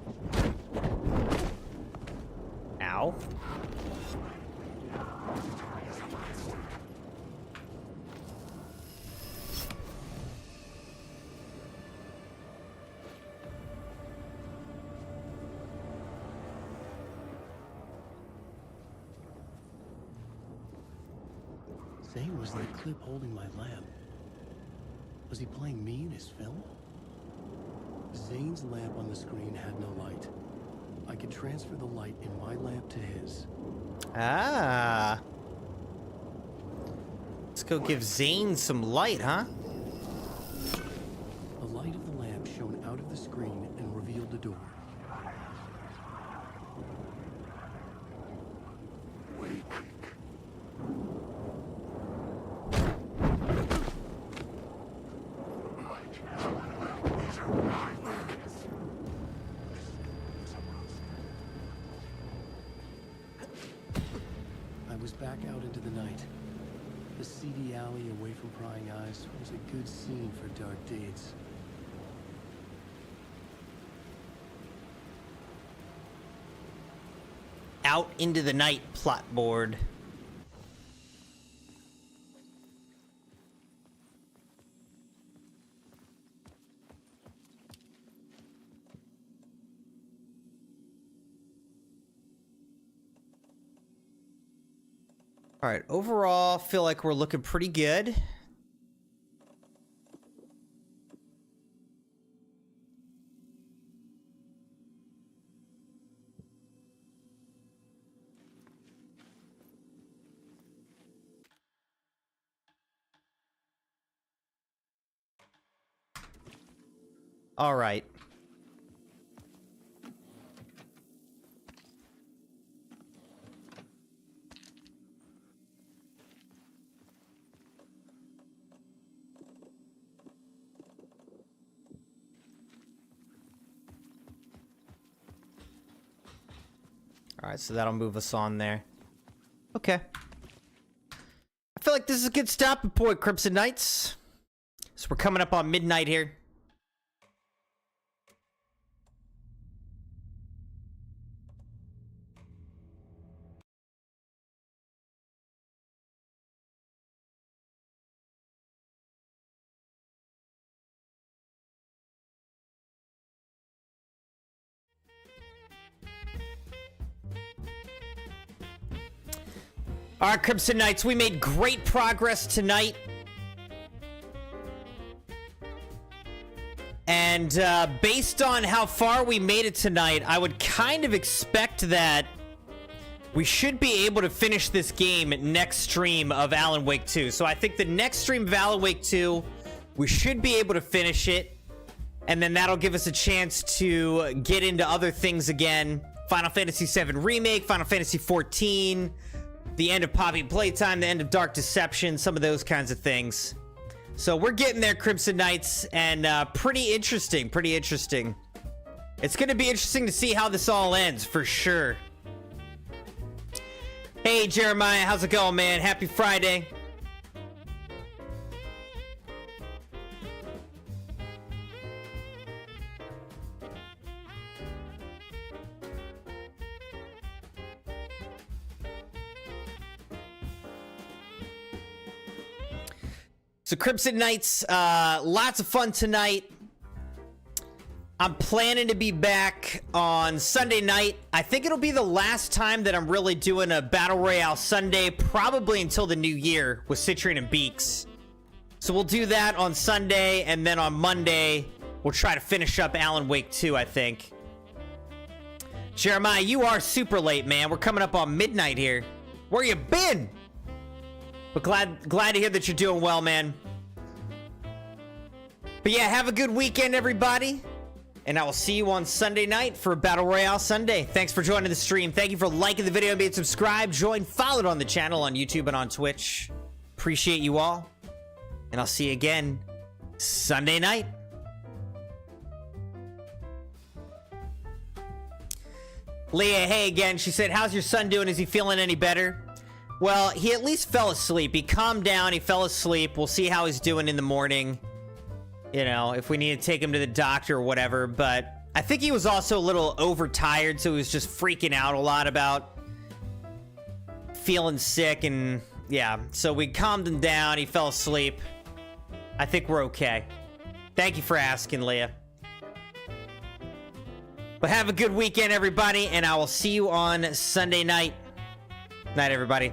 B: Ow.
L: Zane was in the clip holding my lamp. Was he playing me in his film? Zane's lamp on the screen had no light. I could transfer the light in my lamp to his.
B: Ah. Let's go give Zane some light, huh?
L: The light of the lamp shone out of the screen and revealed the door. I was back out into the night. The seedy alley away from prying eyes was a good scene for dark deeds.
B: Out into the night plot board. All right, overall, feel like we're looking pretty good. All right. All right, so that'll move us on there. Okay. I feel like this is a good stopping point, Crimson Knights. So we're coming up on midnight here. All right, Crimson Knights, we made great progress tonight. And based on how far we made it tonight, I would kind of expect that we should be able to finish this game next stream of Alan Wake 2. So I think the next stream of Alan Wake 2, we should be able to finish it. And then that'll give us a chance to get into other things again. Final Fantasy VII Remake, Final Fantasy XIV, the end of Poppy Playtime, the end of Dark Deception, some of those kinds of things. So we're getting there, Crimson Knights, and pretty interesting, pretty interesting. It's going to be interesting to see how this all ends, for sure. Hey, Jeremiah, how's it going, man? Happy Friday. So Crimson Knights, lots of fun tonight. I'm planning to be back on Sunday night. I think it'll be the last time that I'm really doing a Battle Royale Sunday, probably until the new year with Citrian and Beaks. So we'll do that on Sunday, and then on Monday, we'll try to finish up Alan Wake 2, I think. Jeremiah, you are super late, man. We're coming up on midnight here. Where you been? But glad to hear that you're doing well, man. But yeah, have a good weekend, everybody. And I will see you on Sunday night for Battle Royale Sunday. Thanks for joining the stream. Thank you for liking the video and being subscribed. Join, followed on the channel on YouTube and on Twitch. Appreciate you all. And I'll see you again Sunday night. Leah, hey again. She said, how's your son doing? Is he feeling any better? Well, he at least fell asleep. He calmed down. He fell asleep. We'll see how he's doing in the morning. you know, if we need to take him to the doctor or whatever. But I think he was also a little overtired, so he was just freaking out a lot about feeling sick. And yeah, so we calmed him down. He fell asleep. I think we're okay. Thank you for asking, Leah. But have a good weekend, everybody, and I will see you on Sunday night. Night, everybody.